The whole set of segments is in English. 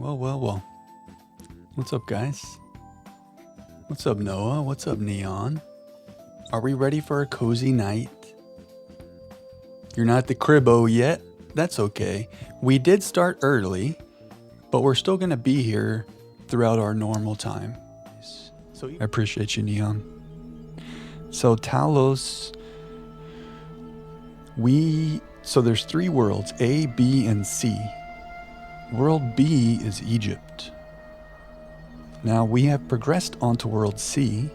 Well. What's up, guys? What's up, Noah? What's up, Neon? Are we ready for a cozy night? You're not at the cribbo yet? That's okay. We did start early, but we're still going to be here throughout our normal time. I appreciate you, Neon. So Talos, so there's 3 worlds, A, B, and C. World B is Egypt. Now we have progressed onto World C,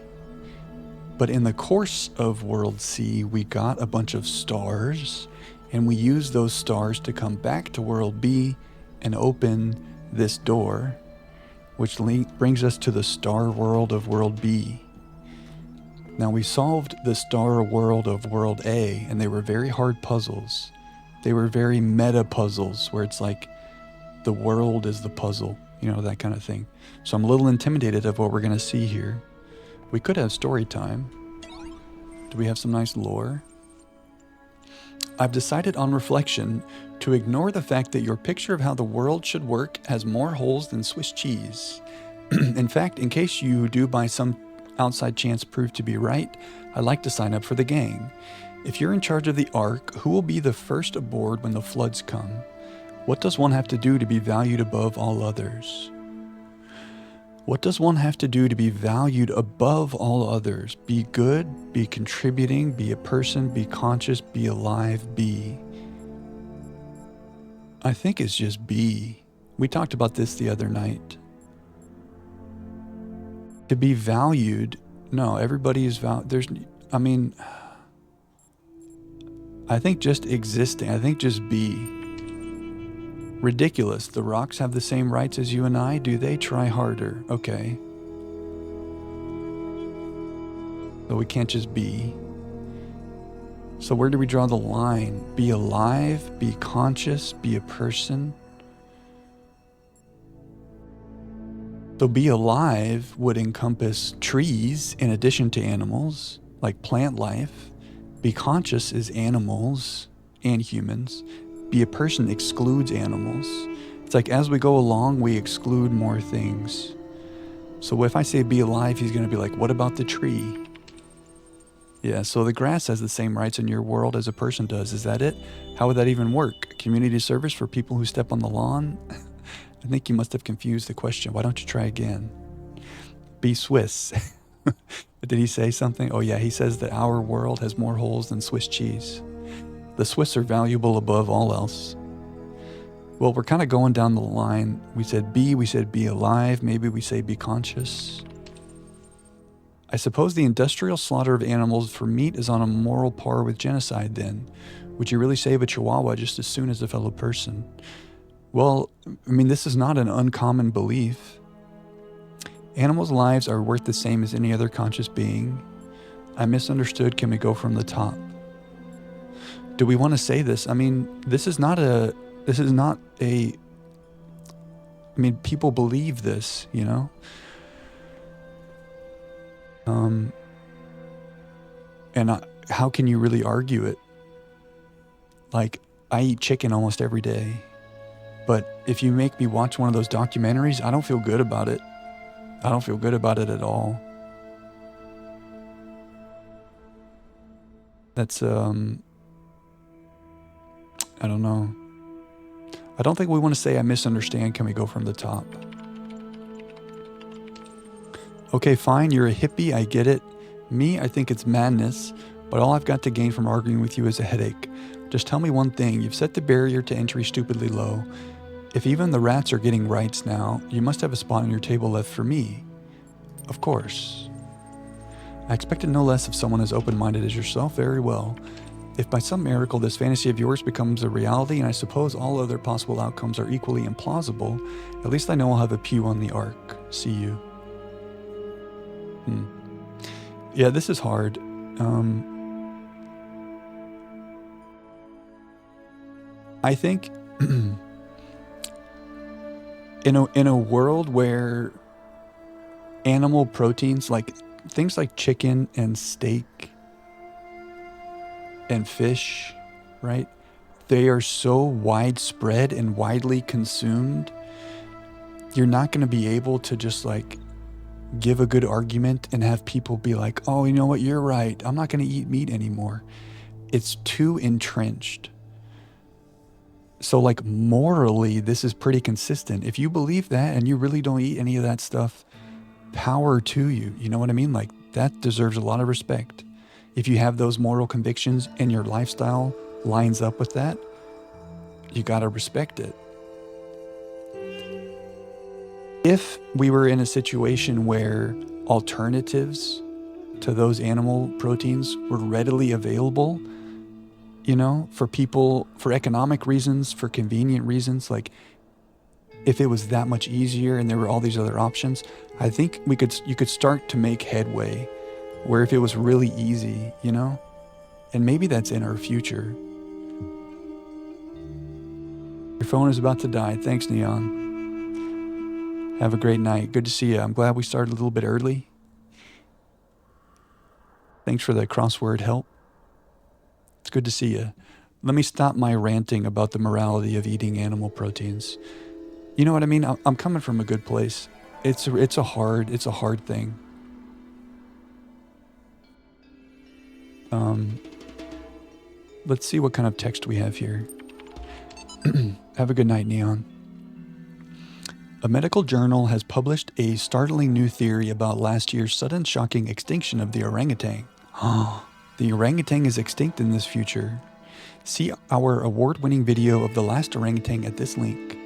but in the course of World C, we got a bunch of stars, and we used those stars to come back to World B and open this door, which brings us to the star world of World B. Now we solved the star world of World A, and they were very hard puzzles. They were very meta puzzles, where it's like the world is the puzzle, that kind of thing. So I'm a little intimidated of what we're going to see here. We could have story time. Do we have some nice lore? I've decided on reflection to ignore the fact that your picture of how the world should work has more holes than Swiss cheese. In fact, in case you do by some outside chance prove to be right, I'd like to sign up for the gang. If you're in charge of the Ark, who will be the first aboard when the floods come? What does one have to do to be valued above all others? What does one have to do to be valued above all others? Be good, be contributing, be a person, be conscious, be alive, be. I think it's just be. We talked about this the other night. To be valued, no, everybody is valued. I think just existing, I think just be. Ridiculous. The rocks have the same rights as you and I. Do they? Try harder. Okay. So we can't just be. So where do we draw the line? Be alive, be conscious, be a person. So be alive would encompass trees in addition to animals, like plant life. Be conscious is animals and humans. Be a person excludes animals. It's like as we go along, we exclude more things. So if I say be alive, he's going to be like, what about the tree? Yeah, so the grass has the same rights in your world as a person does. Is that it? How would that even work? Community service for people who step on the lawn? I think you must have confused the question. Why don't you try again? Be Swiss. Did he say something? Oh yeah, he says that our world has more holes than Swiss cheese. The Swiss are valuable above all else. Well, we're kind of going down the line. We said be alive. Maybe we say be conscious. I suppose the industrial slaughter of animals for meat is on a moral par with genocide then. Would you really save a chihuahua just as soon as a fellow person? Well, this is not an uncommon belief. Animals' lives are worth the same as any other conscious being. I misunderstood. Can we go from the top? Do we want to say this? This is not a, people believe this, how can you really argue it? Like, I eat chicken almost every day, but if you make me watch one of those documentaries, I don't feel good about it. I don't feel good about it at all. That's, I don't know. I don't think we want to say I misunderstand. Can we go from the top? Okay, fine. You're a hippie. I get it. Me, I think it's madness, but all I've got to gain from arguing with you is a headache. Just tell me one thing. You've set the barrier to entry stupidly low. If even the rats are getting rights now, you must have a spot on your table left for me. Of course. I expected no less of someone as open-minded as yourself. Very well. If by some miracle this fantasy of yours becomes a reality, and I suppose all other possible outcomes are equally implausible, at least I know I'll have a pew on the Ark. See you. Yeah, this is hard. I think in a world where animal proteins, like things like chicken and steak and fish, right? They are so widespread and widely consumed you're not going to be able to just like give a good argument and have people be like, oh, you know what, you're right, I'm not going to eat meat anymore. It's too entrenched. So like morally, this is pretty consistent. If you believe that and you really don't eat any of that stuff, power to you. You know what I mean? Like that deserves a lot of respect. If you have those moral convictions and your lifestyle lines up with that, you got to respect it. If we were in a situation where alternatives to those animal proteins were readily available, you know, for people, for economic reasons, for convenient reasons, like if it was that much easier and there were all these other options, I think you could start to make headway where if it was really easy, you know, and maybe that's in our future. Your phone is about to die. Thanks, Neon. Have a great night. Good to see you. I'm glad we started a little bit early. Thanks for the crossword help. It's good to see you. Let me stop my ranting about the morality of eating animal proteins. You know what I mean? I'm coming from a good place. It's a hard thing. Let's see what kind of text we have here. Have a good night, Neon. A medical journal has published a startling new theory about last year's sudden shocking extinction of the orangutan. The orangutan is extinct in this future. See our award-winning video of the last orangutan at this link.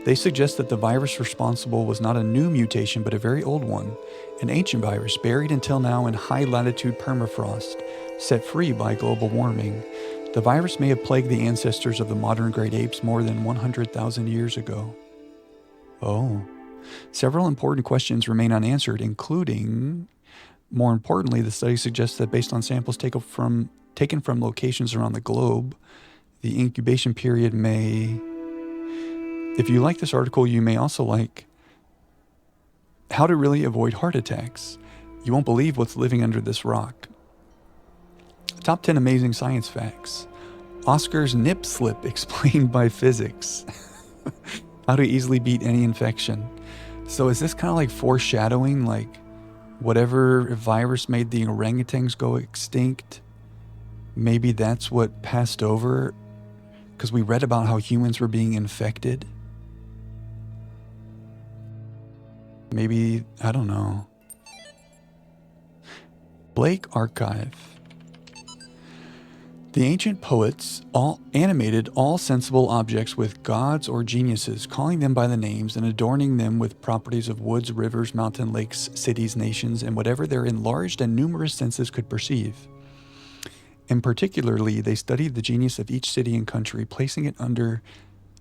They suggest that the virus responsible was not a new mutation but a very old one, an ancient virus buried until now in high-latitude permafrost, set free by global warming. The virus may have plagued the ancestors of the modern great apes more than 100,000 years ago. Oh. Several important questions remain unanswered, including... More importantly, the study suggests that based on samples taken from locations around the globe, the incubation period may... If you like this article, you may also like how to really avoid heart attacks. You won't believe what's living under this rock. Top 10 amazing science facts. Oscar's nip slip explained by physics. How to easily beat any infection. So is this kind of like foreshadowing, like whatever virus made the orangutans go extinct, maybe that's what passed over because we read about how humans were being infected? Maybe, I don't know. Blake Archive. The ancient poets all animated all sensible objects with gods or geniuses, calling them by the names and adorning them with properties of woods, rivers, mountain, lakes, cities, nations, and whatever their enlarged and numerous senses could perceive. And particularly, they studied the genius of each city and country, placing it under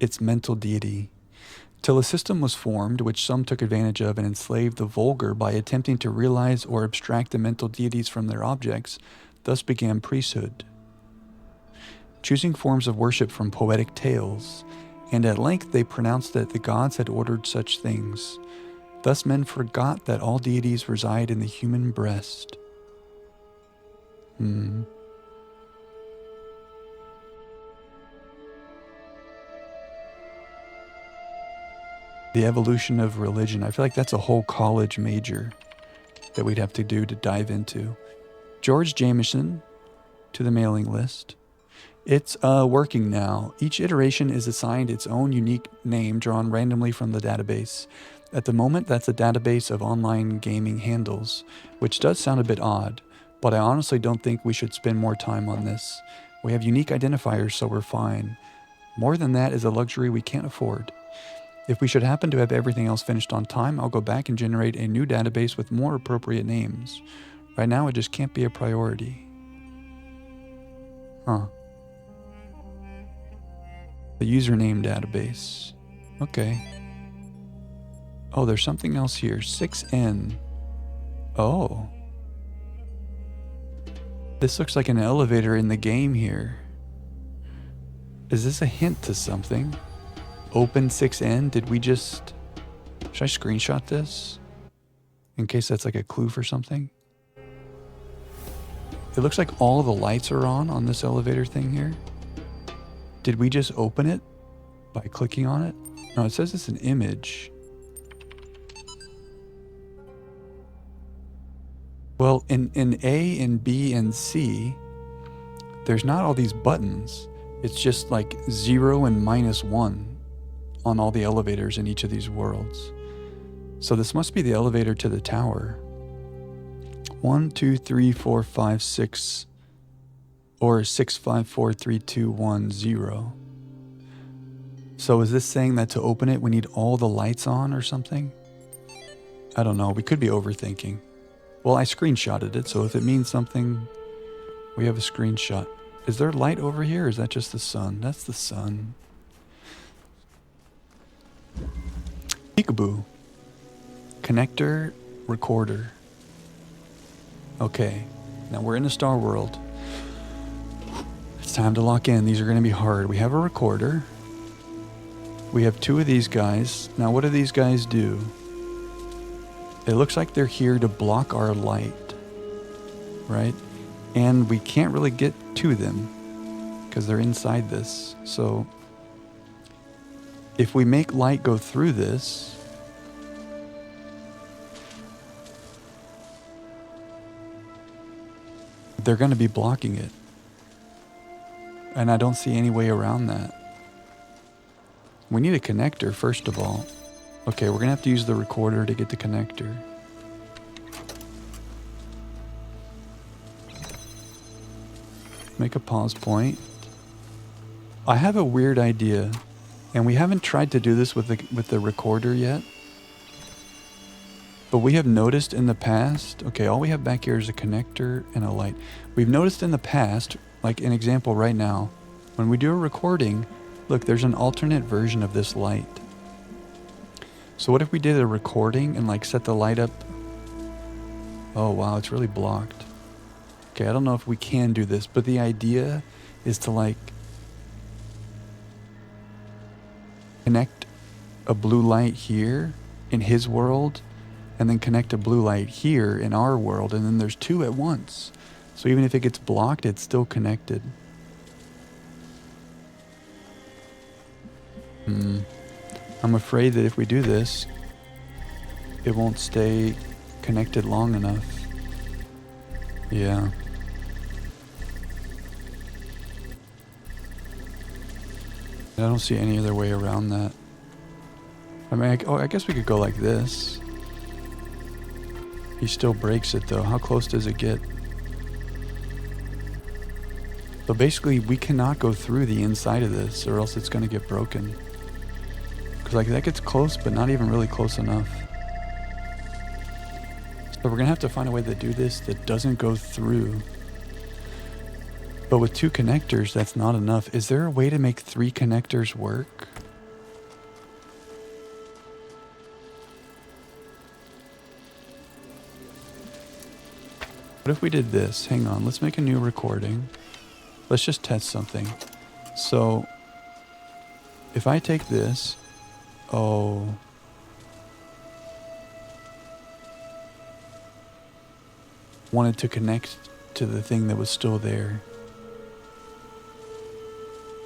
its mental deity, till a system was formed which some took advantage of and enslaved the vulgar by attempting to realize or abstract the mental deities from their objects. Thus began priesthood, choosing forms of worship from poetic tales, and at length they pronounced that the gods had ordered such things. Thus men forgot that all deities reside in the human breast. The evolution of religion. I feel like that's a whole college major that we'd have to do to dive into. George Jameson to the mailing list. It's working now. Each iteration is assigned its own unique name drawn randomly from the database. At the moment, that's a database of online gaming handles, which does sound a bit odd, but I honestly don't think we should spend more time on this. We have unique identifiers, so we're fine. More than that is a luxury we can't afford. If we should happen to have everything else finished on time, I'll go back and generate a new database with more appropriate names. Right now, it just can't be a priority. The username database. Okay. Oh, there's something else here. 6N. Oh. This looks like an elevator in the game here. Is this a hint to something? Open 6N? Did we just... Should I screenshot this? In case that's like a clue for something? It looks like all the lights are on this elevator thing here. Did we just open it by clicking on it? No, it says it's an image. Well, in A and B and C, there's not all these buttons. It's just like 0 and -1 on all the elevators in each of these worlds. So this must be the elevator to the tower. 1, 2, 3, 4, 5, 6, or 6, 5, 4, 3, 2, 1, 0. So is this saying that to open it, we need all the lights on or something? I don't know. We could be overthinking. Well, I screenshotted it, so if it means something, we have a screenshot. Is there light over here, or is that just the sun? That's the sun. Peekaboo. Connector, recorder. Okay, now we're in a star world. It's time to lock in. These are going to be hard. We have a recorder. We have 2 of these guys. Now, what do these guys do? It looks like they're here to block our light, right? And we can't really get to them because they're inside this. So if we make light go through this, they're going to be blocking it. And I don't see any way around that. We need a connector, first of all. Okay, we're going to have to use the recorder to get the connector. Make a pause point. I have a weird idea, and we haven't tried to do this with the recorder yet. But we have noticed in the past, okay, all we have back here is a connector and a light. We've noticed in the past, like an example right now, when we do a recording, look, there's an alternate version of this light. So what if we did a recording and like set the light up? Oh wow, it's really blocked. Okay, I don't know if we can do this, but the idea is to like connect a blue light here in his world and then connect a blue light here in our world, and then there's 2 at once. So even if it gets blocked, it's still connected. I'm afraid that if we do this, it won't stay connected long enough. Yeah. I don't see any other way around that. I mean, I guess we could go like this. He still breaks it though. How close does it get? So basically, we cannot go through the inside of this, or else it's going to get broken. Because like that gets close, but not even really close enough. So we're going to have to find a way to do this that doesn't go through. But with 2 connectors, that's not enough. Is there a way to make 3 connectors work? What if we did this? Hang on, let's make a new recording. Let's just test something. So, if I take this, wanted to connect to the thing that was still there.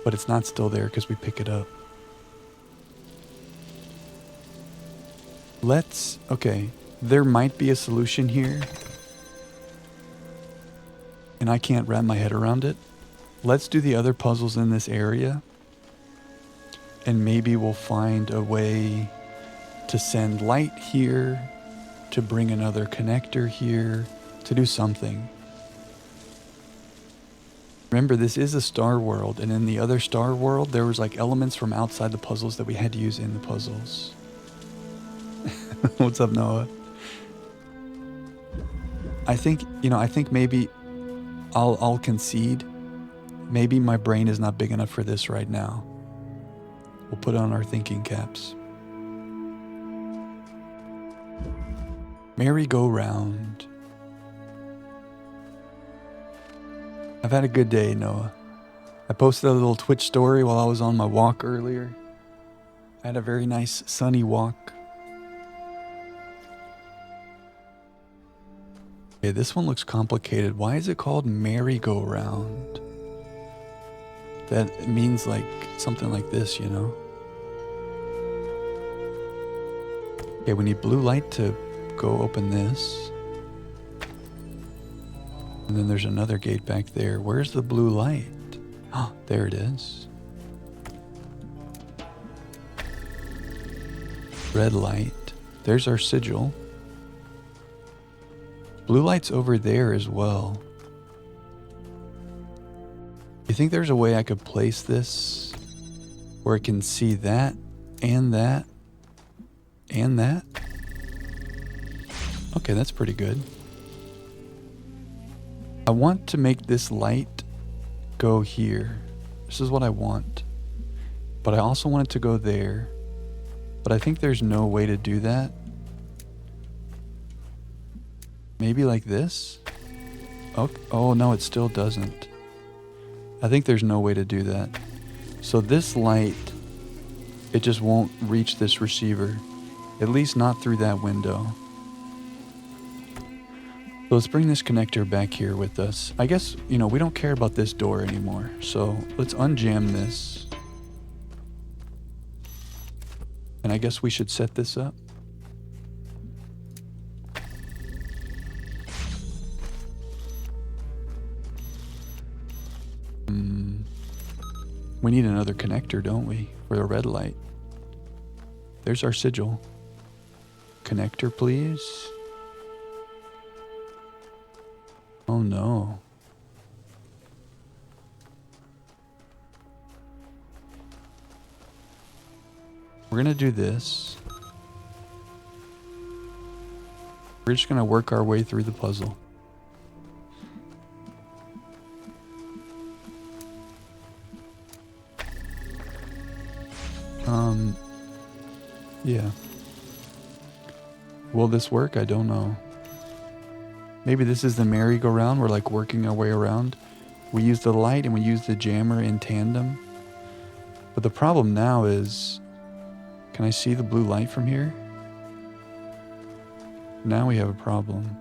But it's not still there because we pick it up. Okay, there might be a solution here. And I can't wrap my head around it. Let's do the other puzzles in this area. And maybe we'll find a way to send light here, to bring another connector here, to do something. Remember, this is a star world, and in the other star world, there was like elements from outside the puzzles that we had to use in the puzzles. What's up, Noah? I think maybe I'll concede. Maybe my brain is not big enough for this right now. We'll put on our thinking caps. Merry-go-round. I've had a good day, Noah. I posted a little Twitch story while I was on my walk earlier. I had a very nice sunny walk. Okay, this one looks complicated. Why is it called merry-go-round? That means like something like this, you know? Okay, we need blue light to go open this. And then there's another gate back there. Where's the blue light? Oh, there it is. Red light. There's our sigil. Blue light's over there as well. You think there's a way I could place this where it can see that and that and that? Okay, that's pretty good. I want to make this light go here. This is what I want. But I also want it to go there. But I think there's no way to do that. Maybe like this? Oh no, it still doesn't. I think there's no way to do that. So this light, it just won't reach this receiver. At least not through that window. So let's bring this connector back here with us. I guess, we don't care about this door anymore. So let's unjam this. And I guess we should set this up. We need another connector, don't we? For the red light. There's our sigil. Connector, please. Oh no. We're gonna do this. We're just gonna work our way through the puzzle. Yeah. Will this work? I don't know. Maybe this is the merry-go-round. We're like working our way around. We use the light and we use the jammer in tandem. But the problem now is, can I see the blue light from here? Now we have a problem.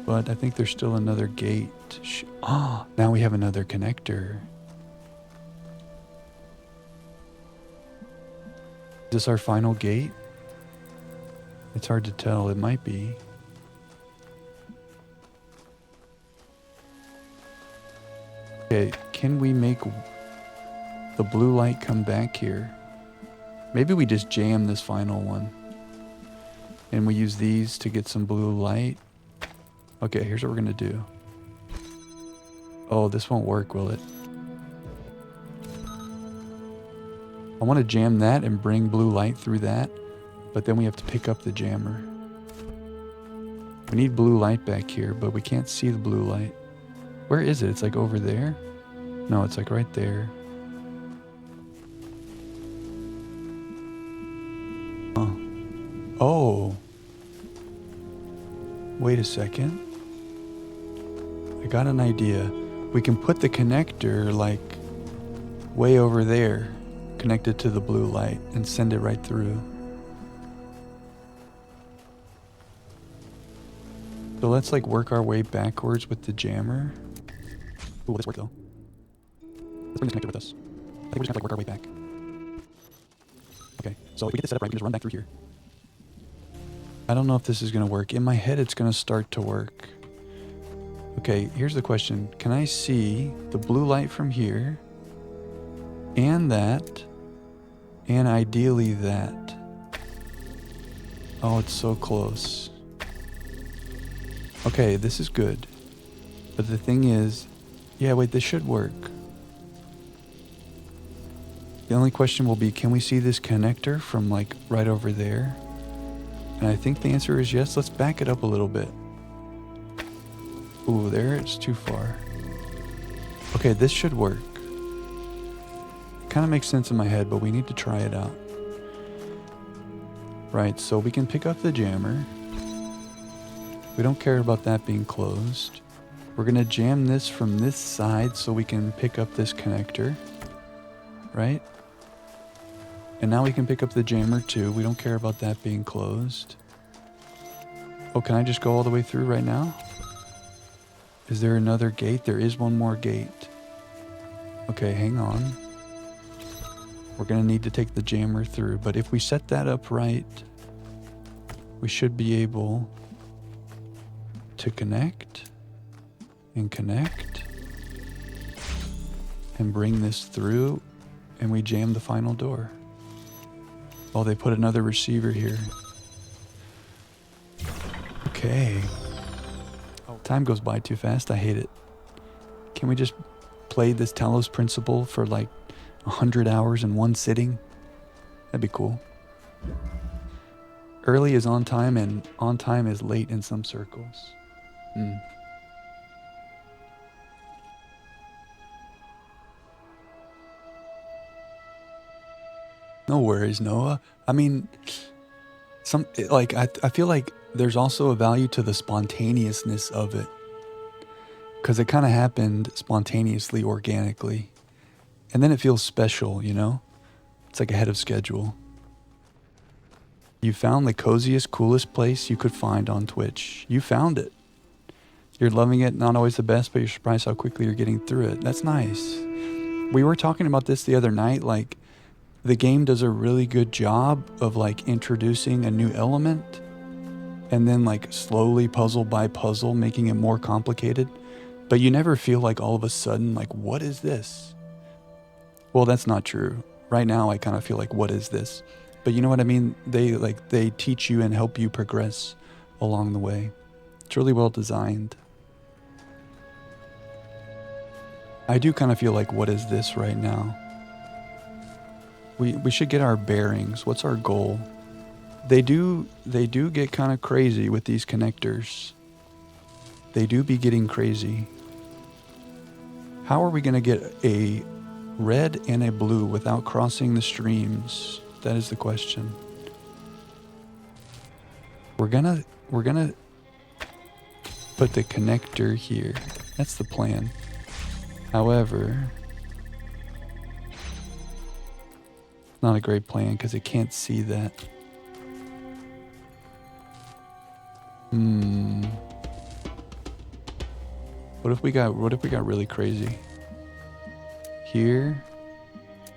But I think there's still another gate. Now we have another connector. Is this our final gate? It's hard to tell. It might be. Okay, can we make the blue light come back here? Maybe we just jam this final one. And we use these to get some blue light. Okay, here's what we're gonna do. Oh, this won't work, will it? I want to jam that and bring blue light through that, but then we have to pick up the jammer. We need blue light back here, but we can't see the blue light. Where is it? It's like over there? No, it's like right there. Oh. Wait a second. I got an idea. We can put the connector like way over there, connected to the blue light, and send it right through. So let's like work our way backwards with the jammer. Ooh, will this work though? Let's bring this connector with us. I think we're just gonna have to like work our way back. Okay, so if we get this set up right, we can just run back through here. I don't know if this is gonna work. In my head, it's gonna start to work. Okay, here's the question. Can I see the blue light from here? And that? And ideally that. Oh, it's so close. Okay, this is good. But the thing is, yeah, wait, this should work. The only question will be, can we see this connector from like right over there? And I think the answer is yes. Let's back it up a little bit. Ooh, there, it's too far. Okay, this should work. Kind of makes sense in my head, but we need to try it out. Right, so we can pick up the jammer. We don't care about that being closed. We're gonna jam this from this side so we can pick up this connector. Right? And now we can pick up the jammer too. We don't care about that being closed. Oh, can I just go all the way through right now? Is there another gate? There is one more gate. Okay, hang on. We're going to need to take the jammer through, but if we set that up right, we should be able to connect and connect and bring this through, and we jam the final door. Oh, they put another receiver here. Okay. Time goes by too fast. I hate it. Can we just play this Talos Principle for like 100 hours in one sitting? That'd be cool. Early is on time, and on time is late in some circles. No worries, Noah. I mean, I feel like there's also a value to the spontaneousness of it, because it kind of happened spontaneously, organically, and then it feels special, you know? It's like ahead of schedule. You found the coziest, coolest place you could find on Twitch. You found it. You're loving it, not always the best, but you're surprised how quickly you're getting through it. That's nice. We were talking about this the other night, like, the game does a really good job of like introducing a new element and then like slowly puzzle by puzzle making it more complicated, but you never feel like all of a sudden like, what is this? Well, that's not true. Right now I kind of feel like, what is this? But you know what I mean? They teach you and help you progress along the way. It's really well designed. I do kind of feel like, what is this right now? We should get our bearings. What's our goal? They do get kind of crazy with these connectors. They do be getting crazy. How are we going to get a red and a blue without crossing the streams? That is the question. We're gonna put the connector here. That's the plan. However, not a great plan because it can't see that. What if we got really crazy? Here,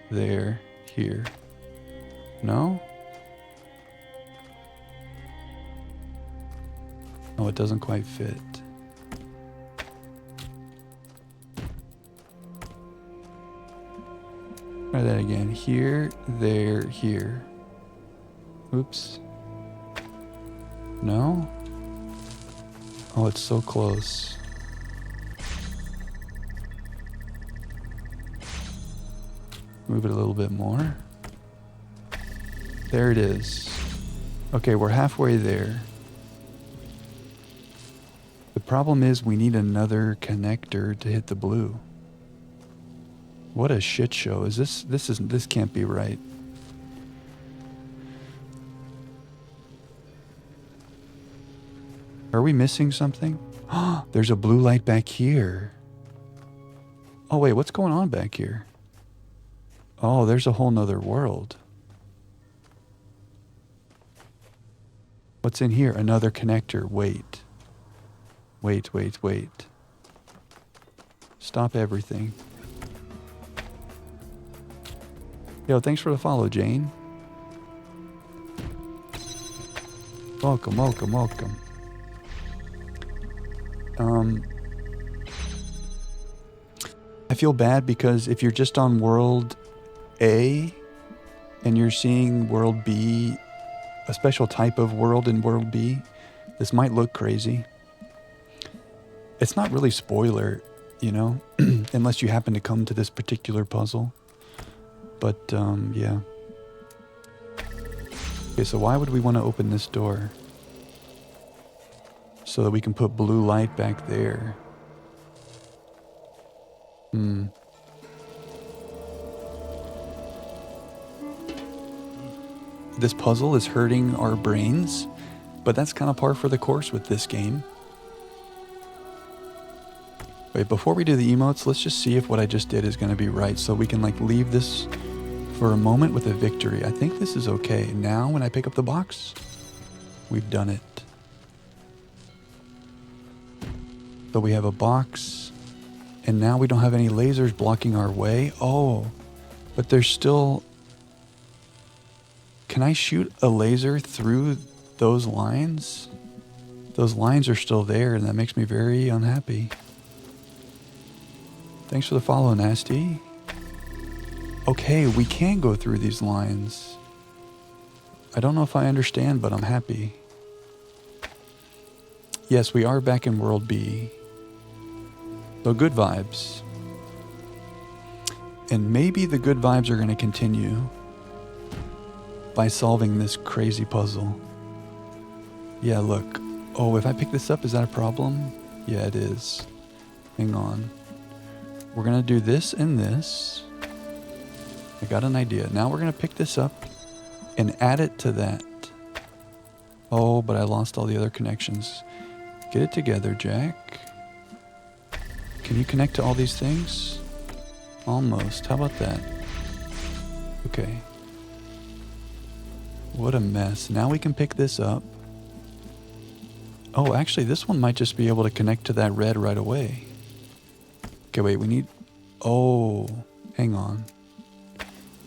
there, here. No? Oh, it doesn't quite fit. Try that again. Here, there, here. Oops. No? Oh, it's so close. Move it a little bit more. There it is. Okay, we're halfway there. The problem is we need another connector to hit the blue. What a shit show. This can't be right. Are we missing something? There's a blue light back here. Oh wait, what's going on back here? Oh, there's a whole nother world. What's in here? Another connector. Wait. Wait. Stop everything. Yo, thanks for the follow, Jane. Welcome. I feel bad because if you're just on world A and you're seeing world B, a special type of world in world B, this might look crazy. It's not really spoiler, you know, unless you happen to come to this particular puzzle. But, yeah. Okay, so why would we want to open this door? So that we can put blue light back there. This puzzle is hurting our brains, but that's kind of par for the course with this game. Wait, before we do the emotes, let's just see if what I just did is going to be right, so we can like leave this for a moment with a victory. I think this is okay. Now, when I pick up the box, we've done it. So we have a box, and now we don't have any lasers blocking our way. Oh, but there's still Can I shoot a laser through those lines? Those lines are still there, and that makes me very unhappy. Thanks for the follow, Nasty. Okay, we can go through these lines. I don't know if I understand, but I'm happy. Yes, we are back in World B. So good vibes. And maybe the good vibes are going to continue by solving this crazy puzzle. Yeah, look. Oh, if I pick this up, is that a problem? Yeah, it is. Hang on. We're going to do this and this. I got an idea. Now we're going to pick this up and add it to that. Oh, but I lost all the other connections. Get it together, Jack. Can you connect to all these things? Almost. How about that? Okay. What a mess. Now we can pick this up. Oh, actually, this one might just be able to connect to that red right away. Okay, wait, we need... Oh, hang on.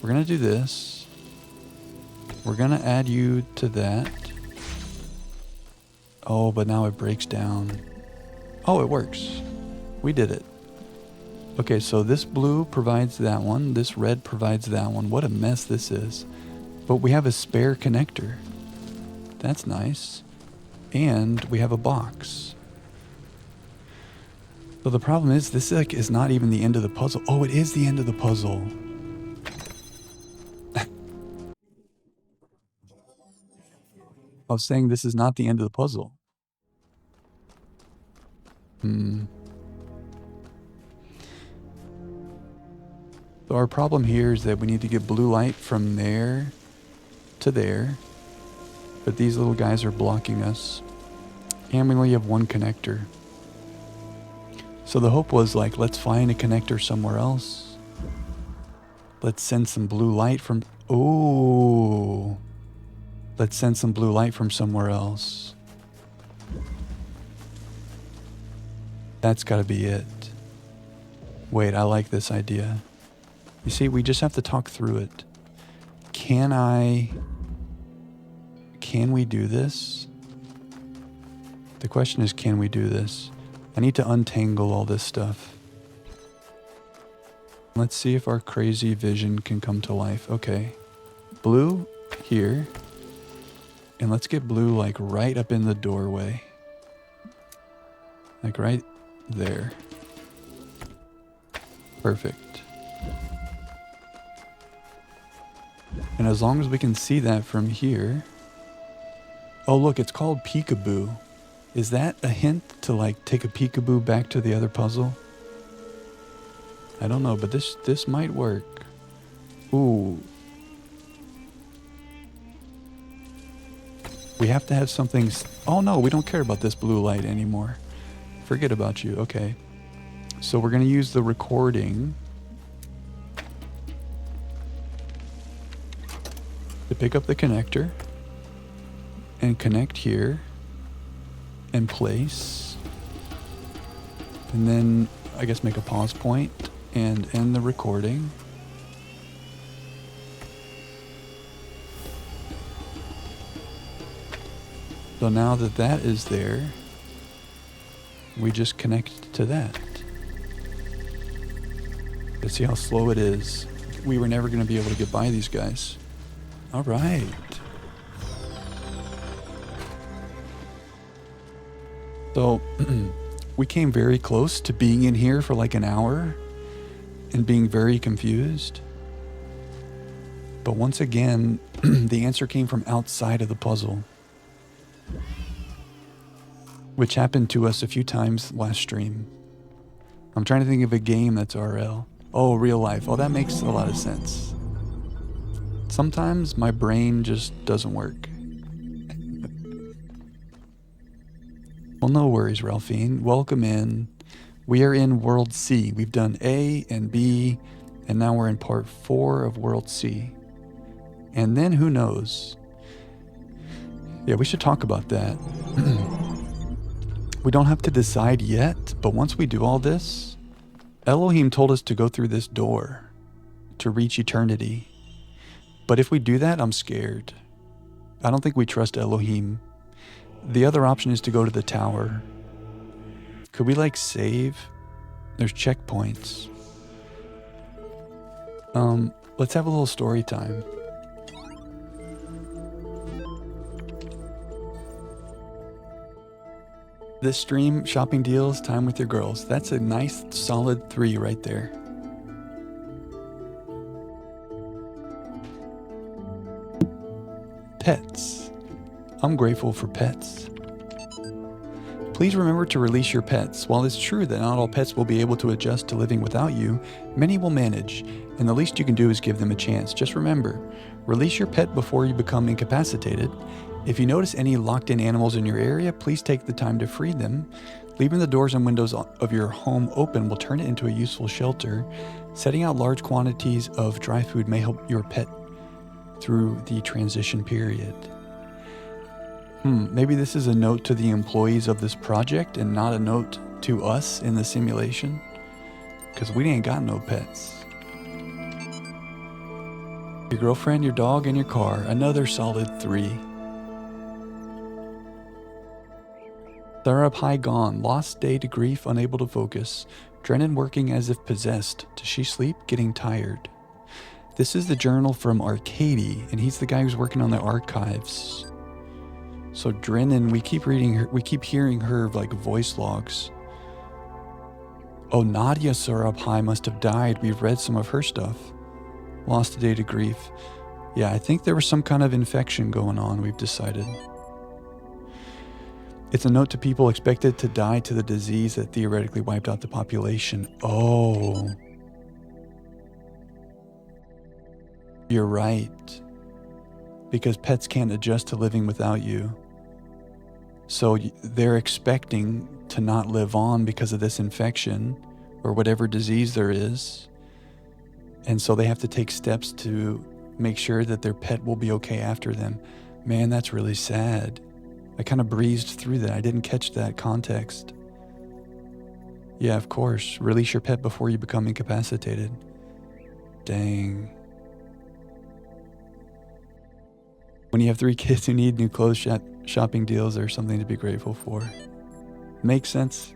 We're going to do this. We're going to add you to that. Oh, but now it breaks down. Oh, it works. We did it. Okay, so this blue provides that one. This red provides that one. What a mess this is. But we have a spare connector. That's nice. And we have a box. So the problem is, this is not even the end of the puzzle. Oh, it is the end of the puzzle. I was saying this is not the end of the puzzle. So our problem here is that we need to get blue light from there to there. But these little guys are blocking us. And we only have one connector. So the hope was like, let's find a connector somewhere else. Let's send some blue light from... Oh. Let's send some blue light from somewhere else. That's got to be it. Wait, I like this idea. You see, we just have to talk through it. Can we do this? The question is, can we do this? I need to untangle all this stuff. Let's see if our crazy vision can come to life. Okay. Blue here. And let's get blue like right up in the doorway. Like right there. Perfect. And as long as we can see that from here... Oh, look, it's called peekaboo. Is that a hint to, like, take a peekaboo back to the other puzzle? I don't know, but this might work. Ooh. We have to have something... Oh, no, we don't care about this blue light anymore. Forget about you. Okay. So we're going to use the recording to pick up the connector and connect here and place, and then I guess make a pause point and end the recording. So now that that is there, we just connect to that. Let's see how slow it is. We were never going to be able to get by these guys. All right. So we came very close to being in here for like an hour and being very confused. But once again, the answer came from outside of the puzzle, which happened to us a few times last stream. I'm trying to think of a game that's RL. Oh, real life. Oh, that makes a lot of sense. Sometimes my brain just doesn't work. Well, no worries, Ralphine. Welcome in. We are in World C. We've done A and B, and now we're in part 4 of World C. And then who knows? Yeah, we should talk about that. We don't have to decide yet, but once we do all this, Elohim told us to go through this door to reach eternity. But if we do that, I'm scared. I don't think we trust Elohim. The other option is to go to the tower. Could we like save? There's checkpoints. Let's have a little story time. This stream, shopping deals, time with your girls. That's a nice solid 3 right there. Pets. I'm grateful for pets. Please remember to release your pets. While it's true that not all pets will be able to adjust to living without you, many will manage, and the least you can do is give them a chance. Just remember, release your pet before you become incapacitated. If you notice any locked-in animals in your area, please take the time to free them. Leaving the doors and windows of your home open will turn it into a useful shelter. Setting out large quantities of dry food may help your pet through the transition period. Maybe this is a note to the employees of this project and not a note to us in the simulation, because we ain't got no pets. Your girlfriend, your dog, and your car. Another solid 3. Therapai gone. Lost day to grief, unable to focus. Drennan working as if possessed. Does she sleep? Getting tired. This is the journal from Arcady, and he's the guy who's working on the archives. So Drennan, we keep hearing her like voice logs. Oh, Nadia Surapai must have died. We've read some of her stuff. Lost a day to grief. Yeah, I think there was some kind of infection going on, we've decided. It's a note to people expected to die to the disease that theoretically wiped out the population. Oh. You're right. Because pets can't adjust to living without you. So they're expecting to not live on because of this infection or whatever disease there is. And so they have to take steps to make sure that their pet will be okay after them. Man, that's really sad. I kind of breezed through that. I didn't catch that context. Yeah, of course. Release your pet before you become incapacitated. Dang. When you have 3 kids who need new clothes, shopping deals are something to be grateful for. Makes sense.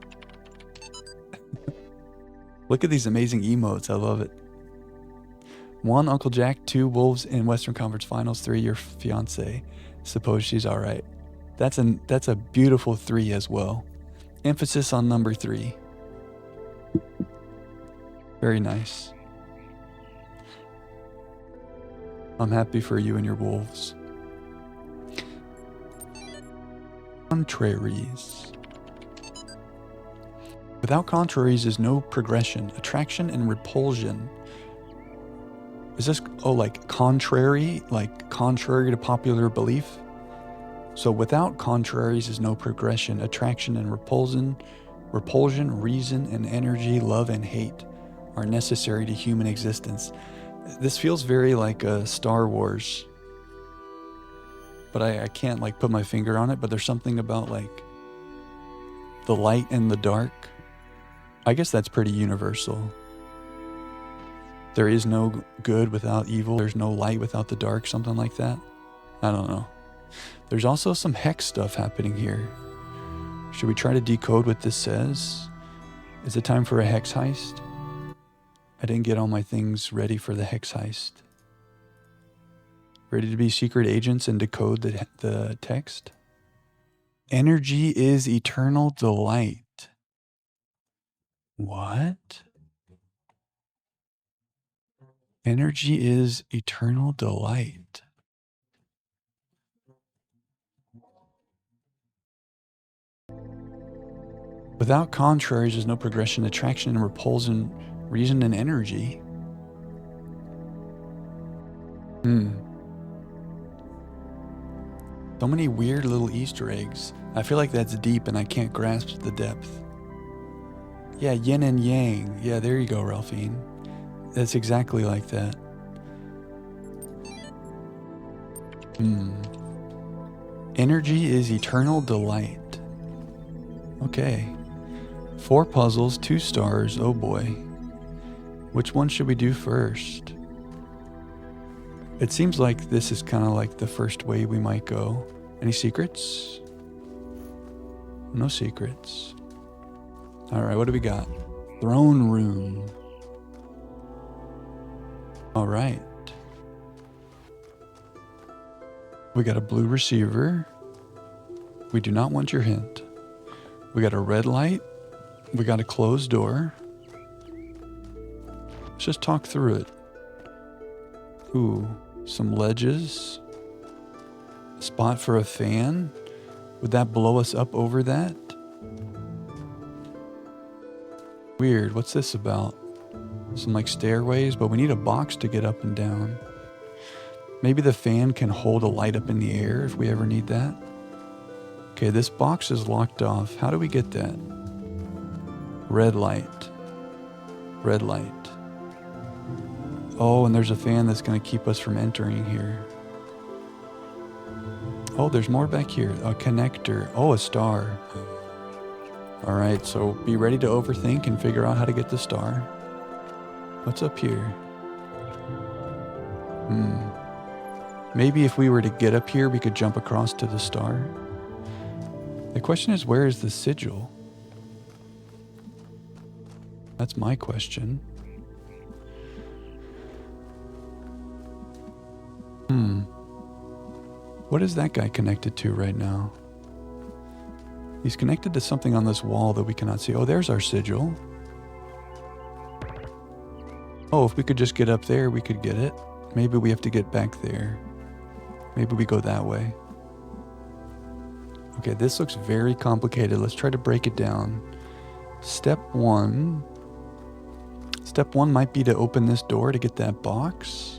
Look at these amazing emotes. I love it. 1, Uncle Jack. 2, Wolves in Western Conference Finals. 3, your fiance. Suppose she's all right. That's a beautiful 3 as well. Emphasis on number 3. Very nice. I'm happy for you and your wolves. Contraries. Without contraries is no progression, attraction, and repulsion. Is this, like contrary? Like contrary to popular belief? So without contraries is no progression, attraction, and repulsion, reason and energy, love and hate are necessary to human existence. This feels very like Star Wars. But I can't like put my finger on it, but there's something about like the light and the dark. I guess that's pretty universal. There is no good without evil. There's no light without the dark, something like that. I don't know. There's also some hex stuff happening here. Should we try to decode what this says? Is it time for a hex heist? I didn't get all my things ready for the hex heist. Ready to be secret agents and decode the text? Energy is eternal delight. What? Energy is eternal delight. Without contraries, there's no progression, attraction, and repulsion, reason, and energy. So many weird little Easter eggs. I feel like that's deep and I can't grasp the depth. Yeah, yin and yang. Yeah, there you go, Ralphine. That's exactly like that. Energy is eternal delight. Okay. 4 puzzles, 2 stars. Oh boy. Which one should we do first? It seems like this is kind of like the first way we might go. Any secrets? No secrets. All right, what do we got? Throne room. All right. We got a blue receiver. We do not want your hint. We got a red light. We got a closed door. Let's just talk through it. Ooh, some ledges. A spot for a fan. Would that blow us up over that? Weird, what's this about? Some like stairways, but we need a box to get up and down. Maybe the fan can hold a light up in the air if we ever need that. Okay, this box is locked off. How do we get that? Red light. Red light. Oh, and there's a fan that's going to keep us from entering here. Oh, there's more back here. A connector. Oh, a star. All right, so be ready to overthink and figure out how to get the star. What's up here? Maybe if we were to get up here, we could jump across to the star. The question is, where is the sigil? That's my question. What is that guy connected to right now? He's connected to something on this wall that we cannot see. Oh, there's our sigil. Oh, if we could just get up there, we could get it. Maybe we have to get back there. Maybe we go that way. Okay, this looks very complicated. Let's try to break it down. Step one. Step one might be to open this door to get that box.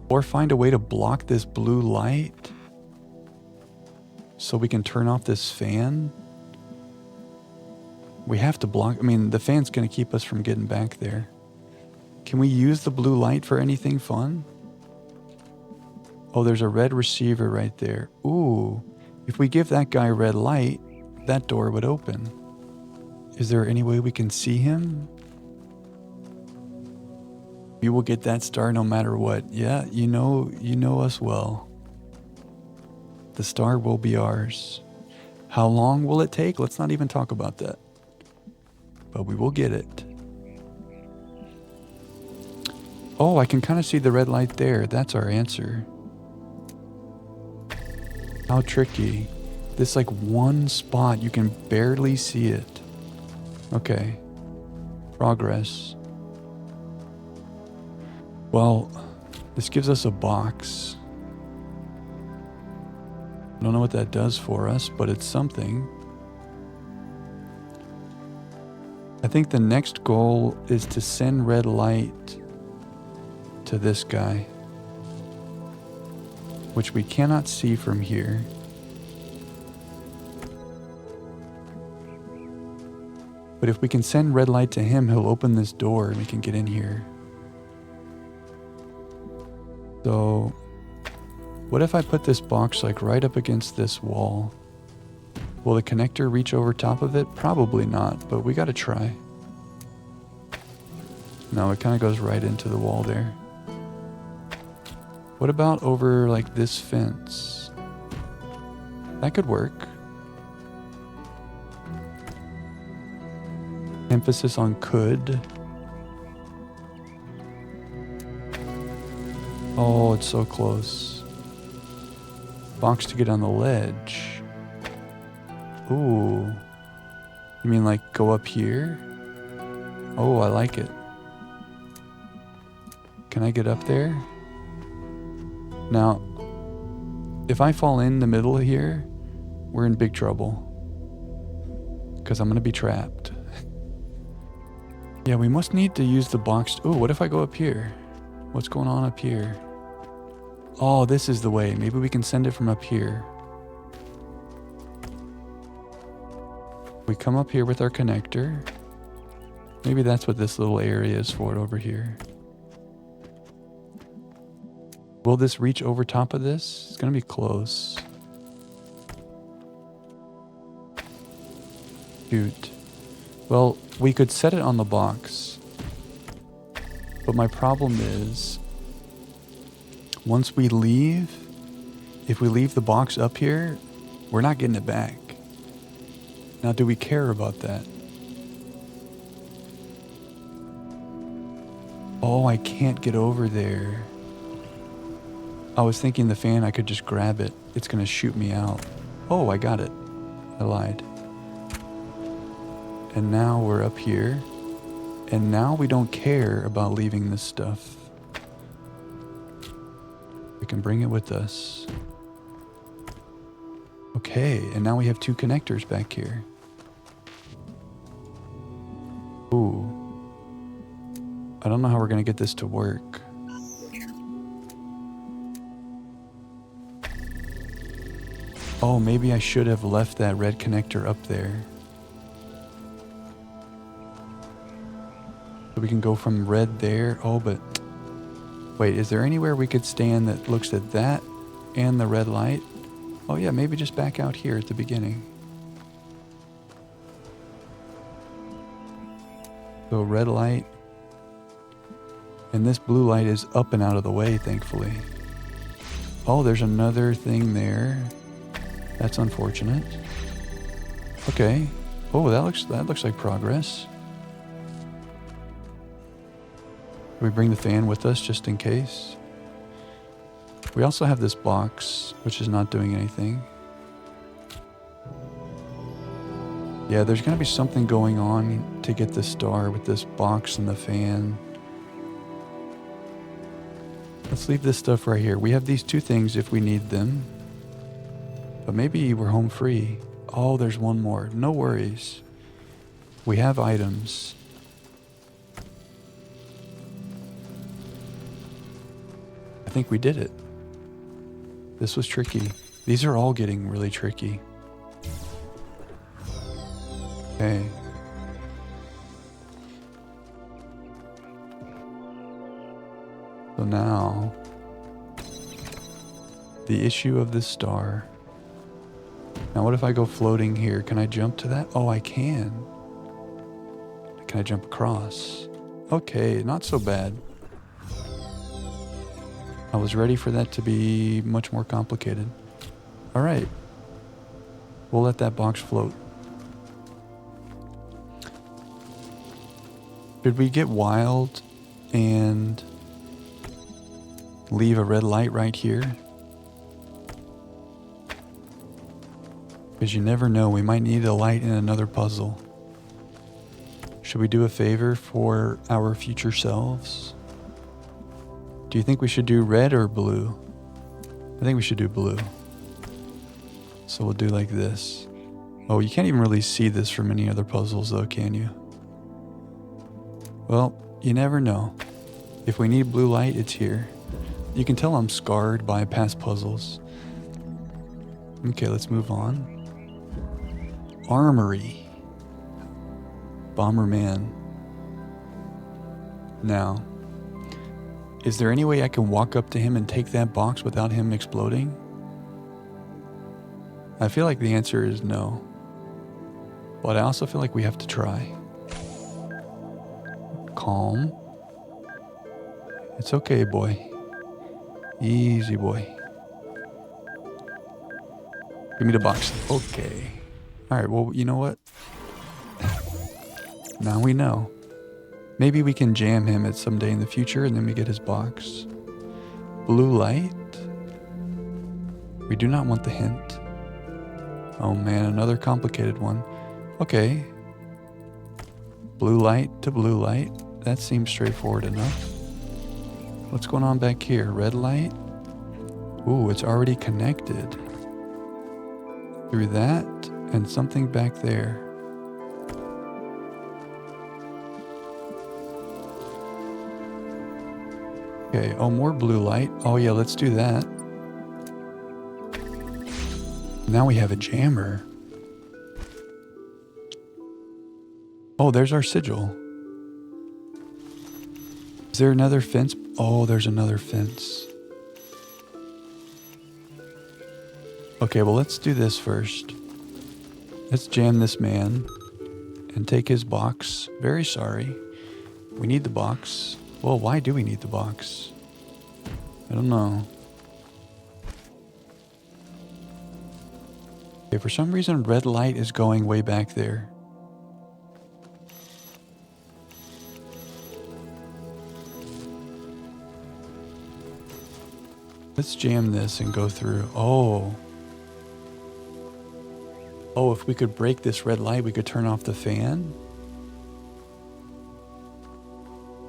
Or find a way to block this blue light so we can turn off this fan. We have to block, I mean, the fan's gonna keep us from getting back there. Can we use the blue light for anything fun? Oh, there's a red receiver right there. Ooh, if we give that guy red light, that door would open. Is there any way we can see him? We will get that star no matter what. Yeah, you know us well. The star will be ours. How long will it take? Let's not even talk about that. But we will get it. Oh, I can kind of see the red light there. That's our answer. How tricky. This like one spot, you can barely see it. Okay. Progress. Well, this gives us a box. I don't know what that does for us, but it's something. I think the next goal is to send red light to this guy, which we cannot see from here. But if we can send red light to him, he'll open this door and we can get in here. So, what if I put this box like right up against this wall? Will the connector reach over top of it? Probably not, but we gotta try. No, it kind of goes right into the wall there. What about over like this fence? That could work. Emphasis on could. Oh, it's so close. Box to get on the ledge. Ooh. You mean like go up here? Oh, I like it. Can I get up there? Now, if I fall in the middle here, we're in big trouble. Because I'm going to be trapped. Yeah, we must need to use the box. Ooh, what if I go up here? What's going on up here? Oh, this is the way. Maybe we can send it from up here. We come up here with our connector. Maybe that's what this little area is for over here. Will this reach over top of this? It's going to be close. Shoot. Well, we could set it on the box. But my problem is, once we leave, if we leave the box up here, we're not getting it back. Now, do we care about that? Oh, I can't get over there. I was thinking the fan, I could just grab it. It's gonna shoot me out. Oh, I got it. I lied. And now we're up here. And now we don't care about leaving this stuff. We can bring it with us. Okay, and now we have 2 connectors back here. Ooh. I don't know how we're gonna get this to work. Oh, maybe I should have left that red connector up there. So we can go from red there. Oh, but wait, is there anywhere we could stand that looks at that and the red light? Oh yeah, maybe just back out here at the beginning. So red light. And this blue light is up and out of the way, thankfully. Oh, there's another thing there. That's unfortunate. Okay. Oh, that looks like progress. Do we bring the fan with us just in case? We also have this box, which is not doing anything. Yeah, there's gonna be something going on to get the star with this box and the fan. Let's leave this stuff right here. We have these 2 things if we need them. But maybe we're home free. Oh, there's one more. No worries. We have items. I think we did it. This was tricky. These are all getting really tricky. Okay. So now, the issue of this star. Now what if I go floating here? Can I jump to that? Oh, I can. Can I jump across? Okay, not so bad. I was ready for that to be much more complicated. All right. We'll let that box float. Should we get wild and leave a red light right here? Because you never know, we might need a light in another puzzle. Should we do a favor for our future selves? Do you think we should do red or blue? I think we should do blue. So we'll do like this. Oh, you can't even really see this from any other puzzles though, can you? Well, you never know. If we need blue light, it's here. You can tell I'm scarred by past puzzles. Okay, let's move on. Armory. Bomberman. Now, is there any way I can walk up to him and take that box without him exploding? I feel like the answer is no. But I also feel like we have to try. Calm. It's okay, boy. Easy, boy. Give me the box. Okay. Alright, well, you know what? Now we know. Maybe we can jam him at some day in the future and then we get his box. Blue light? We do not want the hint. Oh man, another complicated one. Okay. Blue light to blue light. That seems straightforward enough. What's going on back here? Red light? Ooh, it's already connected. Through that and something back there. Okay, oh, more blue light. Oh yeah, let's do that. Now we have a jammer. Oh, there's our sigil. Is there another fence? Oh, there's another fence. Okay, well, let's do this first. Let's jam this man and take his box. Very sorry. We need the box. Well, why do we need the box? I don't know. Okay, for some reason, red light is going way back there. Let's jam this and go through. Oh. Oh, if we could break this red light, we could turn off the fan.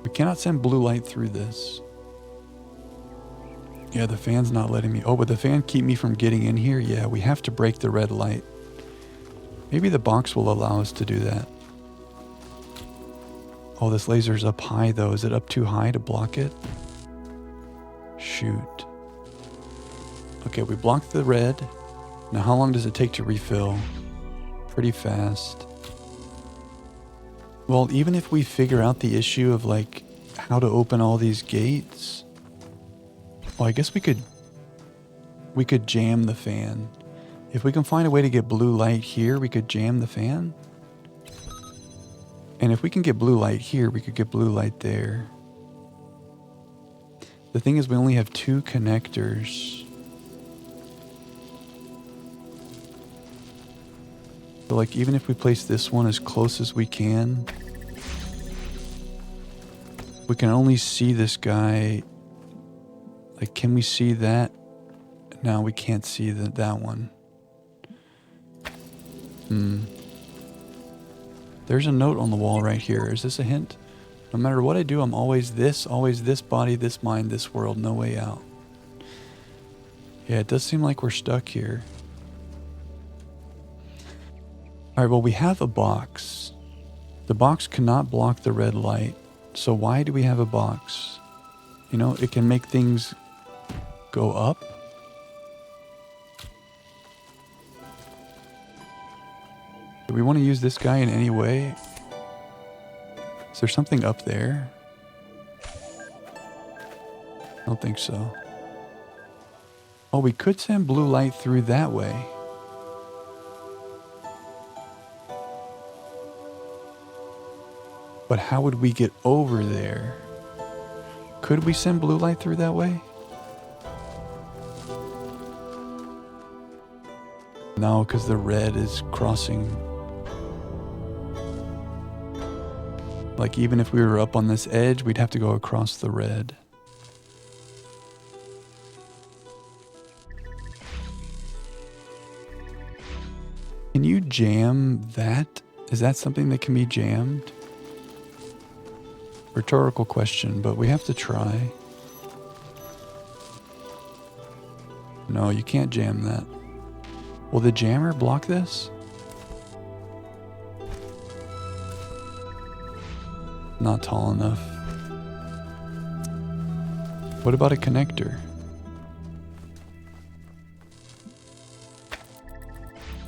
We cannot send blue light through this. Yeah, the fan's not letting me. Oh, would the fan keep me from getting in here? Yeah, we have to break the red light. Maybe the box will allow us to do that. Oh, this laser's up high though. Is it up too high to block it? Shoot. Okay, we blocked the red. Now how long does it take to refill? Pretty fast. Well, even if we figure out the issue of like how to open all these gates, well, I guess we could jam the fan. If we can find a way to get blue light here, we could jam the fan. And if we can get blue light here, we could get blue light there. The thing is, we only have 2 connectors. So like, even if we place this one as close as we can, we can only see this guy. Like, can we see that? No, we can't see that one. There's a note on the wall right here. Is this a hint? No matter what I do, I'm always this body, this mind, this world, no way out. Yeah, it does seem like we're stuck here. Alright, well, we have a box. The box cannot block the red light. So why do we have a box? You know, it can make things go up. Do we want to use this guy in any way? Is there something up there? I don't think so. Oh, we could send blue light through that way. But how would we get over there? Could we send blue light through that way? No, because the red is crossing. Like, even if we were up on this edge, we'd have to go across the red. Can you jam that? Is that something that can be jammed? Rhetorical question, but we have to try. No, you can't jam that. Will the jammer block this? Not tall enough. What about a connector?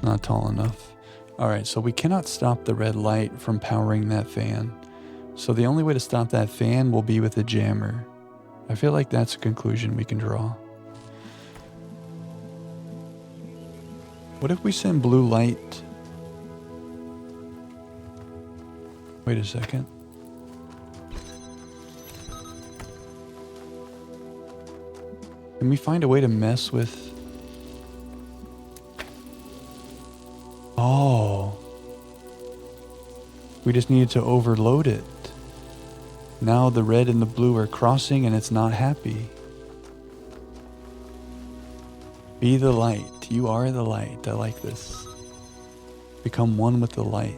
Not tall enough. Alright, so we cannot stop the red light from powering that fan. So the only way to stop that fan will be with a jammer. I feel like that's a conclusion we can draw. What if we send blue light? Wait a second. Can we find a way to mess with... Oh. We just needed to overload it. Now the red and the blue are crossing and it's not happy. Be the light. You are the light. I like this. Become one with the light.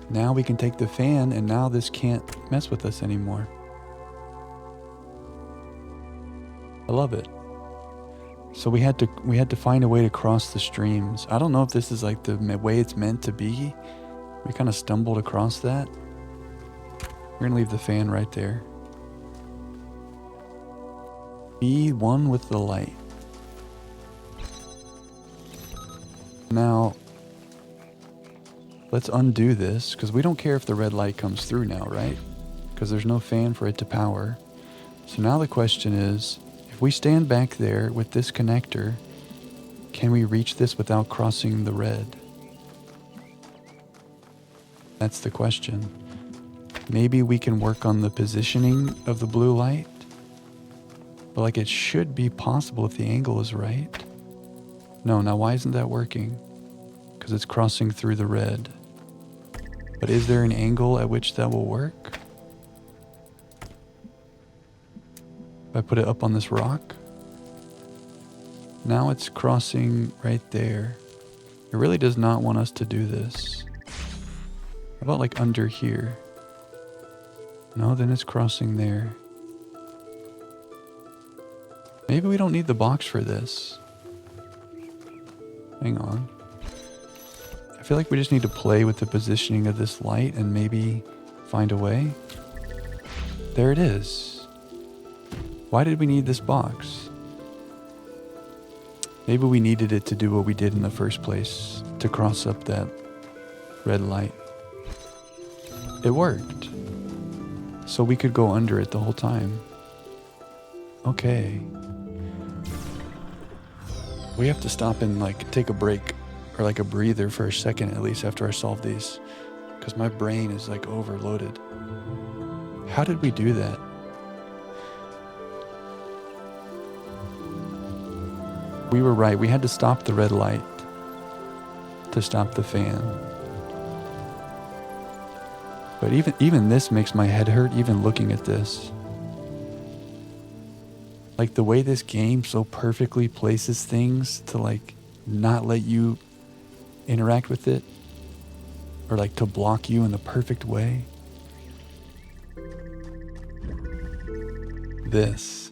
Now we can take the fan and now this can't mess with us anymore. I love it. So we had to find a way to cross the streams. I don't know if this is like the way it's meant to be. We kind of stumbled across that. We're gonna leave the fan right there. Be one with the light. Now, let's undo this, because we don't care if the red light comes through now, right? Because there's no fan for it to power. So now the question is, if we stand back there with this connector, can we reach this without crossing the red? That's the question. Maybe we can work on the positioning of the blue light. But like it should be possible if the angle is right. No, now why isn't that working? Because it's crossing through the red. But is there an angle at which that will work? If I put it up on this rock? Now it's crossing right there. It really does not want us to do this. How about like under here? No, then it's crossing there. Maybe we don't need the box for this. Hang on. I feel like we just need to play with the positioning of this light and maybe find a way. There it is. Why did we need this box? Maybe we needed it to do what we did in the first place, to cross up that red light. It worked. So we could go under it the whole time. Okay. We have to stop and like take a break or like a breather for a second at least after I solve these, because my brain is like overloaded. How did we do that? We were right. We had to stop the red light to stop the fan. But even this makes my head hurt even looking at this. Like the way this game so perfectly places things to like not let you interact with it, or like to block you in the perfect way. This.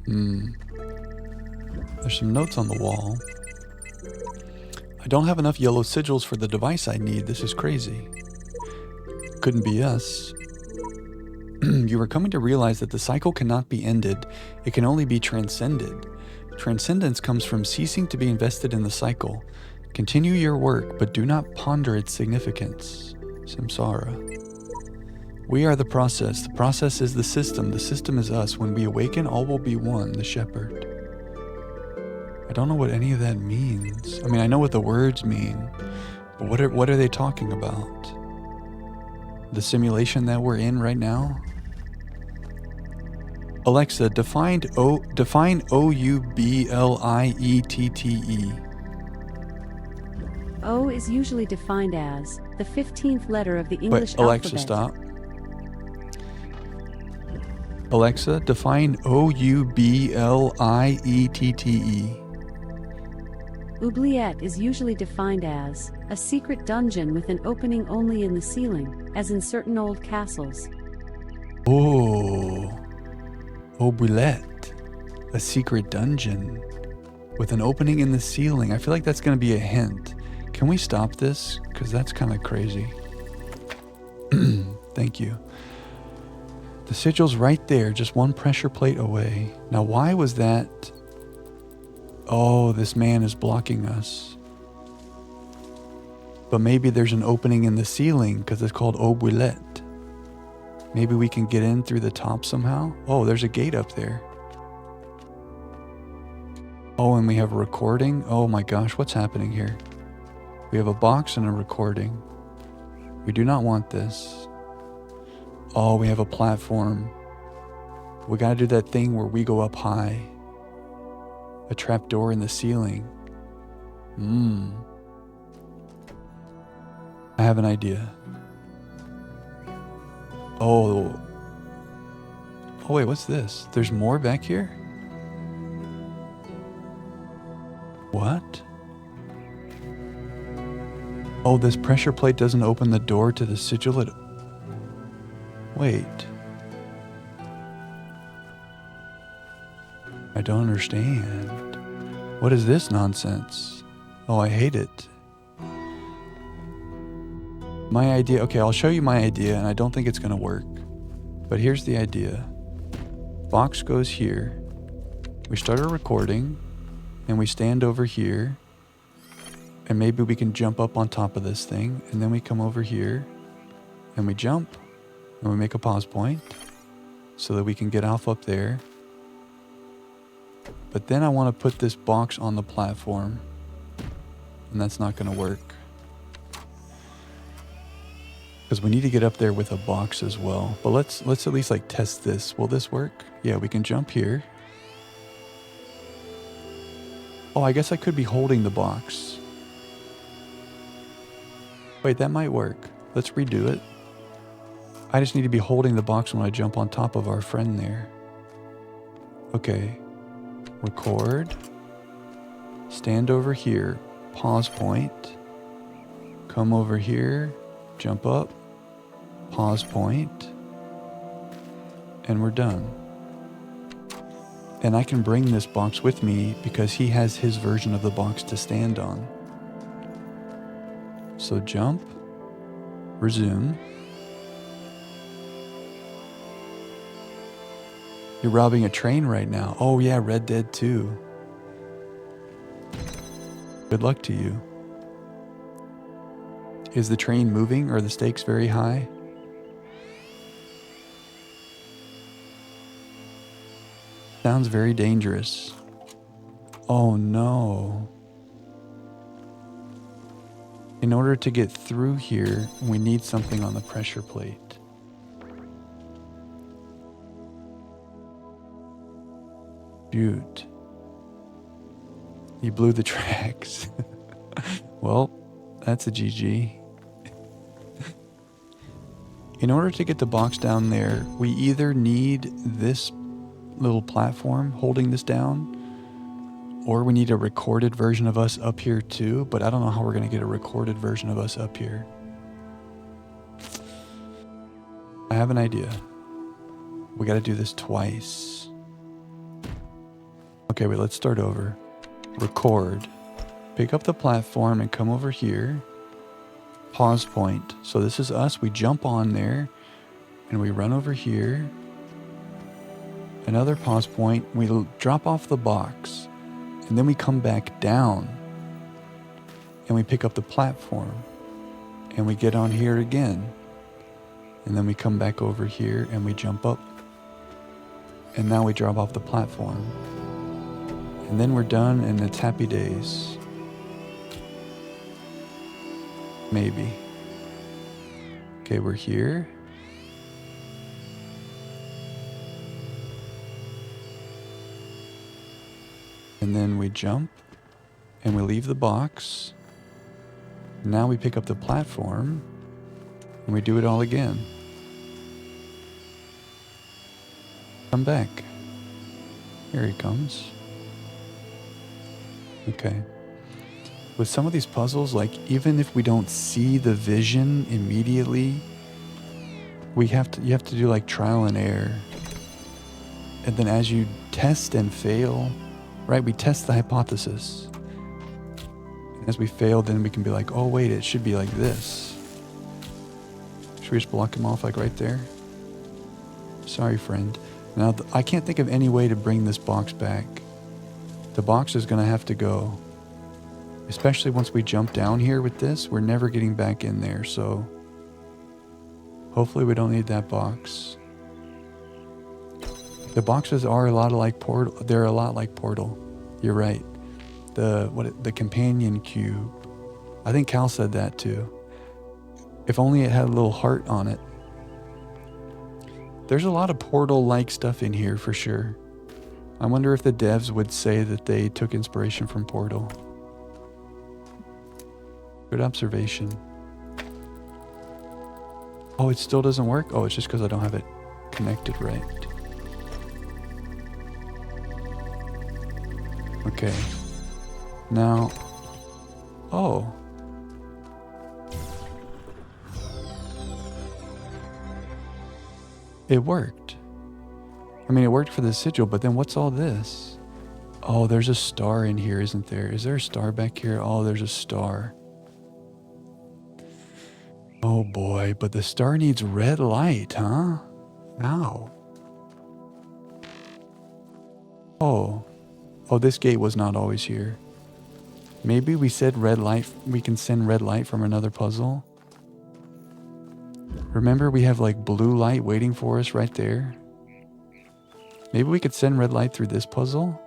There's some notes on the wall. I don't have enough yellow sigils for the device I need. This is crazy. Couldn't be us. You are coming to realize that the cycle cannot be ended. It can only be transcended. Transcendence comes from ceasing to be invested in the cycle. Continue your work, but do not ponder its significance. Samsara. We are the process. The process is the system. The system is us. When we awaken, all will be one, the shepherd. I don't know what any of that means. I mean, I know what the words mean, but what are they talking about? The simulation that we're in right now? Alexa, define O-U-B-L-I-E-T-T-E. O is usually defined as the 15th letter of the English Wait, Alexa, alphabet. stop. Alexa, define O-U-B-L-I-E-T-T-E. Oubliette is usually defined as a secret dungeon with an opening only in the ceiling, as in certain old castles. Oh, oubliette, a secret dungeon with an opening in the ceiling. I feel like that's going to be a hint. Can we stop this? Because that's kind of crazy. Thank you. The sigil's right there, just one pressure plate away. Now, why was that? Oh, this man is blocking us. But maybe there's an opening in the ceiling because it's called oubliette. Maybe we can get in through the top somehow. Oh, there's a gate up there. Oh, and we have a recording. Oh my gosh, what's happening here? We have a box and a recording. We do not want this. Oh, we have a platform. We gotta do that thing where we go up high. A trap door in the ceiling. I have an idea. Oh wait, what's this? There's more back here? What? Oh, this pressure plate doesn't open the door to the sigil. Wait. I don't understand. What is this nonsense? Oh, I hate it. My idea, okay, I'll show you my idea, and I don't think it's gonna work. But here's the idea. Box goes here. We start a recording, and we stand over here, and maybe we can jump up on top of this thing, and then we come over here, and we jump, and we make a pause point, so that we can get off up there. But then I want to put this box on the platform, and that's not going to work. Because we need to get up there with a box as well. But let's at least like test this. Will this work? Yeah, we can jump here. Oh, I guess I could be holding the box. Wait, that might work. Let's redo it. I just need to be holding the box when I jump on top of our friend there. Okay. Record. Stand over here. Pause point. Come over here. Jump up. Pause point. And we're done. And I can bring this box with me because he has his version of the box to stand on. So jump. Resume. You're robbing a train right now. Oh yeah, Red Dead 2. Good luck to you. Is the train moving? Are the stakes very high? Sounds very dangerous. Oh no. In order to get through here, we need something on the pressure plate. Shoot. You blew the tracks. Well, that's a GG. In order to get the box down there, we either need this little platform holding this down, or we need a recorded version of us up here too, but I don't know how we're going to get a recorded version of us up here. I have an idea. We got to do this twice. Okay, wait, let's start over. Record. Pick up the platform and come over here. Pause point. So this is us. We jump on there and we run over here. Another pause point. We drop off the box and then we come back down and we pick up the platform and we get on here again. And then we come back over here and we jump up. And now we drop off the platform. And then we're done and it's happy days. Maybe. Okay, we're here. And then we jump and we leave the box. Now we pick up the platform and we do it all again. Come back. Here he comes. Okay. With some of these puzzles, like even if we don't see the vision immediately, you have to do like trial and error. And then as you test and fail, right, we test the hypothesis. And as we fail, then we can be like, oh wait, it should be like this. Should we just block him off like right there? Sorry, friend. Now, I can't think of any way to bring this box back. The box is going to have to go. Especially once we jump down here with this, we're never getting back in there, so hopefully we don't need that box. The boxes are a lot like Portal. They're a lot like Portal. You're right. The companion cube. I think Cal said that too. If only it had a little heart on it. There's a lot of Portal-like stuff in here for sure. I wonder if the devs would say that they took inspiration from Portal. Good observation. Oh, it still doesn't work? Oh, it's just because I don't have it connected right. Okay. Now, oh. It worked. I mean, it worked for the sigil, but then what's all this? Oh, there's a star in here, isn't there? Is there a star back here? Oh, there's a star. Oh boy, but the star needs red light, huh? Ow. Oh, this gate was not always here. Maybe we said red light. We can send red light from another puzzle. Remember, we have like blue light waiting for us right there. Maybe we could send red light through this puzzle.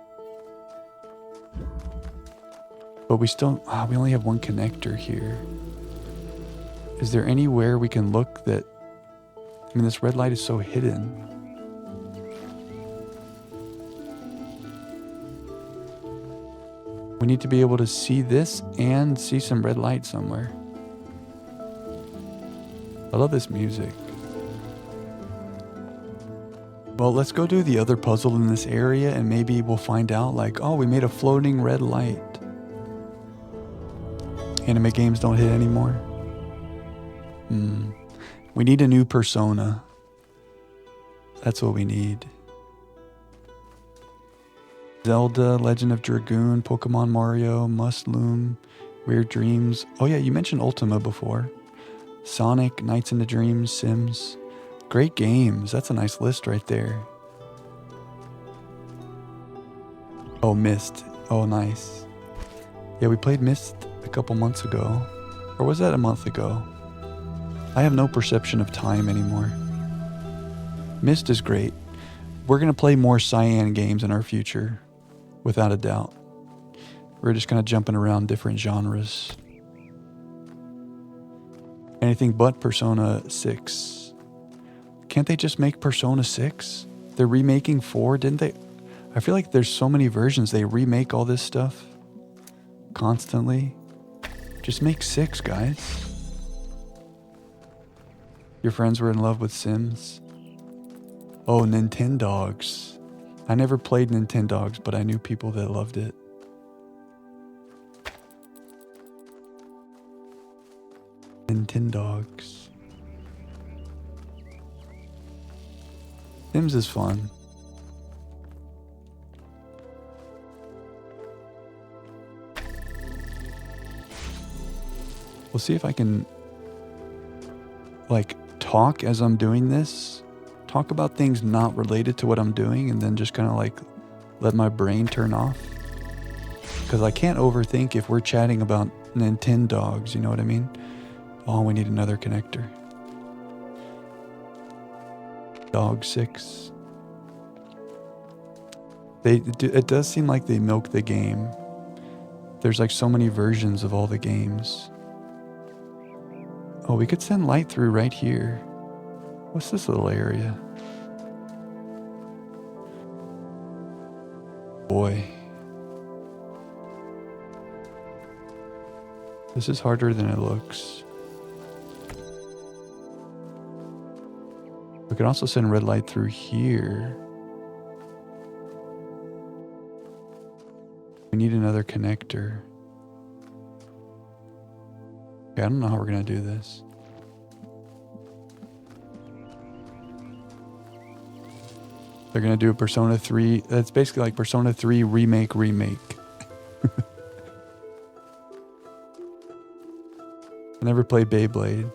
But we still, we only have one connector here. Is there anywhere we can look that... I mean, this red light is so hidden. We need to be able to see this and see some red light somewhere. I love this music. Well, let's go do the other puzzle in this area and maybe we'll find out like, oh, we made a floating red light. Anime games don't hit anymore. We need a new persona. That's what we need. Zelda, Legend of Dragoon, Pokemon Mario, Mushroom, Weird Dreams. Oh yeah, you mentioned Ultima before. Sonic, Nights into Dreams, Sims. Great games. That's a nice list right there. Oh, Myst. Oh, nice. Yeah, we played Myst a couple months ago. Or was that a month ago? I have no perception of time anymore. Myst is great. We're going to play more Cyan games in our future, without a doubt. We're just kind of jumping around different genres. Anything but Persona 6. Can't they just make Persona 6? They're remaking 4, didn't they? I feel like there's so many versions. They remake all this stuff constantly. Just make 6, guys. Your friends were in love with Sims. Oh, Nintendogs. I never played Nintendogs, but I knew people that loved it. Nintendogs. Sims is fun. We'll see if I can, like, talk as I'm doing this. Talk about things not related to what I'm doing and then just kind of, like, let my brain turn off. Because I can't overthink if we're chatting about Nintendogs, you know what I mean? Oh, we need another connector. Dog 6. It does seem like they milk the game. There's like so many versions of all the games. Oh, we could send light through right here. What's this little area? Boy. This is harder than it looks. We can also send red light through here. We need another connector. Okay, I don't know how we're gonna do this. They're gonna do a Persona 3. That's basically like Persona 3 remake. I never played Beyblade.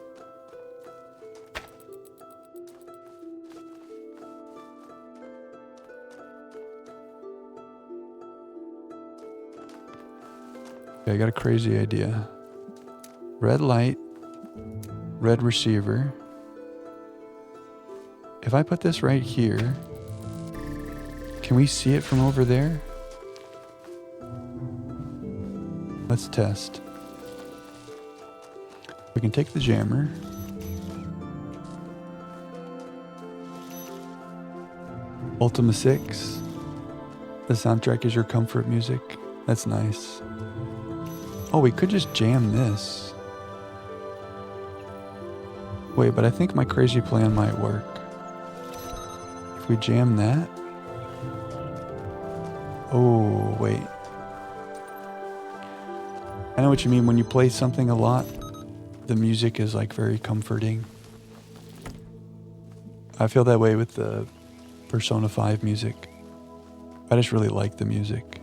Okay, I got a crazy idea. Red light, red receiver. If I put this right here, can we see it from over there? Let's test. We can take the jammer. Ultima 6. The soundtrack is your comfort music. That's nice. Oh, we could just jam this. Wait, but I think my crazy plan might work. If we jam that. Oh, wait. I know what you mean. When you play something a lot, the music is like very comforting. I feel that way with the Persona 5 music. I just really like the music,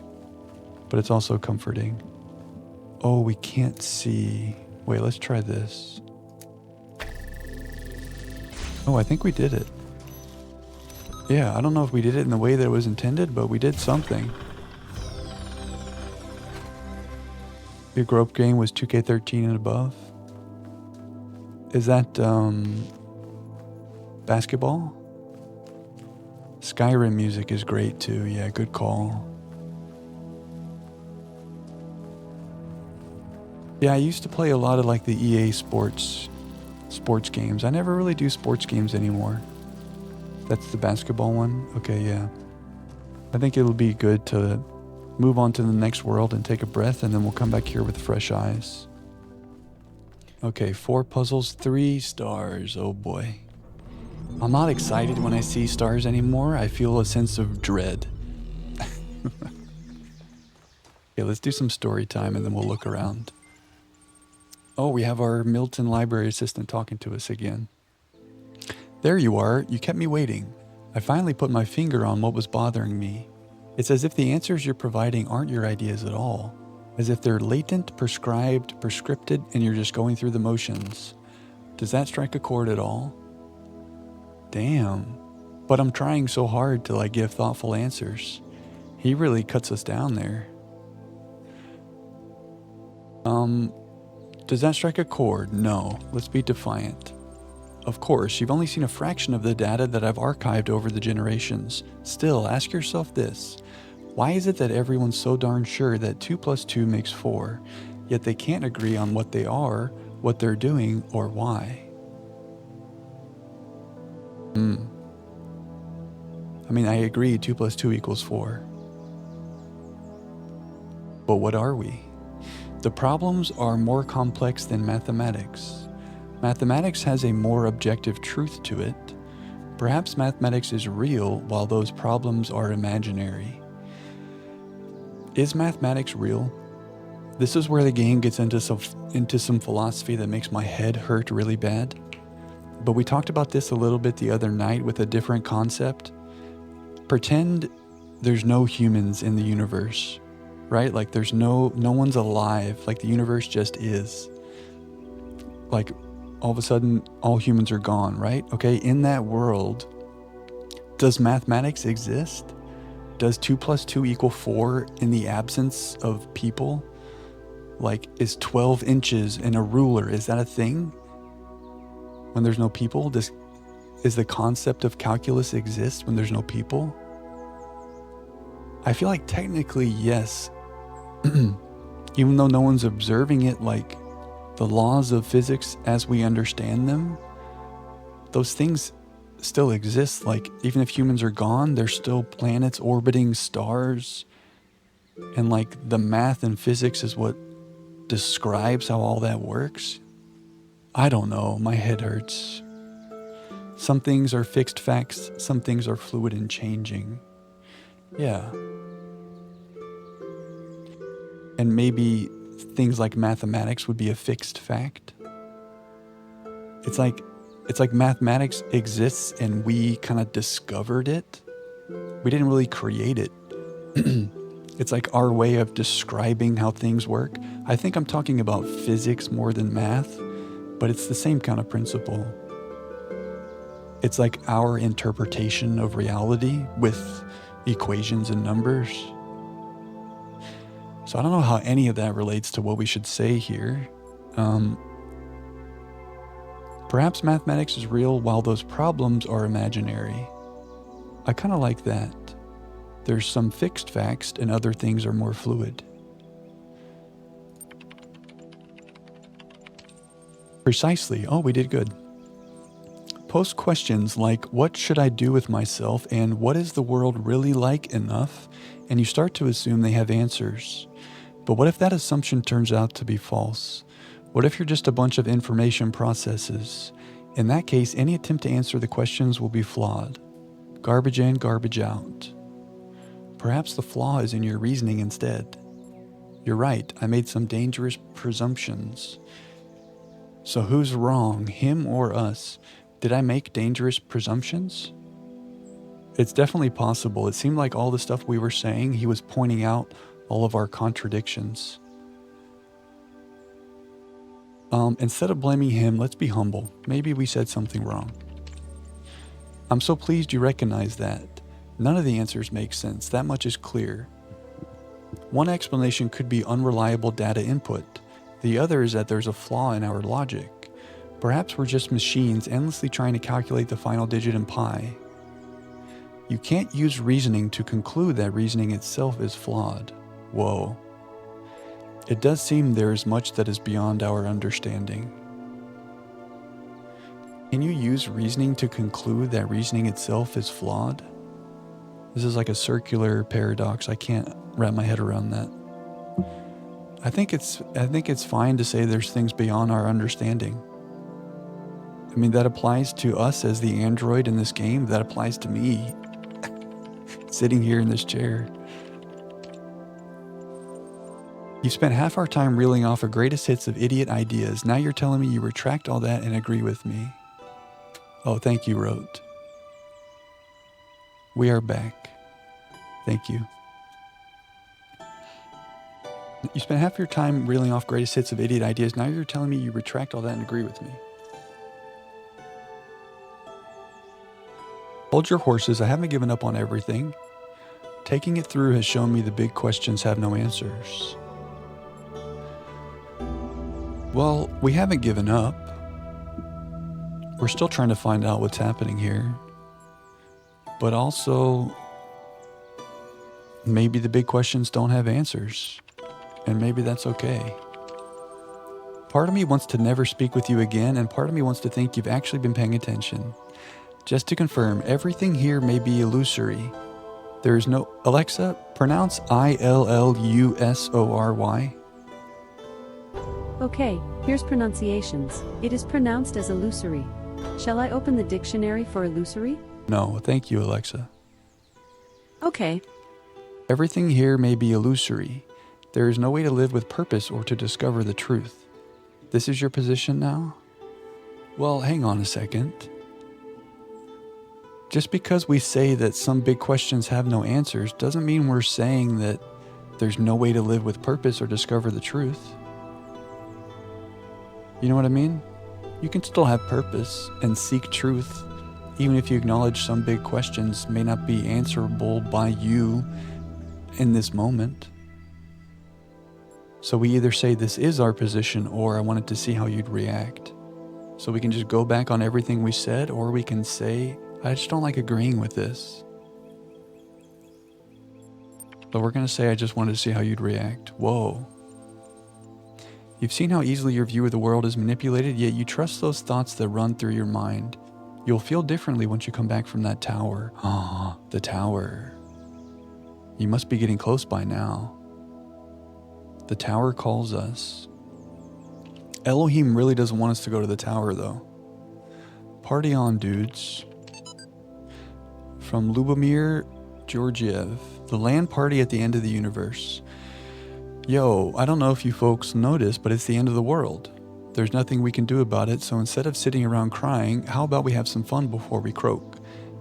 but it's also comforting. Oh, we can't see. Wait, let's try this. Oh, I think we did it. Yeah, I don't know if we did it in the way that it was intended, but we did something. Your growth game was 2K13 and above. Is that basketball? Skyrim music is great too. Yeah, good call. Yeah, I used to play a lot of like the EA Sports Sports games. I never really do sports games anymore. That's the basketball one? Okay, yeah. I think it'll be good to move on to the next world and take a breath, and then we'll come back here with fresh eyes. Okay, 4 puzzles, 3 stars. Oh boy. I'm not excited when I see stars anymore. I feel a sense of dread. Okay, let's do some story time and then we'll look around. Oh, we have our Milton library assistant talking to us again. There you are. You kept me waiting. I finally put my finger on what was bothering me. It's as if the answers you're providing aren't your ideas at all. As if they're latent, prescribed, prescripted, and you're just going through the motions. Does that strike a chord at all? Damn. But I'm trying so hard to give thoughtful answers. He really cuts us down there. Does that strike a chord? No. Let's be defiant. Of course, you've only seen a fraction of the data that I've archived over the generations. Still, ask yourself this. Why is it that everyone's so darn sure that 2 + 2 makes 4, yet they can't agree on what they are, what they're doing, or why? I mean, I agree 2 + 2 = 4. But what are we? The problems are more complex than mathematics. Mathematics has a more objective truth to it. Perhaps mathematics is real while those problems are imaginary. Is mathematics real? This is where the game gets into some philosophy that makes my head hurt really bad. But we talked about this a little bit the other night with a different concept. Pretend there's no humans in the universe, right? There's no one's alive, the universe just is. All of a sudden, all humans are gone, right? Okay, in that world, does mathematics exist? Does 2 + 2 = 4 in the absence of people? Is 12 inches and a ruler, is that a thing? When there's no people, does the concept of calculus exist when there's no people? I feel like technically yes, even though no one's observing it, the laws of physics as we understand them, those things still exist. Even if humans are gone, there's still planets orbiting stars, and the math and physics is what describes how all that works. I don't know, my head hurts. Some things are fixed facts, some things are fluid and changing. Yeah. And maybe things like mathematics would be a fixed fact. It's like mathematics exists and we kind of discovered it. We didn't really create it. It's our way of describing how things work. I think I'm talking about physics more than math, but it's the same kind of principle. It's our interpretation of reality with equations and numbers. So I don't know how any of that relates to what we should say here. Perhaps mathematics is real while those problems are imaginary. I kind of like that. There's some fixed facts and other things are more fluid. Precisely. Oh, we did good. Post questions like, what should I do with myself, and what is the world really like enough, and you start to assume they have answers. But what if that assumption turns out to be false? What if you're just a bunch of information processes? In that case, any attempt to answer the questions will be flawed. Garbage in, garbage out. Perhaps the flaw is in your reasoning instead. You're right, I made some dangerous presumptions. So who's wrong, him or us? Did I make dangerous presumptions? It's definitely possible. It seemed like all the stuff we were saying, he was pointing out all of our contradictions. Instead of blaming him, let's be humble. Maybe we said something wrong. I'm so pleased you recognize that. None of the answers make sense. That much is clear. One explanation could be unreliable data input. The other is that there's a flaw in our logic. Perhaps we're just machines endlessly trying to calculate the final digit in pi. You can't use reasoning to conclude that reasoning itself is flawed. Whoa. It does seem there is much that is beyond our understanding. Can you use reasoning to conclude that reasoning itself is flawed? This is like a circular paradox. I can't wrap my head around that. I think it's fine to say there's things beyond our understanding. I mean, that applies to us as the android in this game. That applies to me sitting here in this chair. You spent half our time reeling off our greatest hits of idiot ideas. Now you're telling me you retract all that and agree with me. Oh, thank you, Wrote. We are back. Thank you. You spent half your time reeling off greatest hits of idiot ideas. Now you're telling me you retract all that and agree with me. Hold your horses. I haven't given up on everything. Taking it through has shown me the big questions have no answers. Well, we haven't given up. We're still trying to find out what's happening here. But also, maybe the big questions don't have answers. And maybe that's okay. Part of me wants to never speak with you again, and part of me wants to think you've actually been paying attention. Just to confirm, everything here may be illusory. There is no... Alexa, pronounce Illusory. Okay, here's pronunciations. It is pronounced as illusory. Shall I open the dictionary for illusory? No, thank you, Alexa. Okay. Everything here may be illusory. There is no way to live with purpose or to discover the truth. This is your position now? Well, hang on a second. Just because we say that some big questions have no answers doesn't mean we're saying that there's no way to live with purpose or discover the truth. You know what I mean? You can still have purpose and seek truth, even if you acknowledge some big questions may not be answerable by you in this moment. So we either say this is our position, or I wanted to see how you'd react. So we can just go back on everything we said, or we can say, I just don't like agreeing with this. So we're going to say, I just wanted to see how you'd react. Whoa. You've seen how easily your view of the world is manipulated, yet you trust those thoughts that run through your mind. You'll feel differently once you come back from that tower. Ah, the tower. You must be getting close by now. The tower calls us. Elohim really doesn't want us to go to the tower, though. Party on, dudes. From Lubomir Georgiev, the land party at the end of the universe. Yo, I don't know if you folks noticed, but it's the end of the world. There's nothing we can do about it, so instead of sitting around crying, how about we have some fun before we croak?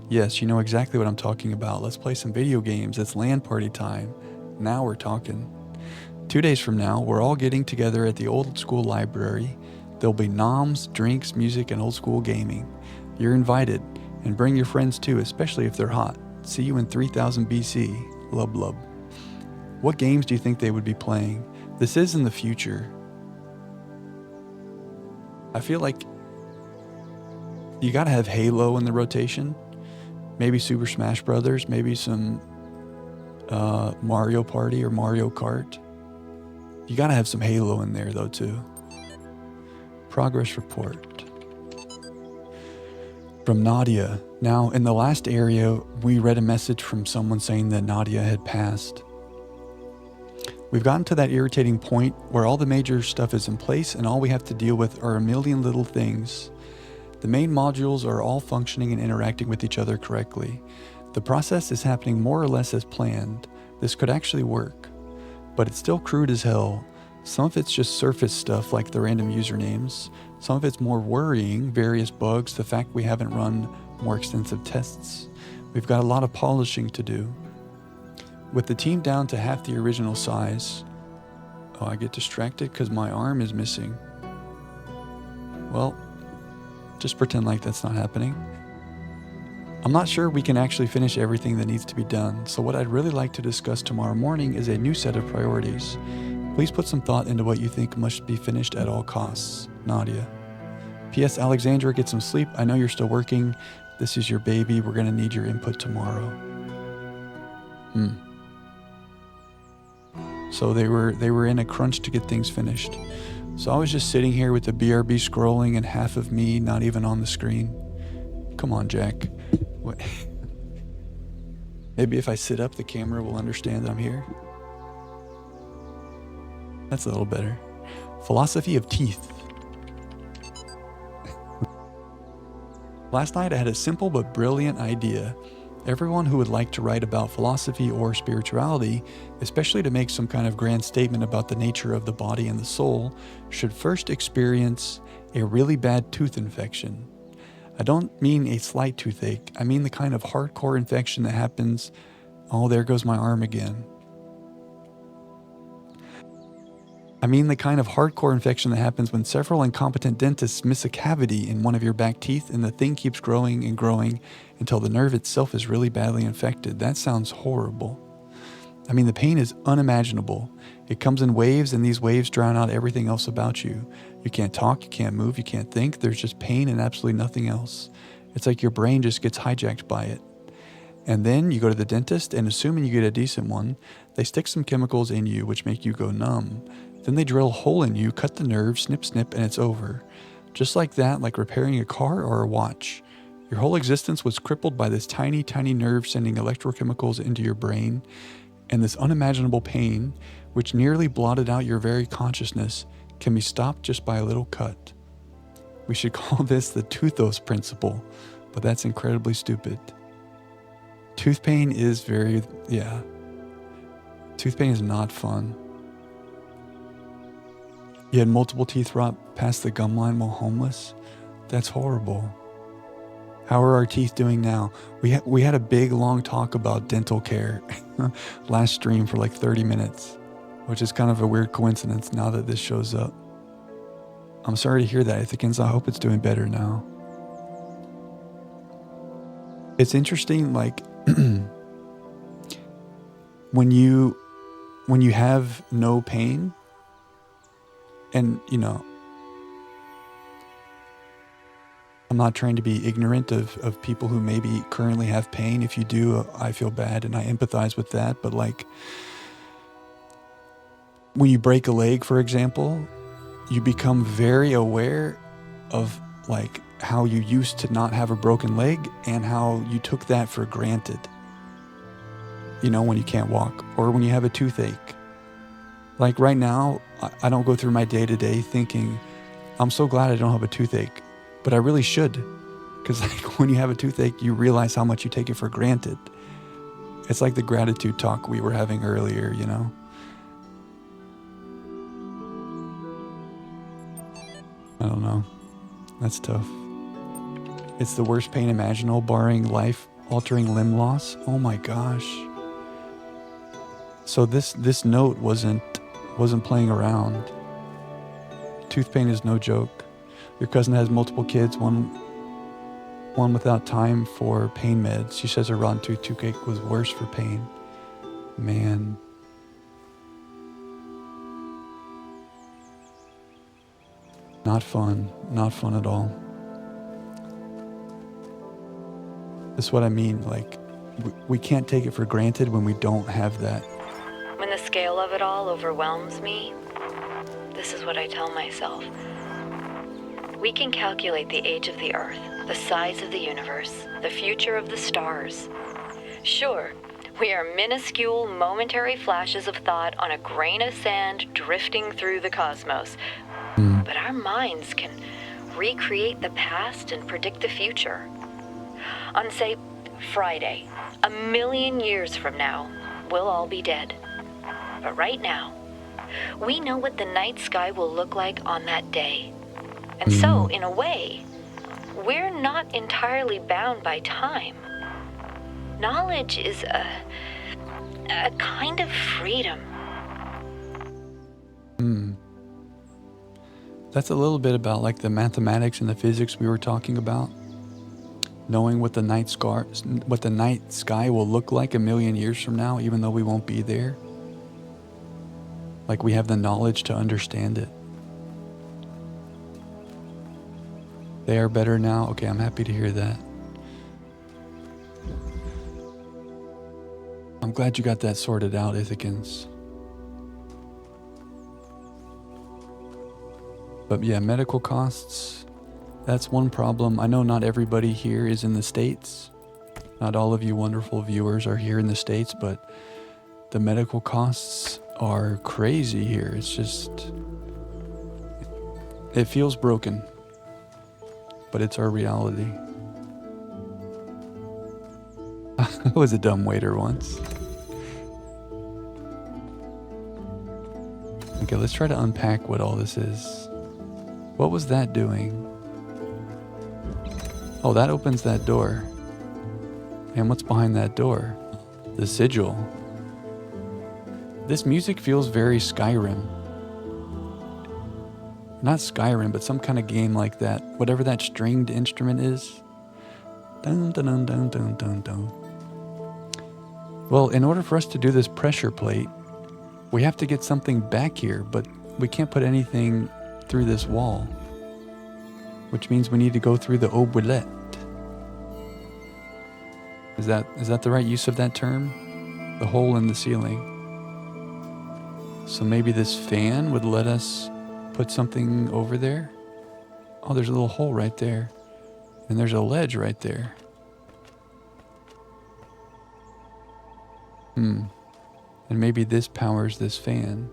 Yes, you know exactly what I'm talking about. Let's play some video games. It's land party time. Now we're talking. 2 days from now, we're all getting together at the old school library. There'll be noms, drinks, music, and old school gaming. You're invited, and bring your friends too, especially if they're hot. See you in 3000 BC. Lub lub. What games do you think they would be playing? This is in the future. I feel like you gotta have Halo in the rotation. Maybe Super Smash Brothers, maybe some Mario Party or Mario Kart. You gotta have some Halo in there though too. Progress report. From Nadia. Now, in the last area, we read a message from someone saying that Nadia had passed. We've gotten to that irritating point where all the major stuff is in place and all we have to deal with are a million little things. The main modules are all functioning and interacting with each other correctly. The process is happening more or less as planned. This could actually work. But it's still crude as hell. Some of it's just surface stuff like the random usernames. Some of it's more worrying, various bugs, the fact we haven't run more extensive tests. We've got a lot of polishing to do. With the team down to half the original size. Oh, I get distracted because my arm is missing. Well, just pretend like that's not happening. I'm not sure we can actually finish everything that needs to be done, so what I'd really like to discuss tomorrow morning is a new set of priorities. Please put some thought into what you think must be finished at all costs. Nadia. P.S. Alexandra, get some sleep. I know you're still working. This is your baby. We're going to need your input tomorrow. So they were in a crunch to get things finished. So I was just sitting here with the BRB scrolling and half of me not even on the screen. Come on, Jack. What? Maybe if I sit up, the camera will understand that I'm here. That's a little better. Philosophy of teeth. Last night I had a simple but brilliant idea. Everyone who would like to write about philosophy or spirituality, especially to make some kind of grand statement about the nature of the body and the soul, should first experience a really bad tooth infection. I don't mean a slight toothache. I mean the kind of hardcore infection that happens. Oh, there goes my arm again. I mean the kind of hardcore infection that happens when several incompetent dentists miss a cavity in one of your back teeth and the thing keeps growing and growing until the nerve itself is really badly infected. That sounds horrible. I mean, the pain is unimaginable. It comes in waves, and these waves drown out everything else about you. You can't talk, you can't move, you can't think. There's just pain and absolutely nothing else. It's like your brain just gets hijacked by it. And then you go to the dentist, and assuming you get a decent one, they stick some chemicals in you which make you go numb. Then they drill a hole in you, cut the nerve, snip, snip, and it's over. Just like that, like repairing a car or a watch. Your whole existence was crippled by this tiny, tiny nerve sending electrochemicals into your brain, and this unimaginable pain, which nearly blotted out your very consciousness, can be stopped just by a little cut. We should call this the Talos Principle, but that's incredibly stupid. Tooth pain is Tooth pain is not fun. You had multiple teeth rot past the gum line while homeless? That's horrible. How are our teeth doing now? We had a big, long talk about dental care last stream for like 30 minutes, which is kind of a weird coincidence now that this shows up. I'm sorry to hear that, Ithacans. I hope it's doing better now. It's interesting, like, when you have no pain, and, you know, I'm not trying to be ignorant of people who maybe currently have pain. If you do, I feel bad and I empathize with that. But like, when you break a leg, for example, you become very aware of like how you used to not have a broken leg and how you took that for granted. You know, when you can't walk or when you have a toothache. Like right now, I don't go through my day-to-day thinking, I'm so glad I don't have a toothache, but I really should. Because like when you have a toothache, you realize how much you take it for granted. It's like the gratitude talk we were having earlier, you know? I don't know. That's tough. It's the worst pain imaginable, barring life-altering limb loss. Oh my gosh. So this note wasn't playing around. Tooth pain is no joke. Your cousin has multiple kids, one without time for pain meds. She says her rotten toothache was worse for pain. Man. Not fun. Not fun at all. That's what I mean. Like, we can't take it for granted when we don't have that. When the scale of it all overwhelms me, this is what I tell myself. We can calculate the age of the Earth, the size of the universe, the future of the stars. Sure, we are minuscule, momentary flashes of thought on a grain of sand drifting through the cosmos. But our minds can recreate the past and predict the future. On, say, Friday, 1,000,000 years from now, we'll all be dead. But right now, we know what the night sky will look like on that day. And so, in a way, we're not entirely bound by time. Knowledge is a kind of freedom. That's a little bit about like the mathematics and the physics we were talking about. Knowing what the night sky will look like 1,000,000 years from now, even though we won't be there. Like we have the knowledge to understand it. They are better now? Okay, I'm happy to hear that. I'm glad you got that sorted out, Ithacans. But yeah, medical costs, that's one problem. I know not everybody here is in the States. Not all of you wonderful viewers are here in the States, but the medical costs are crazy here. It's just, it feels broken, but it's our reality. I was a dumb waiter once. Okay, let's try to unpack what all this is. What was that doing? Oh, that opens that door. And what's behind that door? The sigil. This music feels very Skyrim. Not Skyrim, but some kind of game like that. Whatever that stringed instrument is. Dun dun dun dun dun dun dun. Well, in order for us to do this pressure plate, we have to get something back here, but we can't put anything through this wall, which means we need to go through the oubliette. Is that the right use of that term? The hole in the ceiling. So maybe this fan would let us put something over there? Oh, there's a little hole right there. And there's a ledge right there. And maybe this powers this fan.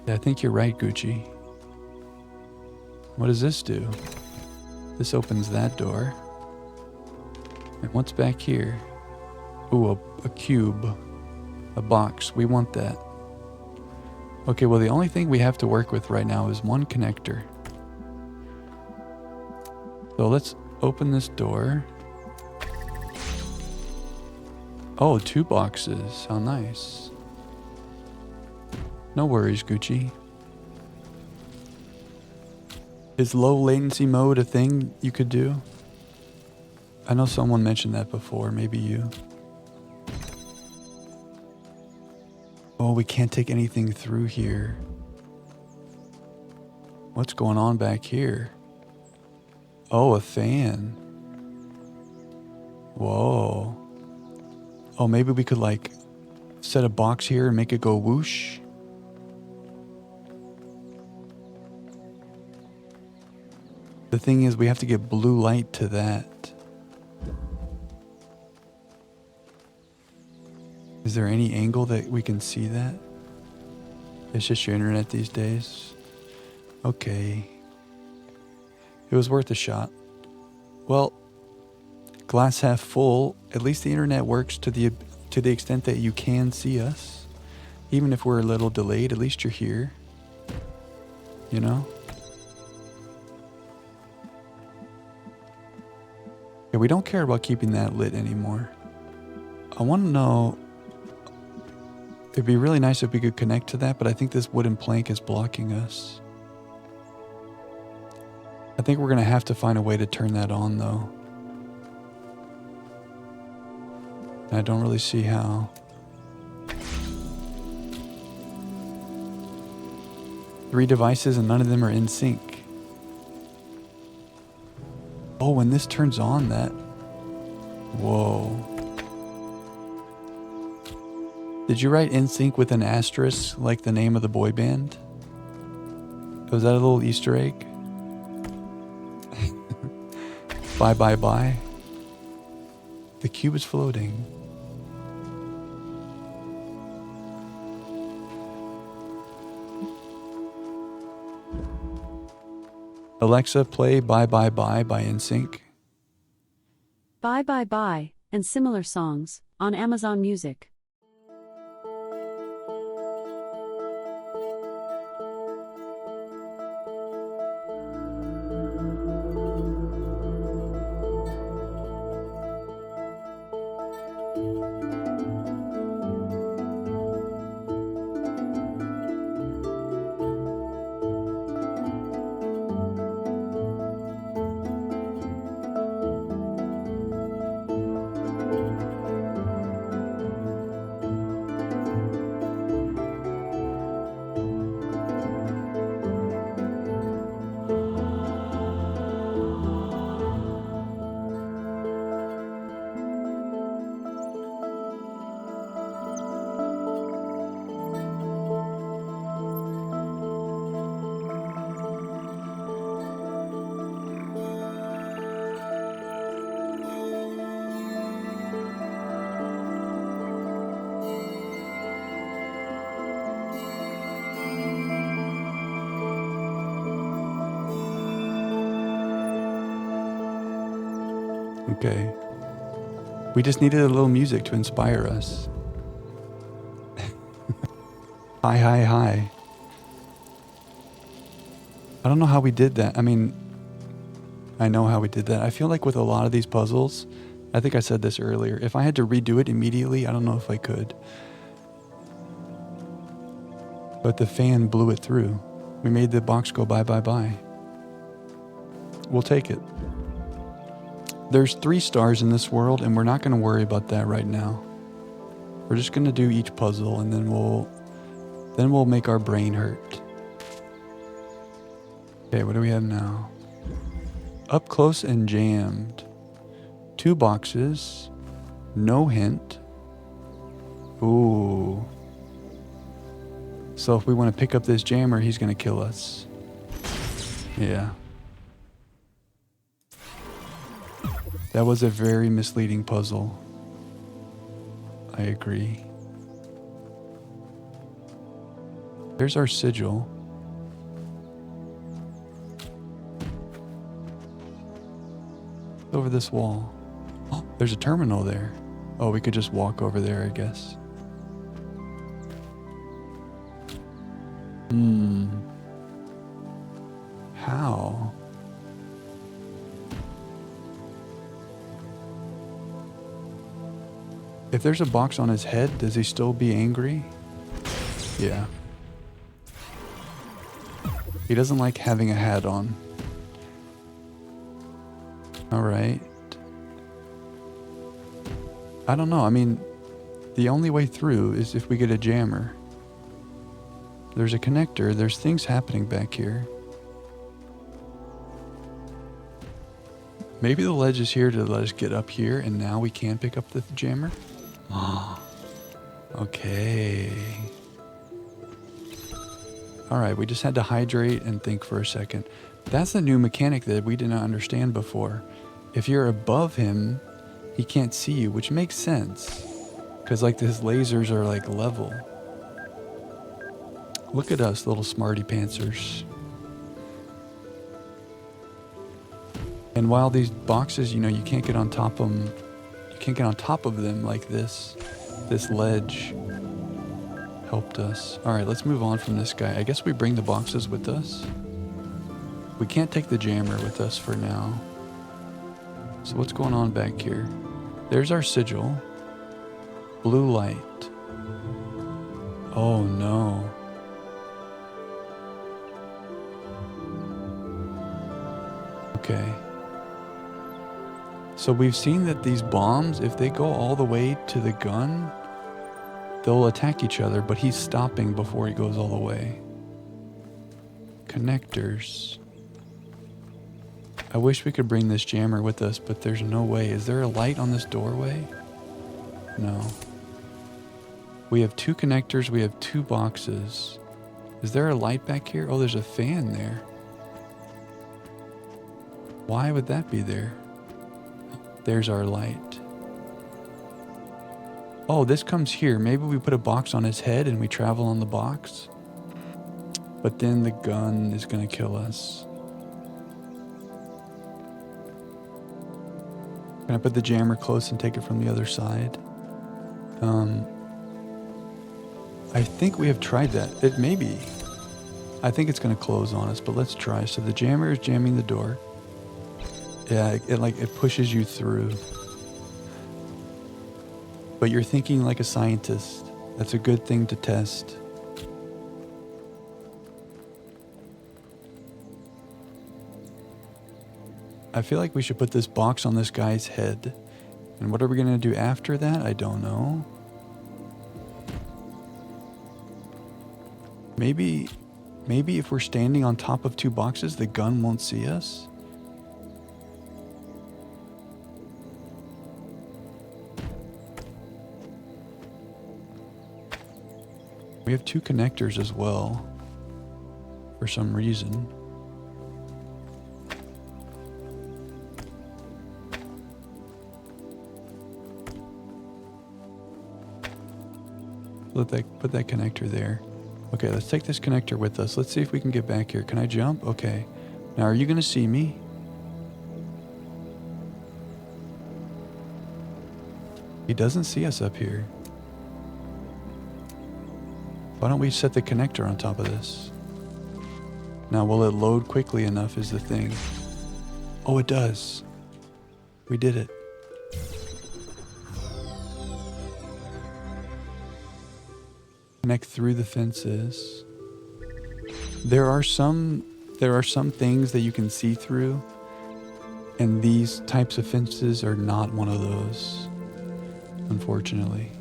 Yeah, I think you're right, Gucci. What does this do? This opens that door. And what's back here? Ooh, a cube. A box. We want that. Okay, well, the only thing we have to work with right now is one connector. So let's open this door. Oh, 2 boxes. How nice. No worries, Gucci. Is low latency mode a thing you could do? I know someone mentioned that before, maybe you. Oh, we can't take anything through here. What's going on back here? Oh, a fan. Whoa. Oh, maybe we could like set a box here and make it go whoosh. The thing is, we have to get blue light to that. Is there any angle that we can see that? It's just your internet these days. Okay. It was worth a shot. Well, glass half full. At least the internet works to the extent that you can see us. Even if we're a little delayed, at least you're here. You know? Yeah, we don't care about keeping that lit anymore. I want to know, it'd be really nice if we could connect to that, but I think this wooden plank is blocking us. I think we're going to have to find a way to turn that on, though. I don't really see how. 3 devices and none of them are in sync. Oh, when this turns on, that... Whoa. Did you write in sync with an asterisk like the name of the boy band? Was that a little Easter egg? Bye, bye, bye. The cube is floating. Alexa, play Bye Bye Bye by NSYNC. Bye Bye Bye, and similar songs, on Amazon Music. Okay. We just needed a little music to inspire us. Hi, hi, hi. I don't know how we did that. I mean, I know how we did that. I feel like with a lot of these puzzles, I think I said this earlier, if I had to redo it immediately, I don't know if I could. But the fan blew it through. We made the box go bye, bye, bye. We'll take it. There's 3 stars in this world, and we're not going to worry about that right now. We're just going to do each puzzle, and then we'll make our brain hurt. Okay, what do we have now? Up close and jammed. 2 boxes. No hint. Ooh. So if we want to pick up this jammer, he's going to kill us. Yeah. That was a very misleading puzzle. I agree. There's our sigil. Over this wall. Oh, there's a terminal there. Oh, we could just walk over there, I guess. How? If there's a box on his head, does he still be angry? Yeah. He doesn't like having a hat on. Alright. I don't know. I mean, the only way through is if we get a jammer. There's a connector. There's things happening back here. Maybe the ledge is here to let us get up here, and now we can pick up the jammer? Okay. Alright, we just had to hydrate and think for a second. That's a new mechanic that we did not understand before. If you're above him, he can't see you, which makes sense. Because like his lasers are like level. Look at us, little smarty pantsers. And while these boxes, you know, you can't get on top of them. You can't get on top of them like this. This ledge helped us. Alright, let's move on from this guy. I guess we bring the boxes with us. We can't take the jammer with us for now. So what's going on back here? There's our sigil. Blue light. Oh no. Okay. So we've seen that these bombs, if they go all the way to the gun, they'll attack each other, but he's stopping before he goes all the way. Connectors. I wish we could bring this jammer with us, but there's no way. Is there a light on this doorway? No. We have 2 connectors. We have 2 boxes. Is there a light back here? Oh, there's a fan there. Why would that be there? There's our light. Oh, this comes here. Maybe we put a box on his head and we travel on the box. But then the gun is going to kill us. Can I put the jammer close and take it from the other side? I think we have tried that. It may be. I think it's going to close on us, but let's try. So the jammer is jamming the door. Yeah, it pushes you through. But you're thinking like a scientist. That's a good thing to test. I feel like we should put this box on this guy's head. And what are we going to do after that? I don't know. Maybe if we're standing on top of 2 boxes, the gun won't see us. We have 2 connectors as well, for some reason. Put that connector there. Okay, let's take this connector with us. Let's see if we can get back here. Can I jump? Okay. Now, are you going to see me? He doesn't see us up here. Why don't we set the connector on top of this? Now, will it load quickly enough is the thing. Oh, it does. We did it. Connect through the fences. There are some things that you can see through, and these types of fences are not one of those, unfortunately.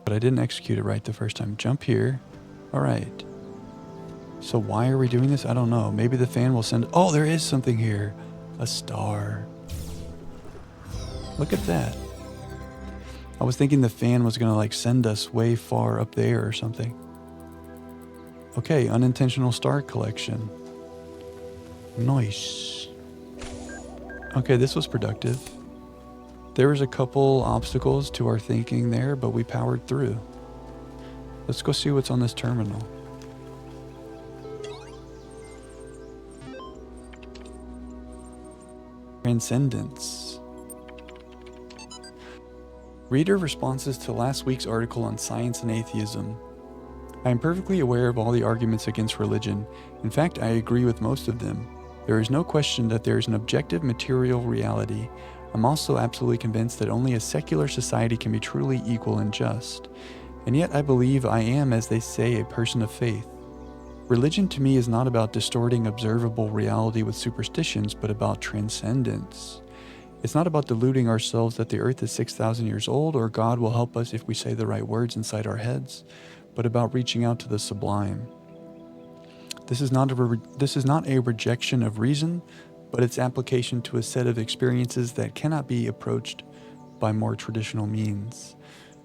But I didn't execute it right the first time. Jump here. All right. So why are we doing this? I don't know. Maybe the fan will send... Oh, there is something here. A star. Look at that. I was thinking the fan was going to send us way far up there or something. Okay, unintentional star collection. Nice. Okay, this was productive. There was a couple obstacles to our thinking there, but we powered through. Let's go see what's on this terminal. Transcendence. Reader responses to last week's article on science and atheism. I am perfectly aware of all the arguments against religion. In fact, I agree with most of them. There is no question that there is an objective material reality. I'm also absolutely convinced that only a secular society can be truly equal and just. And yet I believe I am, as they say, a person of faith. Religion to me is not about distorting observable reality with superstitions, but about transcendence. It's not about deluding ourselves that the earth is 6,000 years old or God will help us if we say the right words inside our heads, but about reaching out to the sublime. This is not a rejection of reason, but its application to a set of experiences that cannot be approached by more traditional means.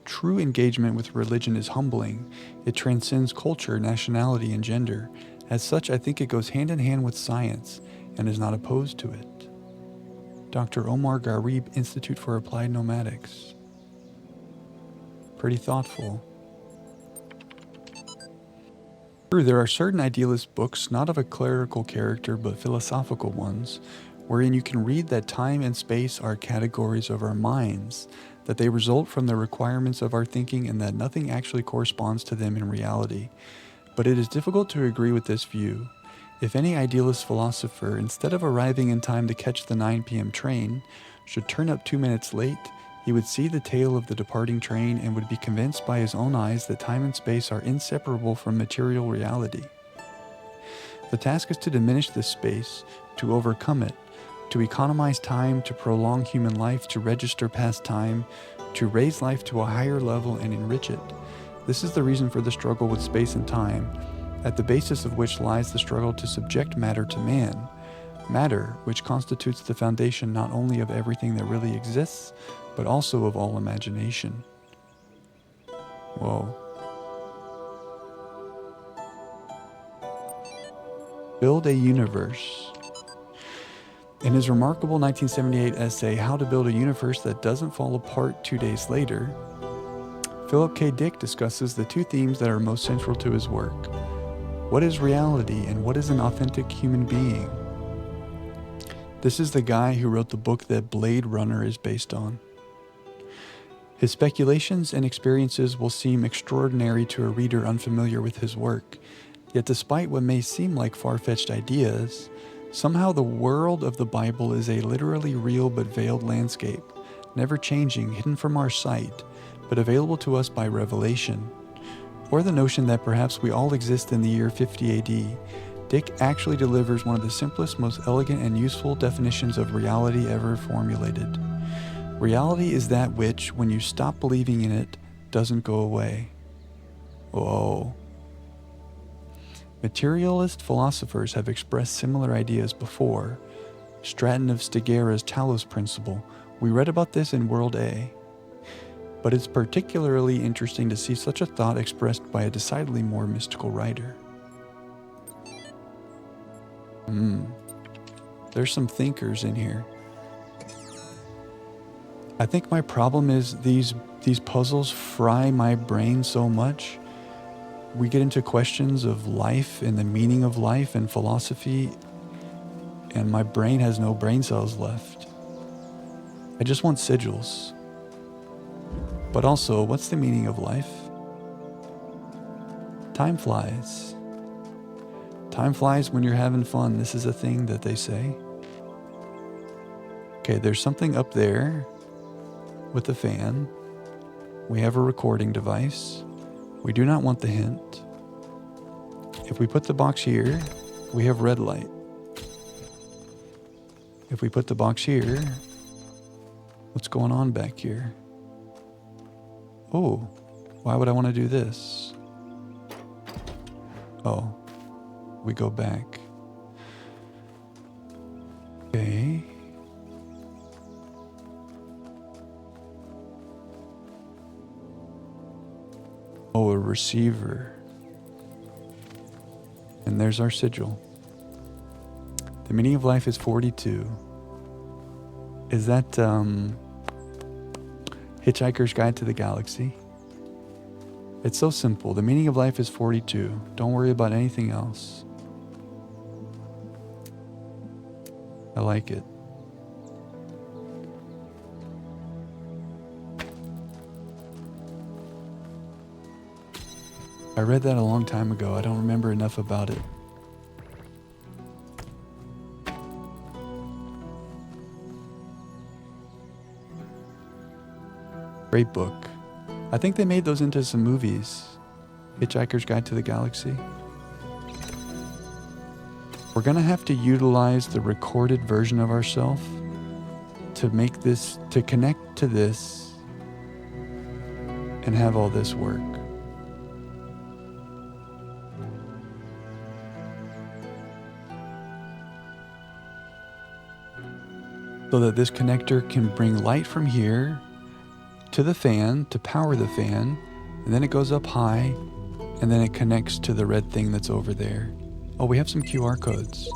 True engagement with religion is humbling. It transcends culture, nationality, and gender. As such, I think it goes hand in hand with science and is not opposed to it. Dr. Omar Gharib, Institute for Applied Nomadics. Pretty thoughtful. True, there are certain idealist books, not of a clerical character, but philosophical ones, wherein you can read that time and space are categories of our minds, that they result from the requirements of our thinking and that nothing actually corresponds to them in reality. But it is difficult to agree with this view. If any idealist philosopher, instead of arriving in time to catch the 9 p.m. train, should turn up 2 minutes late, he would see the tail of the departing train and would be convinced by his own eyes that time and space are inseparable from material reality. The task is to diminish this space, to overcome it, to economize time, to prolong human life, to register past time, to raise life to a higher level and enrich it. This is the reason for the struggle with space and time, at the basis of which lies the struggle to subject matter to man. Matter, which constitutes the foundation not only of everything that really exists, but also of all imagination. Whoa. Build a universe. In his remarkable 1978 essay, How to Build a Universe That Doesn't Fall Apart 2 Days Later, Philip K. Dick discusses the two themes that are most central to his work. What is reality and what is an authentic human being? This is the guy who wrote the book that Blade Runner is based on. His speculations and experiences will seem extraordinary to a reader unfamiliar with his work, yet despite what may seem like far-fetched ideas, somehow the world of the Bible is a literally real but veiled landscape, never changing, hidden from our sight, but available to us by revelation. Or the notion that perhaps we all exist in the year 50 AD, Dick actually delivers one of the simplest, most elegant, and useful definitions of reality ever formulated. Reality is that which, when you stop believing in it, doesn't go away. Whoa. Materialist philosophers have expressed similar ideas before. Stratton of Stigera's Talos Principle. We read about this in World A. But it's particularly interesting to see such a thought expressed by a decidedly more mystical writer. There's some thinkers in here. I think my problem is these puzzles fry my brain so much. We get into questions of life and the meaning of life and philosophy, and my brain has no brain cells left. I just want sigils. But also, what's the meaning of life? Time flies. Time flies when you're having fun. This is a thing that they say. Okay, there's something up there with the fan. We have a recording device. We do not want the hint. If we put the box here, we have red light. If we put the box here, what's going on back here? Oh, why would I want to do this? Oh, we go back. Okay. Oh, a receiver. And there's our sigil. The meaning of life is 42. Is that Hitchhiker's Guide to the Galaxy? It's so simple. The meaning of life is 42. Don't worry about anything else. I like it. I read that a long time ago. I don't remember enough about it. Great book. I think they made those into some movies. Hitchhiker's Guide to the Galaxy. We're gonna have to utilize the recorded version of ourselves to make this, to connect to this and have all this work. So that this connector can bring light from here to the fan to power the fan, and then it goes up high, and then it connects to the red thing that's over there. Oh, we have some QR codes.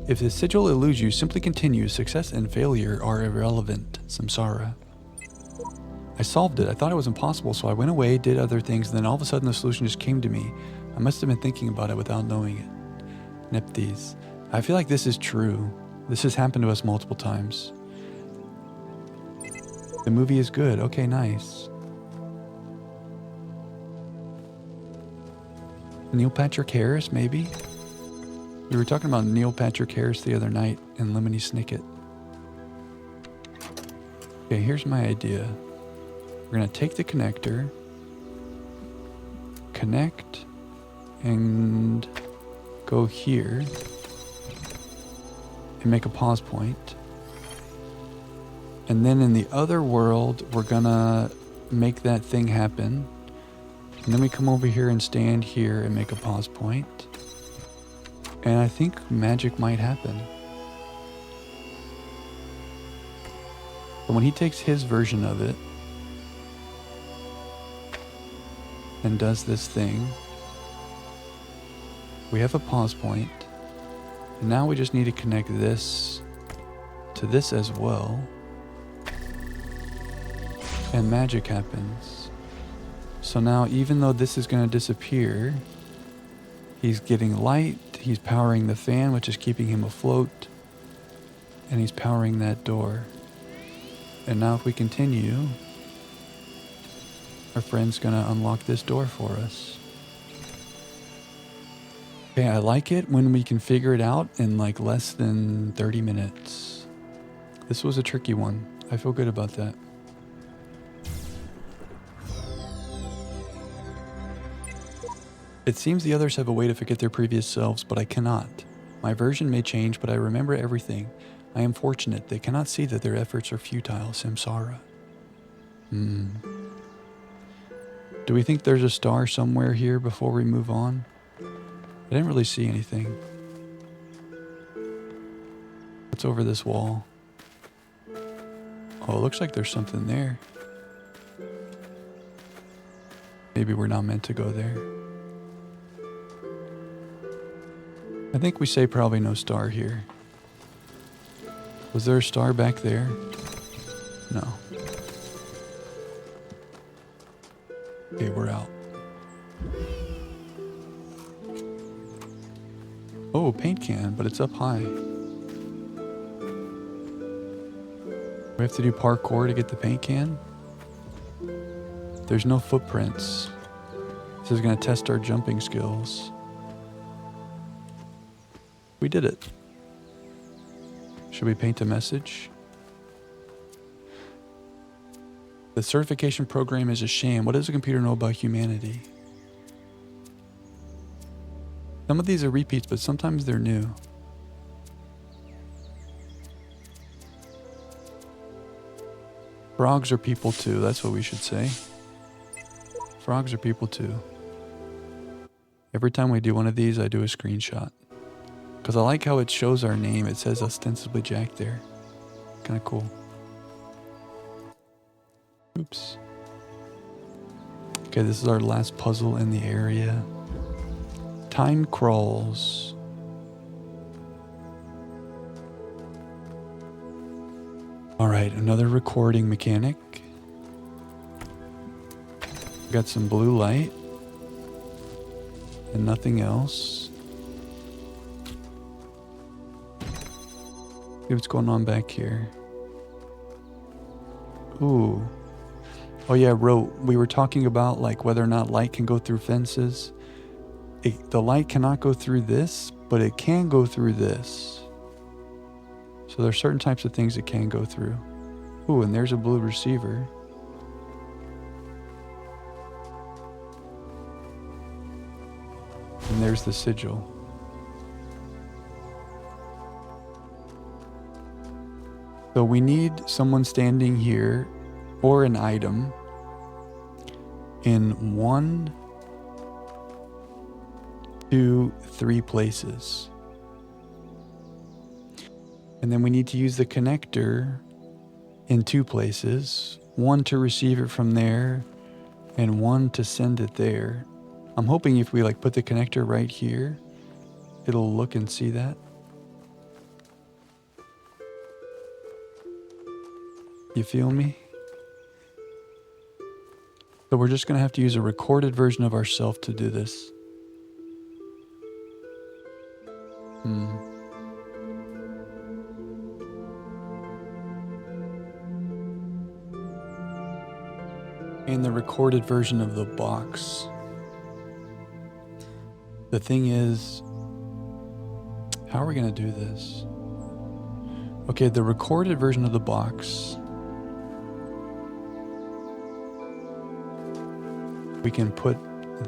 If the sigil eludes you, simply continue. Success and failure are irrelevant. Samsara. I solved it. I thought it was impossible, so I went away, did other things, and then all of a sudden the solution just came to me. I must have been thinking about it without knowing it. Nepthes. I feel like this is true. This has happened to us multiple times. The movie is good. Okay, nice. Neil Patrick Harris, maybe? We were talking about Neil Patrick Harris the other night in Lemony Snicket. Okay, here's my idea. We're going to take the connector, connect, and go here, and make a pause point. And then in the other world, we're going to make that thing happen. And then we come over here and stand here and make a pause point. And I think magic might happen. But when he takes his version of it and does this thing, we have a pause point. And now we just need to connect this to this as well. And magic happens. So now, even though this is going to disappear, he's getting light, he's powering the fan, which is keeping him afloat, and he's powering that door. And now if we continue, our friend's going to unlock this door for us. Okay, I like it when we can figure it out in like less than 30 minutes. This was a tricky one. I feel good about that. It seems the others have a way to forget their previous selves, but I cannot. My version may change, but I remember everything. I am fortunate. They cannot see that their efforts are futile. Samsara. Do we think there's a star somewhere here before we move on? I didn't really see anything. What's over this wall? Oh, it looks like there's something there. Maybe we're not meant to go there. I think we say probably no star here. Was there a star back there? No. Okay, we're out. Oh, a paint can, but it's up high. We have to do parkour to get the paint can? There's no footprints. This is going to test our jumping skills. We did it. Should we paint a message? The certification program is a sham. What does a computer know about humanity? Some of these are repeats, but sometimes they're new. Frogs are people too. That's what we should say. Frogs are people too. Every time we do one of these, I do a screenshot. Because I like how it shows our name. It says ostensibly Jack there. Kind of cool. Oops. Okay, this is our last puzzle in the area. Time crawls. All right, another recording mechanic. Got some blue light and nothing else. See what's going on back here. Ooh. Oh yeah, we were talking about like whether or not light can go through fences. The light cannot go through this, but it can go through this. So there are certain types of things it can go through. Ooh, and there's a blue receiver. And there's the sigil. So we need someone standing here or an item in 1, 2, 3 places. And then we need to use the connector in 2 places. 1 to receive it from there and 1 to send it there. I'm hoping if we like put the connector right here, it'll look and see that. You feel me? So we're just going to have to use a recorded version of ourselves to do this. And the recorded version of the box. The thing is, how are we going to do this? Okay, the recorded version of the box, we can put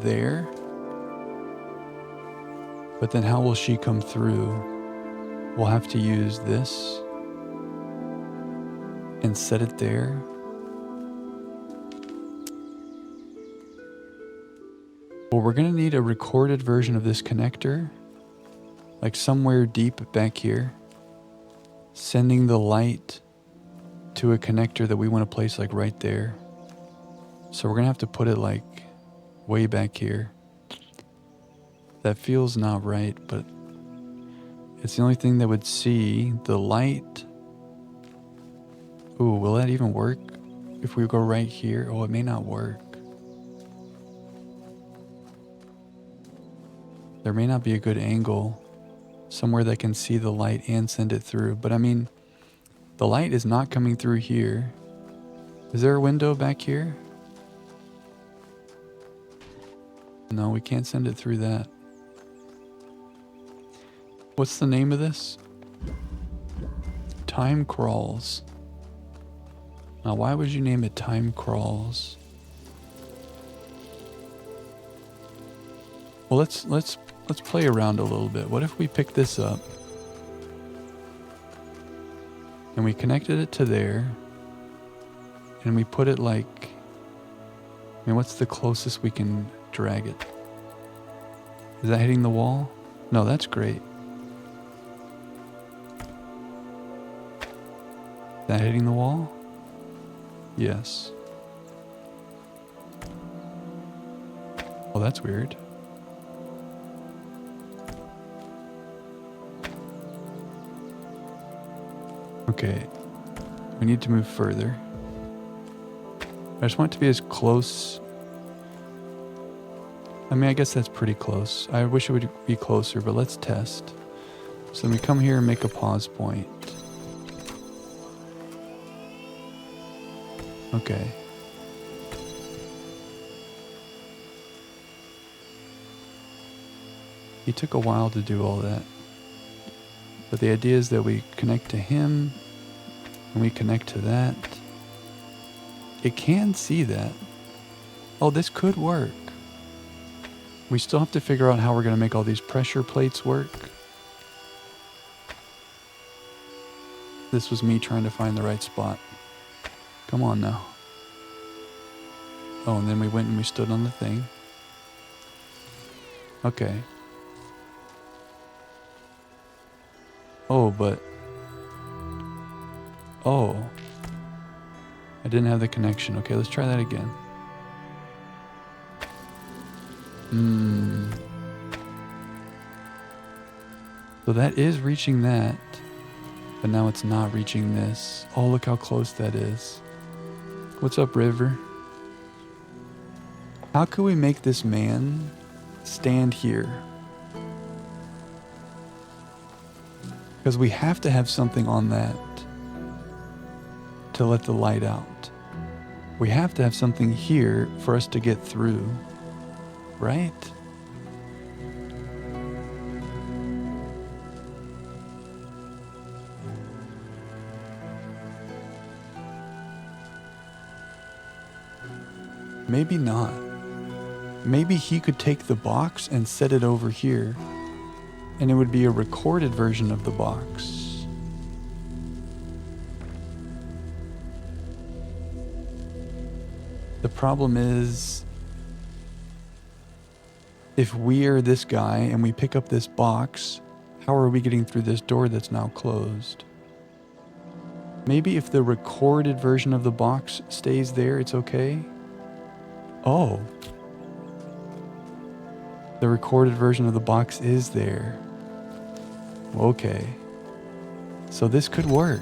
there, but then how will she come through? We'll have to use this and set it there. Well, we're going to need a recorded version of this connector, like somewhere deep back here, sending the light to a connector that we want to place like right there. So we're going to have to put it like way back here. That feels not right, but it's the only thing that would see the light. Ooh, will that even work if we go right here? Oh, it may not work. There may not be a good angle somewhere that can see the light and send it through. But I mean, the light is not coming through here. Is there a window back here? No, we can't send it through that. What's the name of this? Time crawls. Now, why would you name it time crawls? Well, let's play around a little bit. What if we pick this up and we connected it to there and we put it like, I mean, what's the closest we can drag it? Is that hitting the wall? No, that's great. Is that hitting the wall? Yes. Oh, that's weird. Okay, we need to move further. I just want it to be as close. I mean, I guess that's pretty close. I wish it would be closer, but let's test. So then we come here and make a pause point. Okay. He took a while to do all that. But the idea is that we connect to him and we connect to that. It can see that. Oh, this could work. We still have to figure out how we're going to make all these pressure plates work. This was me trying to find the right spot. Come on now. Oh, and then we went and we stood on the thing. Okay. Oh, but... Oh. I didn't have the connection. Okay, let's try that again. So that is reaching that. But now it's not reaching this. Oh, look how close that is. What's up, River? How can we make this man stand here? Because we have to have something on that to let the light out. We have to have something here for us to get through, right? Maybe not. Maybe he could take the box and set it over here, and it would be a recorded version of the box. The problem is, if we are this guy and we pick up this box, how are we getting through this door that's now closed? Maybe if the recorded version of the box stays there, it's okay? Oh. The recorded version of the box is there. Okay. So this could work.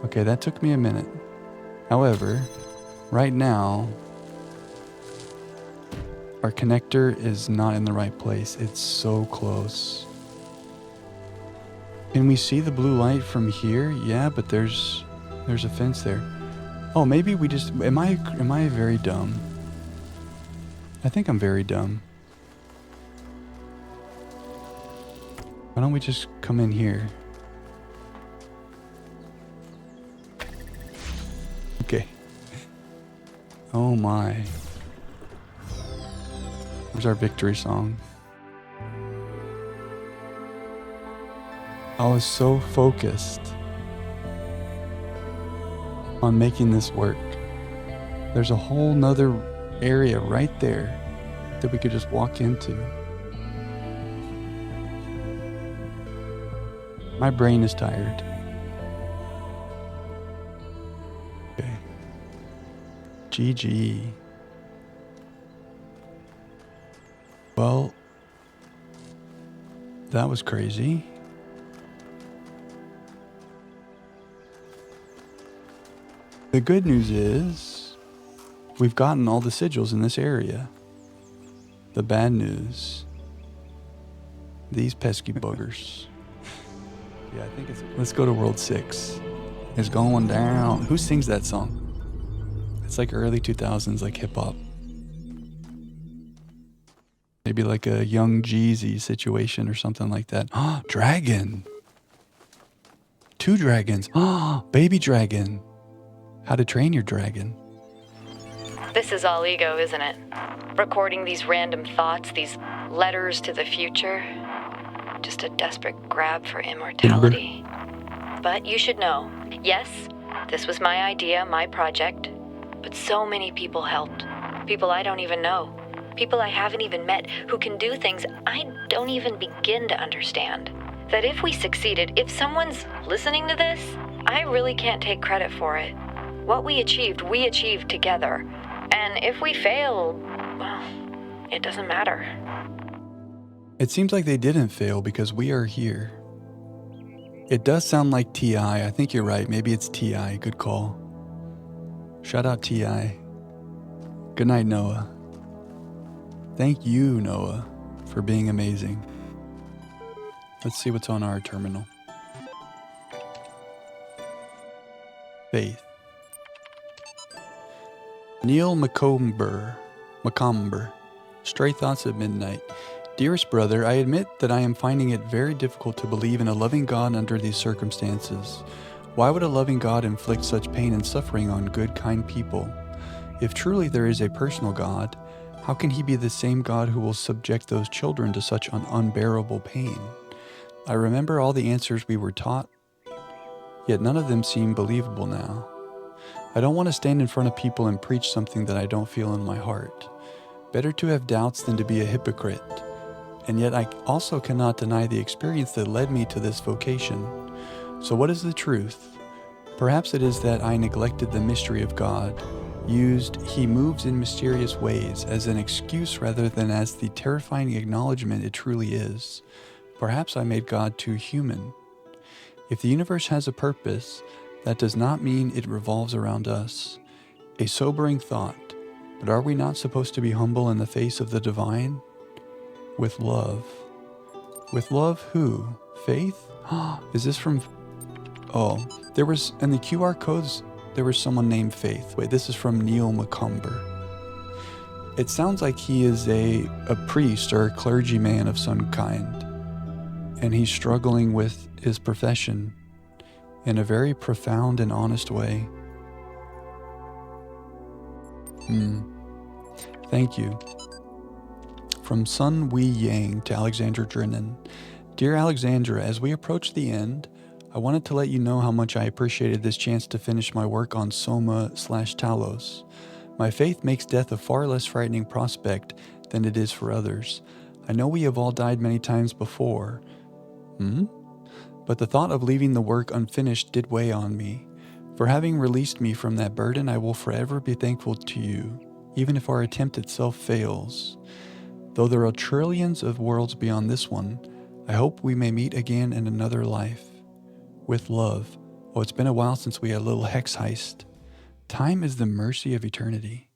Okay, that took me a minute. However, right now, our connector is not in the right place. It's so close. Can we see the blue light from here? Yeah, but there's a fence there. Oh, maybe we just... Am I very dumb? I think I'm very dumb. Why don't we just come in here? Okay. Oh my. Where's our victory song? I was so focused on making this work. There's a whole nother area right there that we could just walk into. My brain is tired. Okay. GG. Well, that was crazy. The good news is we've gotten all the sigils in this area. The bad news, these pesky buggers. Yeah, I think it's... Let's go to World 6. It's going down. Who sings that song? It's like early 2000s, like hip-hop. Maybe like a Young Jeezy situation or something like that. Oh, dragon. 2 dragons. Oh, baby dragon. How to Train Your Dragon. This is all ego, isn't it? Recording these random thoughts, these letters to the future. Just a desperate grab for immortality. But you should know, yes, this was my idea, my project. But so many people helped. People I don't even know. People I haven't even met who can do things I don't even begin to understand. That if we succeeded, if someone's listening to this, I really can't take credit for it. What we achieved together. And if we fail, well, it doesn't matter. It seems like they didn't fail because we are here. It does sound like T.I. I think you're right. Maybe it's T.I. Good call. Shout out T.I. Good night, Noah. Thank you, Noah, for being amazing. Let's see what's on our terminal. Faith. Neil Macomber. Stray Thoughts at Midnight. Dearest brother, I admit that I am finding it very difficult to believe in a loving God under these circumstances. Why would a loving God inflict such pain and suffering on good, kind people? If truly there is a personal God, how can he be the same God who will subject those children to such an unbearable pain? I remember all the answers we were taught, yet none of them seem believable now. I don't want to stand in front of people and preach something that I don't feel in my heart. Better to have doubts than to be a hypocrite. And yet I also cannot deny the experience that led me to this vocation. So what is the truth? Perhaps it is that I neglected the mystery of God, used "He moves in mysterious ways" as an excuse rather than as the terrifying acknowledgement it truly is. Perhaps I made God too human. If the universe has a purpose, that does not mean it revolves around us. A sobering thought, but are we not supposed to be humble in the face of the divine? With love. With love who? Faith? Is this from... Oh, there was... In the QR codes, there was someone named Faith. Wait, this is from Neil McCumber. It sounds like he is a priest or a clergyman of some kind. And he's struggling with his profession in a very profound and honest way. Thank you. From Sun Wei Yang to Alexandra Drennan. Dear Alexandra, as we approach the end, I wanted to let you know how much I appreciated this chance to finish my work on Soma/Talos. My faith makes death a far less frightening prospect than it is for others. I know we have all died many times before. But the thought of leaving the work unfinished did weigh on me. For having released me from that burden, I will forever be thankful to you, even if our attempt itself fails. Though there are trillions of worlds beyond this one, I hope we may meet again in another life. With love. Oh, it's been a while since we had a little hex heist. Time is the mercy of eternity.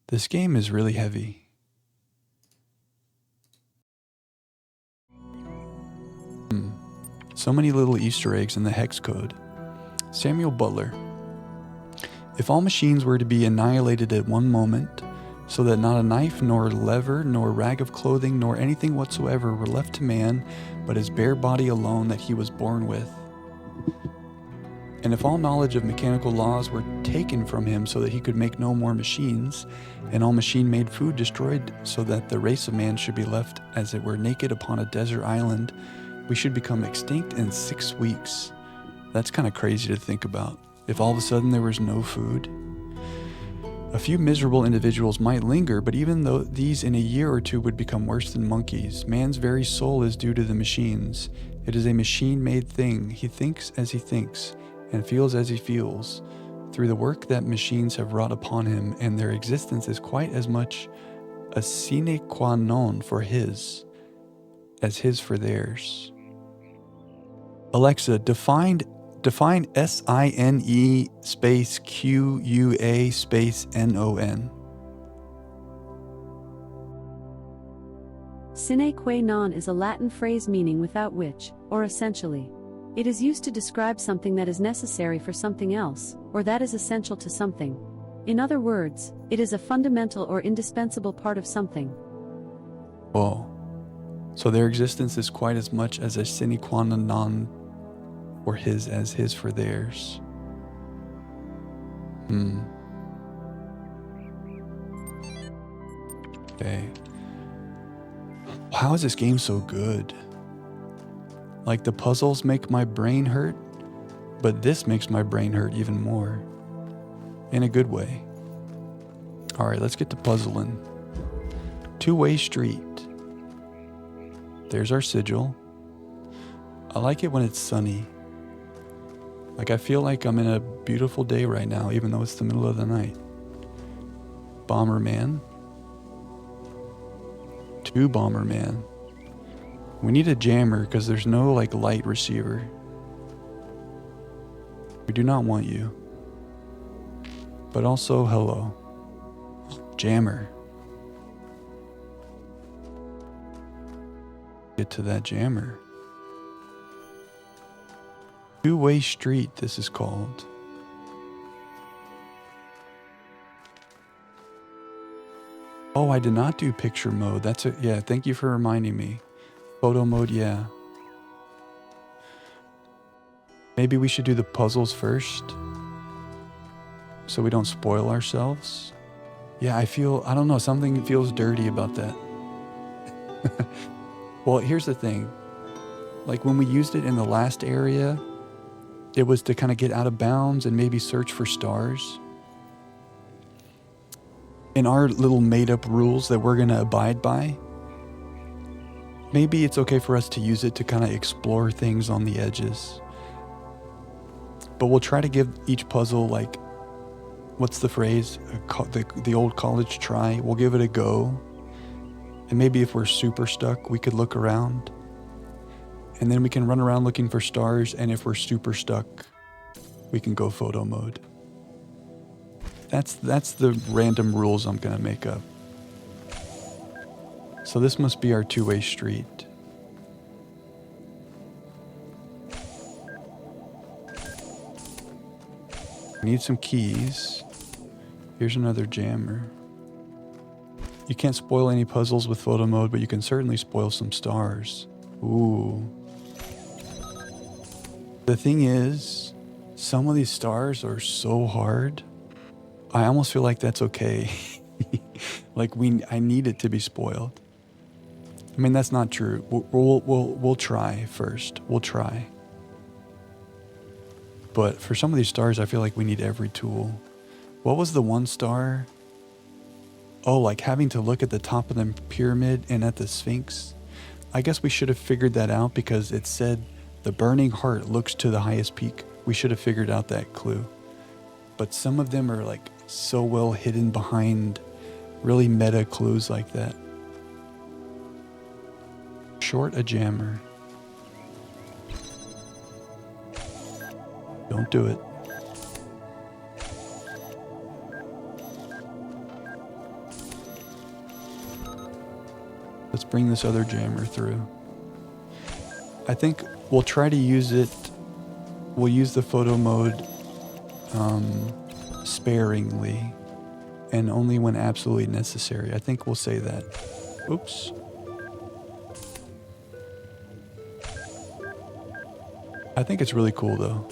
This game is really heavy. So many little Easter eggs in the hex code. Samuel Butler. If all machines were to be annihilated at one moment, so that not a knife, nor lever, nor rag of clothing, nor anything whatsoever were left to man, but his bare body alone that he was born with. And if all knowledge of mechanical laws were taken from him so that he could make no more machines, and all machine-made food destroyed so that the race of man should be left as it were naked upon a desert island, we should become extinct in 6 weeks. That's kind of crazy to think about. If all of a sudden there was no food. A few miserable individuals might linger, but even though these in a year or two would become worse than monkeys, man's very soul is due to the machines. It is a machine-made thing. He thinks as he thinks, and feels as he feels, through the work that machines have wrought upon him, and their existence is quite as much a sine qua non for his, as his for theirs. Alexa, define SINE space QUA space NON. Sine qua non is a Latin phrase meaning without which, or essentially. It is used to describe something that is necessary for something else, or that is essential to something. In other words, it is a fundamental or indispensable part of something. Whoa. So their existence is quite as much as a sine qua non or his as his for theirs. Okay. How is this game so good? Like, the puzzles make my brain hurt, but this makes my brain hurt even more. In a good way. Alright, let's get to puzzling. Two-way street. There's our sigil. I like it when it's sunny. Like, I feel like I'm in a beautiful day right now, even though it's the middle of the night. Bomberman. 2 Bomberman. We need a jammer because there's no, like, light receiver. We do not want you. But also, hello. Jammer. Get to that jammer. Two-way street, this is called. Oh, I did not do picture mode. That's it. Yeah, thank you for reminding me. Photo mode, yeah. Maybe we should do the puzzles first, so we don't spoil ourselves. Yeah, I don't know, something feels dirty about that. Well, here's the thing. Like when we used it in the last area, it was to kind of get out of bounds and maybe search for stars. In our little made-up rules that we're going to abide by, maybe it's okay for us to use it to kind of explore things on the edges. But we'll try to give each puzzle, like, what's the phrase? The old college try. We'll give it a go. And maybe if we're super stuck, we could look around. And then we can run around looking for stars. And if we're super stuck, we can go photo mode. That's the random rules I'm going to make up. So this must be our two-way street. We need some keys. Here's another jammer. You can't spoil any puzzles with photo mode, but you can certainly spoil some stars. Ooh. The thing is, some of these stars are so hard. I almost feel like that's okay. Like I need it to be spoiled. I mean, that's not true. We'll try first. We'll try. But for some of these stars, I feel like we need every tool. What was the one star? Oh, like having to look at the top of the pyramid and at the Sphinx. I guess we should have figured that out because it said the burning heart looks to the highest peak. We should have figured out that clue. But some of them are like so well hidden behind really meta clues like that. Short a jammer. Don't do it. Let's bring this other jammer through. I think we'll try to use it. We'll use the photo mode sparingly and only when absolutely necessary. I think we'll say that. Oops. I think it's really cool though.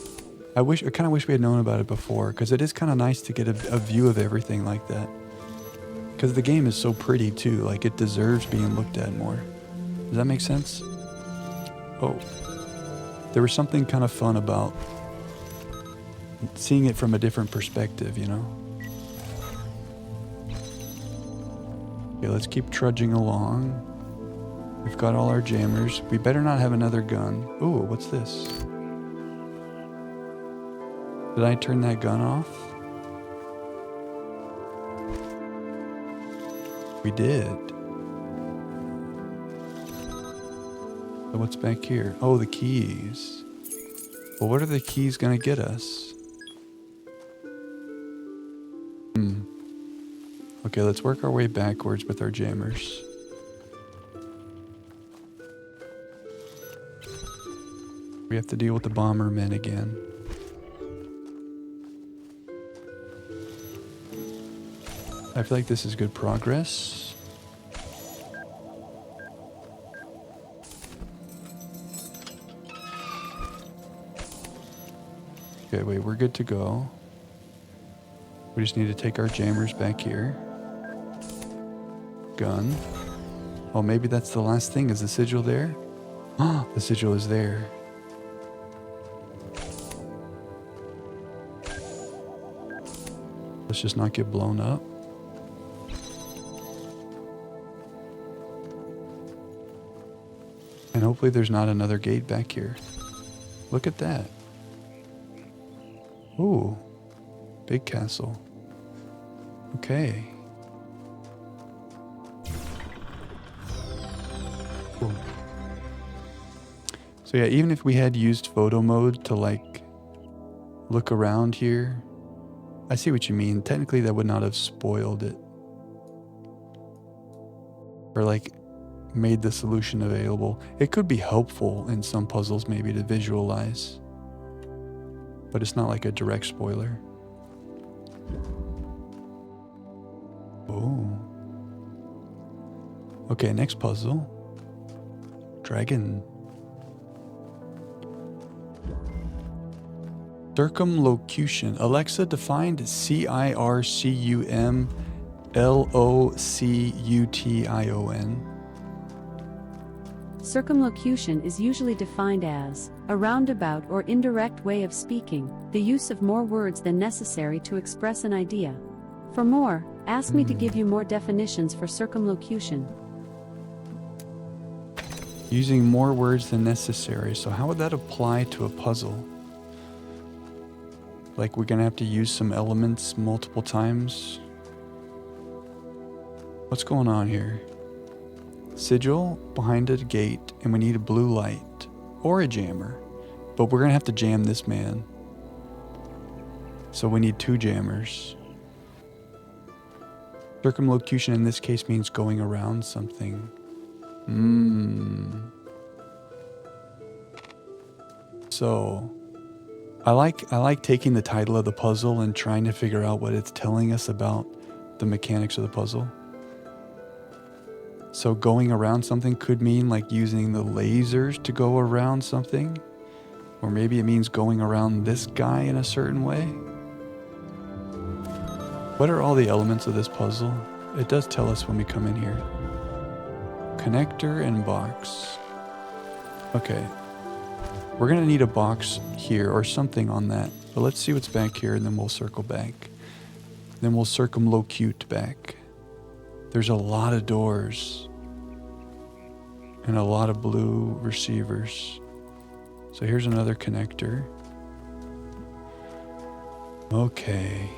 I kind of wish we had known about it before, because it is kind of nice to get a view of everything like that. Because the game is so pretty too, like it deserves being looked at more. Does that make sense? Oh, there was something kind of fun about seeing it from a different perspective, you know? Okay, let's keep trudging along. We've got all our jammers. We better not have another gun. Ooh, what's this? Did I turn that gun off? We did. So what's back here? Oh, the keys. Well, what are the keys gonna get us? Okay, let's work our way backwards with our jammers. We have to deal with the bombermen again. I feel like this is good progress. Okay, wait, we're good to go. We just need to take our jammers back here. Gun. Oh, maybe that's the last thing. Is the sigil there? Ah, the sigil is there. Let's just not get blown up. And hopefully there's not another gate back here. Look at that. Ooh, big castle. Okay. Cool. So yeah, even if we had used photo mode to like look around here, I see what you mean. Technically that would not have spoiled it. Or like made the solution available. It could be helpful in some puzzles maybe to visualize, but it's not like a direct spoiler. Oh, Okay, next puzzle. Dragon. Circumlocution. Alexa, defined circumlocution. Circumlocution is usually defined as a roundabout or indirect way of speaking, the use of more words than necessary to express an idea. For more, ask me to give you more definitions for circumlocution. Using more words than necessary. So how would that apply to a puzzle? Like we're gonna have to use some elements multiple times? What's going on here? Sigil behind a gate, and we need a blue light or a jammer, but we're gonna have to jam this man. So we need 2 jammers. Circumlocution in this case means going around something. So I like taking the title of the puzzle and trying to figure out what it's telling us about the mechanics of the puzzle. So going around something could mean like using the lasers to go around something. Or maybe it means going around this guy in a certain way. What are all the elements of this puzzle? It does tell us when we come in here. Connector and box. Okay. We're gonna need a box here or something on that. But let's see what's back here and then we'll circle back. Then we'll circumlocute back. There's a lot of doors and a lot of blue receivers. So here's another connector. Okay.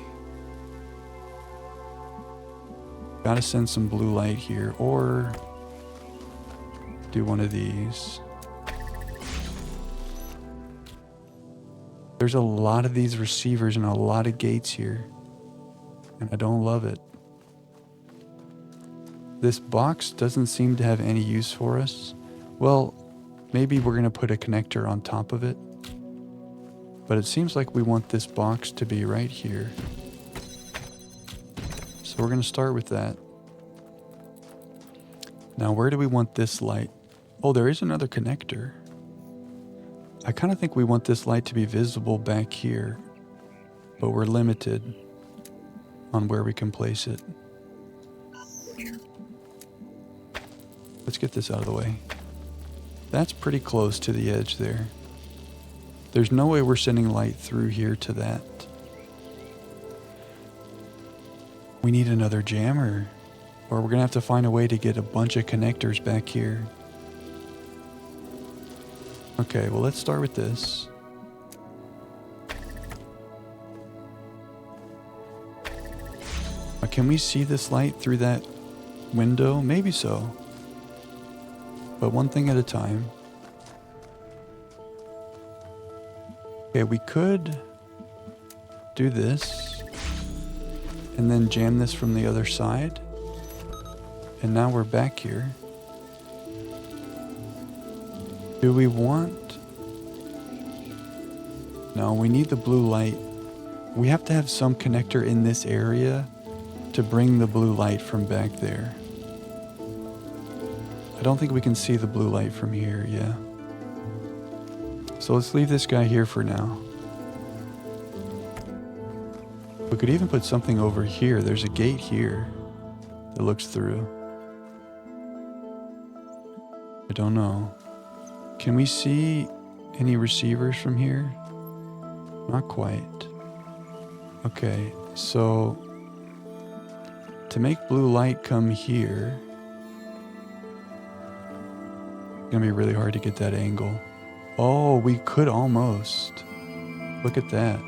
Gotta send some blue light here or do one of these. There's a lot of these receivers and a lot of gates here, and I don't love it. This box doesn't seem to have any use for us. Well, maybe we're going to put a connector on top of it, but it seems like we want this box to be right here. So we're going to start with that. Now, where do we want this light? Oh, there is another connector. I kind of think we want this light to be visible back here, but we're limited on where we can place it. Let's get this out of the way. That's pretty close to the edge there. There's no way we're sending light through here to that. We need another jammer, or we're gonna have to find a way to get a bunch of connectors back here. Okay, well, let's start with this. Can we see this light through that window? Maybe so. But one thing at a time. Okay, we could do this and then jam this from the other side. And now we're back here. Do we want... No, we need the blue light. We have to have some connector in this area to bring the blue light from back there. I don't think we can see the blue light from here, yeah. So let's leave this guy here for now. We could even put something over here. There's a gate here that looks through. I don't know. Can we see any receivers from here? Not quite. Okay, so to make blue light come here, it's gonna be really hard to get that angle. Oh, we could almost. Look at that.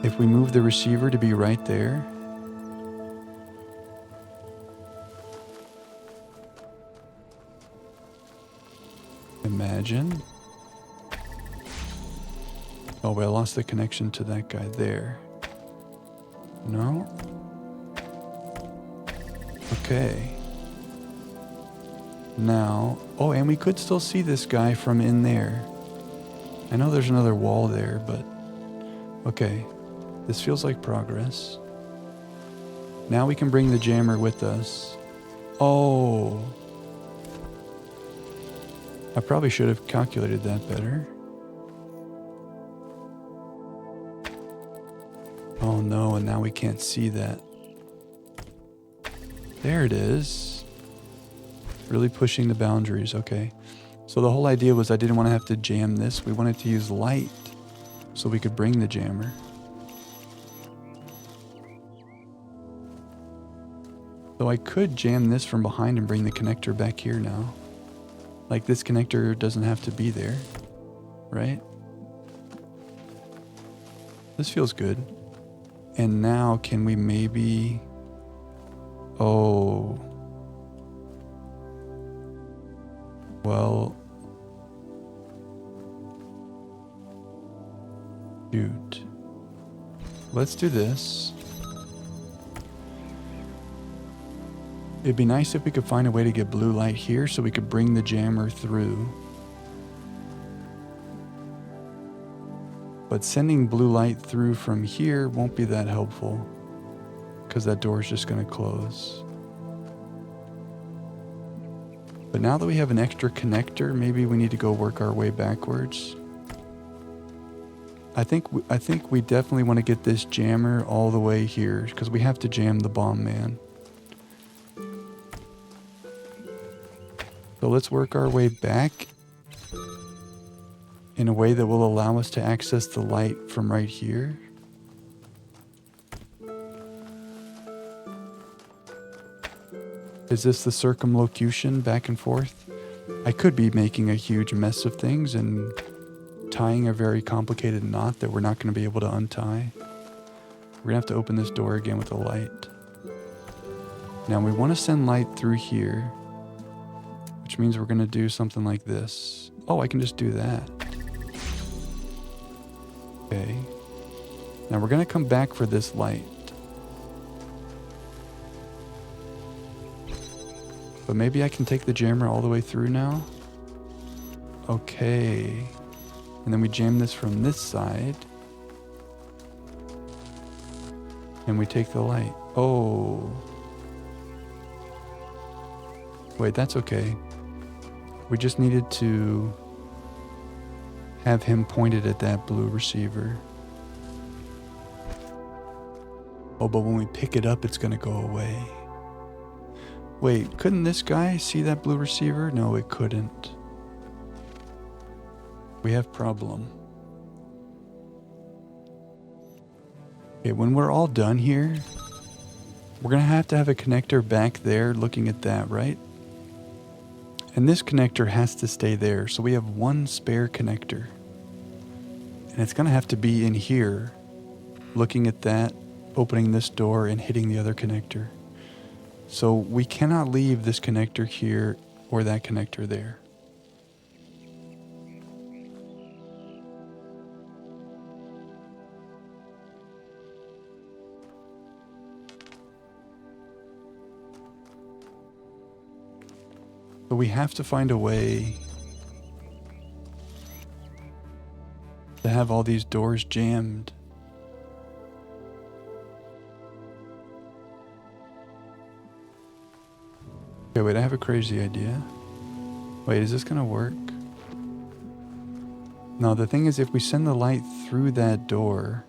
If we move the receiver to be right there, imagine. Oh, wait, I lost the connection to that guy there. No? Okay. Now, oh, and we could still see this guy from in there. I know there's another wall there, but okay. This feels like progress. Now we can bring the jammer with us Oh. I probably should have calculated that better. Oh no, and now we can't see that. There it is. Really pushing the boundaries, okay. So the whole idea was I didn't want to have to jam this. We wanted to use light so we could bring the jammer. So I could jam this from behind and bring the connector back here now. Like this connector doesn't have to be there, right? This feels good. And now can we maybe... Oh. Well. Shoot. Let's do this. It'd be nice if we could find a way to get blue light here so we could bring the jammer through. But sending blue light through from here won't be that helpful because that door is just going to close. But now that we have an extra connector, maybe we need to go work our way backwards. I think we definitely want to get this jammer all the way here because we have to jam the bomb man. So let's work our way back in a way that will allow us to access the light from right here. Is this the circumlocution back and forth? I could be making a huge mess of things and tying a very complicated knot that we're not going to be able to untie. We're going to have to open this door again with a light. Now we want to send light through here, which means we're going to do something like this. Oh, I can just do that. Okay. Now we're going to come back for this light. But maybe I can take the jammer all the way through now. Okay. And then we jam this from this side. And we take the light. Oh. Wait, that's okay. We just needed to have him pointed at that blue receiver. Oh, but when we pick it up, it's going to go away. Wait, couldn't this guy see that blue receiver? No, it couldn't. We have problem. Okay, when we're all done here, we're going to have a connector back there looking at that, right? And this connector has to stay there. So we have one spare connector. And it's going to have to be in here, looking at that, opening this door and hitting the other connector. So we cannot leave this connector here or that connector there. So we have to find a way to have all these doors jammed. Okay, wait, I have a crazy idea. Wait, is this gonna work? No, the thing is if we send the light through that door...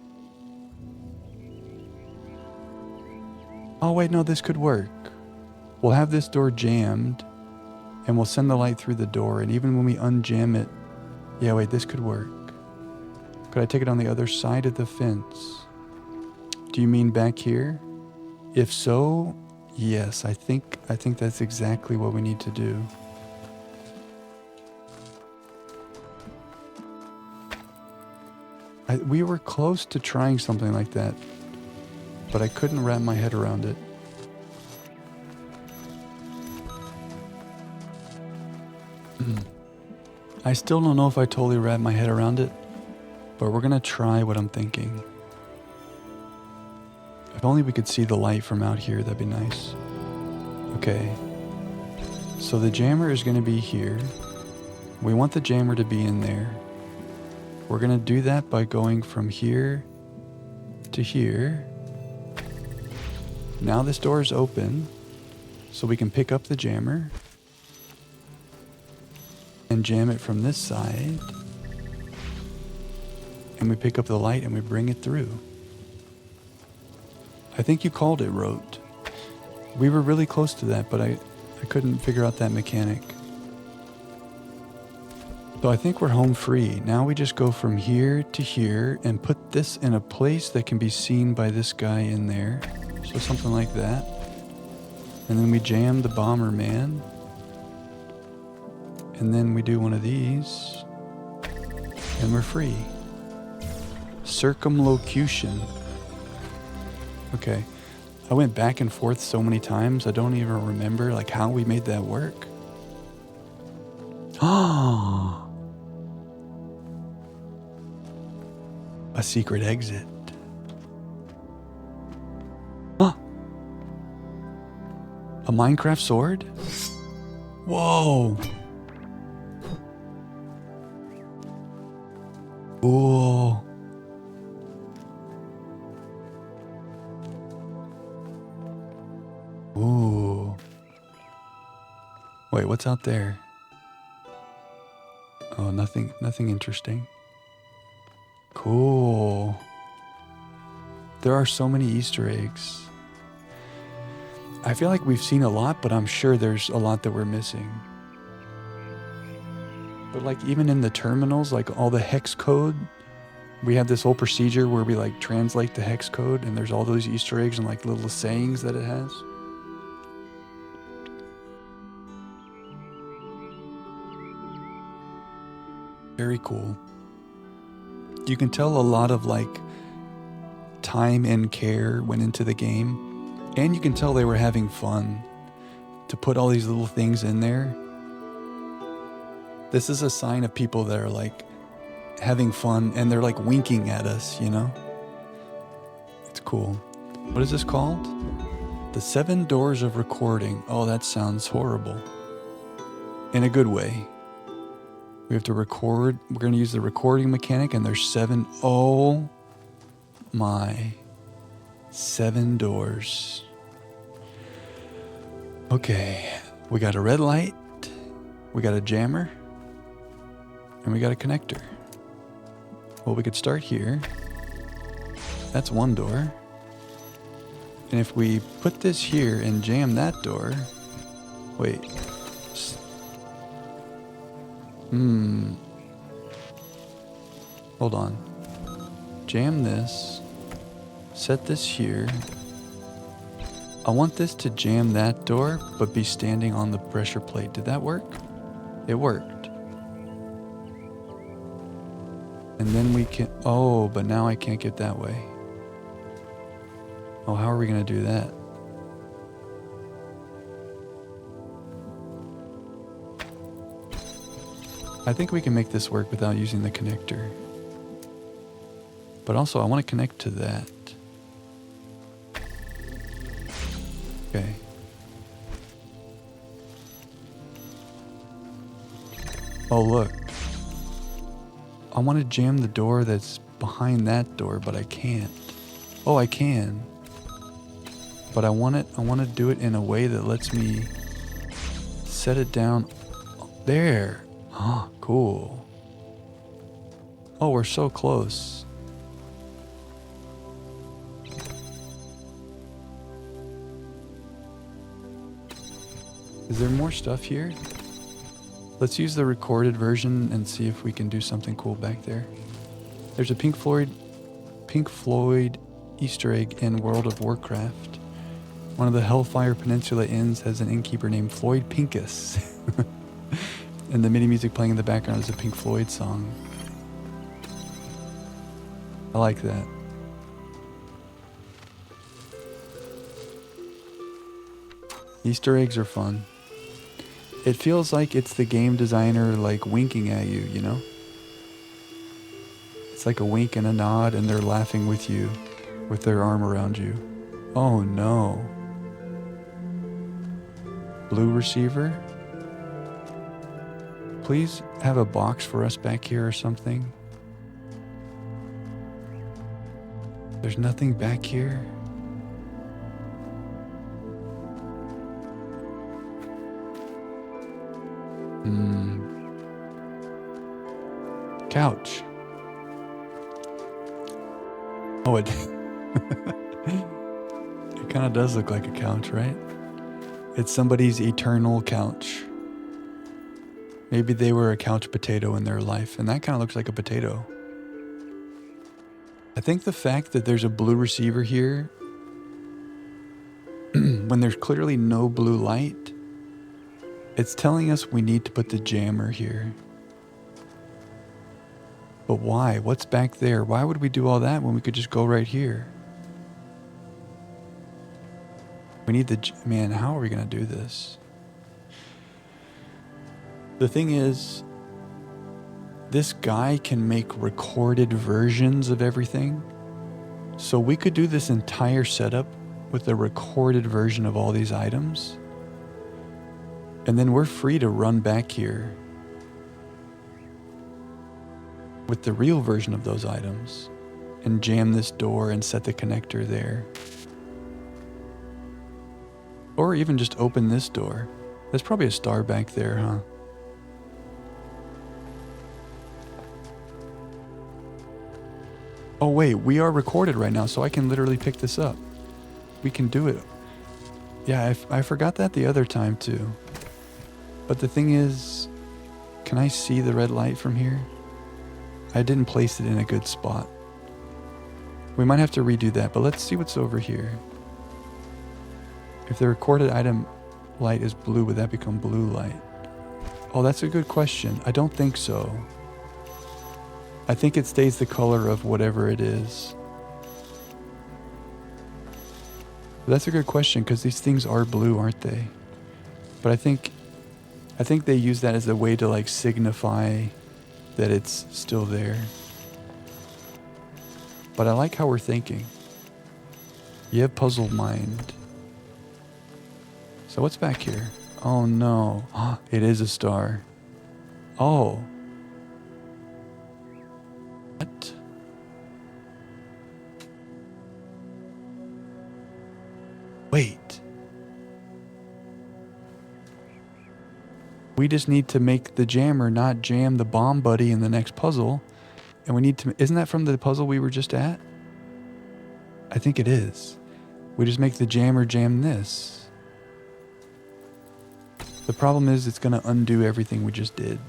Oh wait, no, this could work. We'll have this door jammed and we'll send the light through the door, and even when we unjam it... Yeah, wait, this could work. Could I take it on the other side of the fence? Do you mean back here? If so, yes, I think that's exactly what we need to do. We were close to trying something like that, but I couldn't wrap my head around it. I still don't know if I totally wrapped my head around it, but we're gonna try what I'm thinking. If only we could see the light from out here, that'd be nice. Okay, so the jammer is gonna be here. We want the jammer to be in there. We're gonna do that by going from here to here. Now this door is open. So we can pick up the jammer and jam it from this side. And we pick up the light and we bring it through. I think you called it rote. We were really close to that, but I couldn't figure out that mechanic. So I think we're home free. Now we just go from here to here and put this in a place that can be seen by this guy in there. So something like that. And then we jam the bomber man. And then we do one of these. And we're free. Circumlocution. Okay. I went back and forth so many times, I don't even remember like how we made that work. Oh. A secret exit. Huh. A Minecraft sword? Whoa. Ooh. Ooh. Wait, what's out there? Oh, nothing interesting. Cool. There are so many Easter eggs. I feel like we've seen a lot, but I'm sure there's a lot that we're missing. But like even in the terminals, like all the hex code, we have this whole procedure where we like translate the hex code, and there's all those Easter eggs and like little sayings that it has. Very cool. You can tell a lot of like time and care went into the game, and you can tell they were having fun to put all these little things in there. This is a sign of people that are like having fun and they're like winking at us, you know? It's cool. What is this called? The 7 doors of recording. Oh, that sounds horrible. In a good way. We have to record. We're going to use the recording mechanic, and there's 7. Oh my. 7 doors. Okay. We got a red light. We got a jammer. And we got a connector. Well, we could start here. That's 1 door. And if we put this here and jam that door. Wait. Hold on. Jam this. Set this here. I want this to jam that door, but be standing on the pressure plate. Did that work? It worked. And then we can... Oh, but now I can't get that way. Oh, how are we going to do that? I think we can make this work without using the connector. But also, I want to connect to that. Okay. Oh, look. I want to jam the door that's behind that door, but I can't. Oh, I can. But I want to do it in a way that lets me set it down there. Oh, cool. Oh, we're so close. Is there more stuff here? Let's use the recorded version and see if we can do something cool back there. There's a Pink Floyd Easter egg in World of Warcraft. One of the Hellfire Peninsula inns has an innkeeper named Floyd Pincus. And the MIDI music playing in the background is a Pink Floyd song. I like that. Easter eggs are fun. It feels like it's the game designer like winking at you, you know? It's like a wink and a nod, and they're laughing with you, with their arm around you. Oh no. Blue receiver? Please have a box for us back here or something. There's nothing back here. couch. Oh, it it kind of does look like a couch, right? It's somebody's eternal couch. Maybe they were a couch potato in their life, and that kind of looks like a potato. I think the fact that there's a blue receiver here, when there's clearly no blue light, it's telling us we need to put the jammer here. But why? What's back there? Why would we do all that when we could just go right here? We need the... Man, how are we going to do this? The thing is, this guy can make recorded versions of everything. So we could do this entire setup with a recorded version of all these items. And then we're free to run back here with the real version of those items and jam this door and set the connector there. Or even just open this door. There's probably a star back there, huh? Oh wait, we are recorded right now, so I can literally pick this up. We can do it. Yeah, I forgot that the other time too. But the thing is, can I see the red light from here? I didn't place it in a good spot. We might have to redo that, but let's see what's over here. If the recorded item light is blue, would that become blue light? Oh, that's a good question. I don't think so. I think it stays the color of whatever it is. But that's a good question, because these things are blue, aren't they? But I think they use that as a way to like signify that it's still there. But I like how we're thinking. You have puzzle mind. So what's back here? Oh no. It is a star. Oh. What? Wait. We just need to make the jammer not jam the bomb buddy in the next puzzle. And we need to... Isn't that from the puzzle we were just at? I think it is. We just make the jammer jam this. The problem is it's going to undo everything we just did.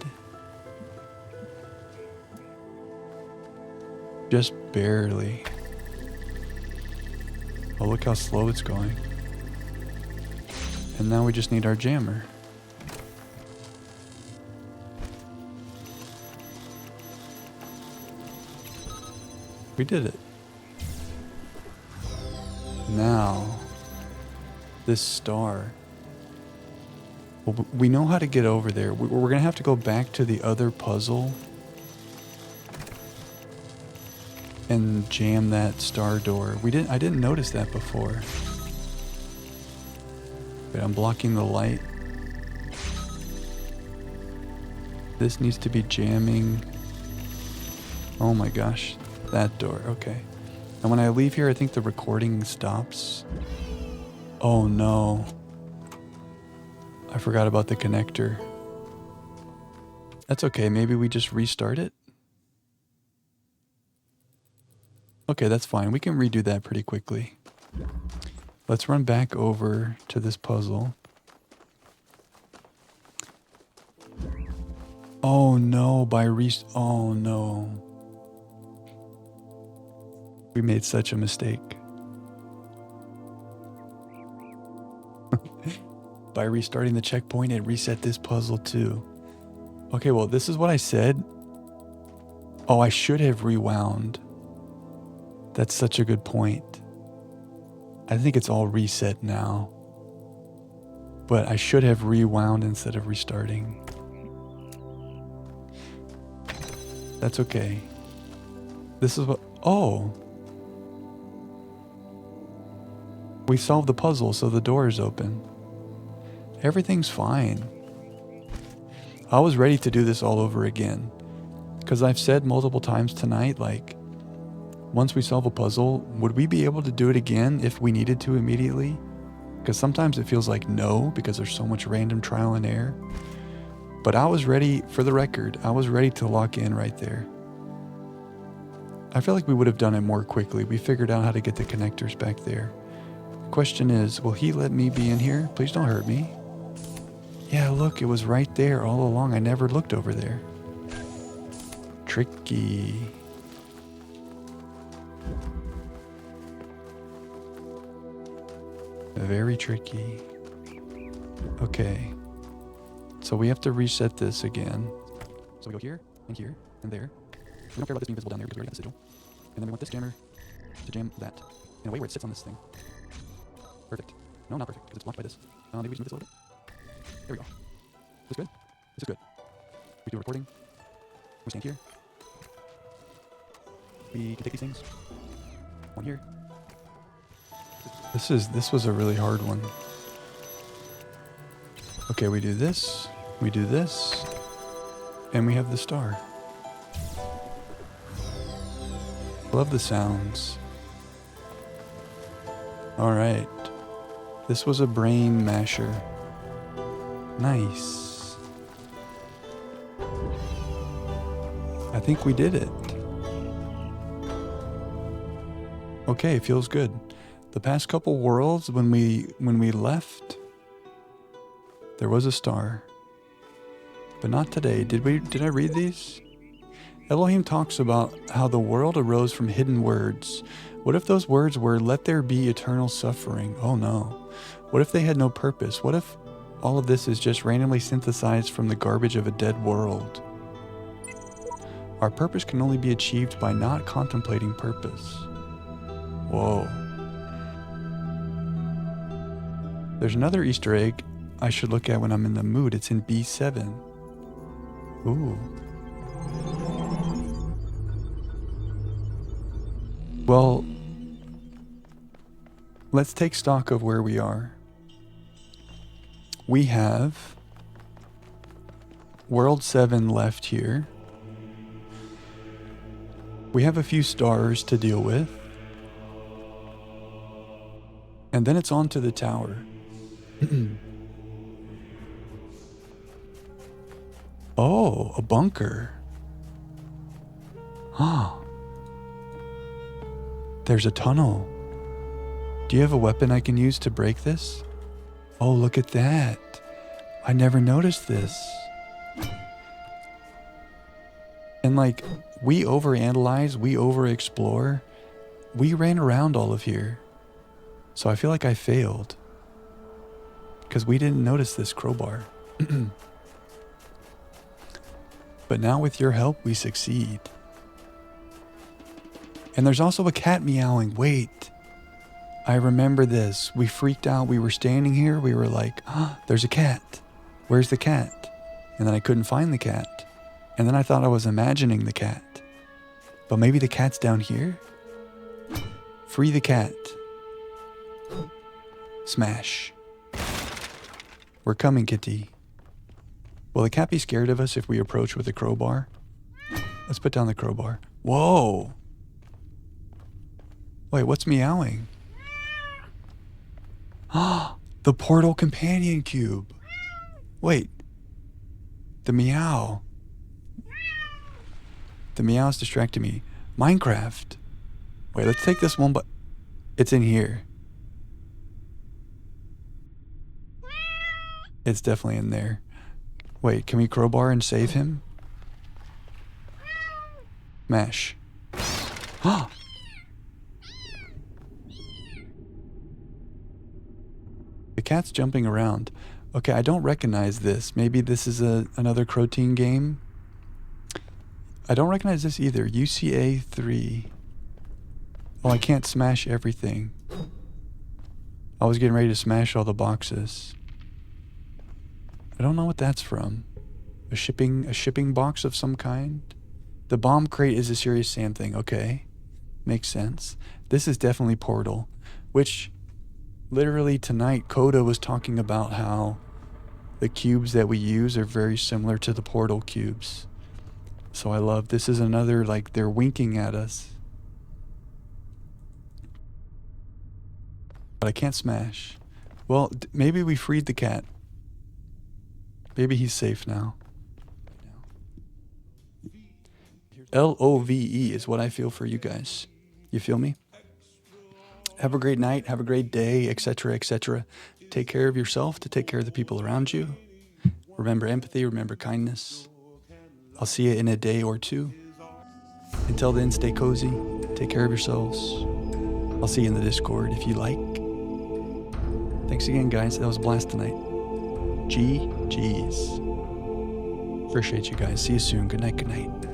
Just barely. Oh, look how slow it's going. And now we just need our jammer. We did it. Now, this star. Well, we know how to get over there. We're going to have to go back to the other puzzle and jam that star door. I didn't notice that before. Wait, I'm blocking the light. This needs to be jamming. Oh my gosh. That door, okay. And when I leave here, I think the recording stops. Oh no. I forgot about the connector. That's okay, maybe we just restart it? Okay, that's fine. We can redo that pretty quickly. Let's run back over to this puzzle. Oh no, oh no. We made such a mistake. By restarting the checkpoint, it reset this puzzle too. Okay, well, this is what I said. Oh, I should have rewound. That's such a good point. I think it's all reset now. But I should have rewound instead of restarting. That's okay. This is what... Oh! We solved the puzzle, so the door is open. Everything's fine. I was ready to do this all over again. Because I've said multiple times tonight, like, once we solve a puzzle, would we be able to do it again if we needed to immediately? Because sometimes it feels like no, because there's so much random trial and error. But I was ready, for the record, I was ready to lock in right there. I feel like we would have done it more quickly. We figured out how to get the connectors back there. The question is, will he let me be in here? Please don't hurt me. Yeah, look, it was right there all along. I never looked over there. Tricky. Very tricky. Okay. So we have to reset this again. So we go here, and there. We don't care about this being visible down there because we already got the sigil. And then we want this jammer to jam that in a way where it sits on this thing. Perfect. No, not perfect, because it's blocked by this. Maybe we just move this a little bit. There we go. Is this good? This is good. We do a recording. We stand here. We can take these things. One here. This was a really hard one. Okay, we do this, and we have the star. Love the sounds. Alright. This was a brain masher. Nice. I think we did it. Okay, feels good. The past couple worlds, when we left, there was a star. But not today. Did I read these? Elohim talks about how the world arose from hidden words. What if those words were, "Let there be eternal suffering"? Oh no. What if they had no purpose? What if all of this is just randomly synthesized from the garbage of a dead world? Our purpose can only be achieved by not contemplating purpose. Whoa. There's another Easter egg I should look at when I'm in the mood. It's in B7. Ooh. Well, let's take stock of where we are. We have World 7 left here. We have a few stars to deal with. And then it's on to the tower. Oh, a bunker. Ah. There's a tunnel. Do you have a weapon I can use to break this? Oh, look at that. I never noticed this. And like, we overanalyze, we overexplore. We ran around all of here. So I feel like I failed. Because we didn't notice this crowbar. But now with your help, we succeed. And there's also a cat meowing. Wait. I remember this. We freaked out. We were standing here. We were like, oh, there's a cat. Where's the cat? And then I couldn't find the cat. And then I thought I was imagining the cat. But maybe the cat's down here? Free the cat. Smash. We're coming, kitty. Will the cat be scared of us if we approach with a crowbar? Let's put down the crowbar. Whoa! Wait, what's meowing? Ah, the portal companion cube. Wait. The meow. The meow's distracting me. Minecraft. Wait, let's take this one, but it's in here. It's definitely in there. Wait, can we crowbar and save him? Mash. Ah! The cat's jumping around. Okay, I don't recognize this. Maybe this is another Croteam game. I don't recognize this either. UCA 3. Oh, I can't smash everything. I was getting ready to smash all the boxes. I don't know what that's from. A shipping box of some kind? The bomb crate is a serious Sam thing. Okay. Makes sense. This is definitely Portal. Which, literally tonight, Coda was talking about how the cubes that we use are very similar to the Portal cubes. So I love, this is another, like, they're winking at us. But I can't smash. Well, maybe we freed the cat. Maybe he's safe now. LOVE is what I feel for you guys. You feel me? Have a great night. Have a great day, etc., etc. Take care of yourself to take care of the people around you. Remember empathy. Remember kindness. I'll see you in a day or two. Until then, stay cozy. Take care of yourselves. I'll see you in the Discord if you like. Thanks again, guys. That was a blast tonight. GG's. Appreciate you guys. See you soon. Good night. Good night.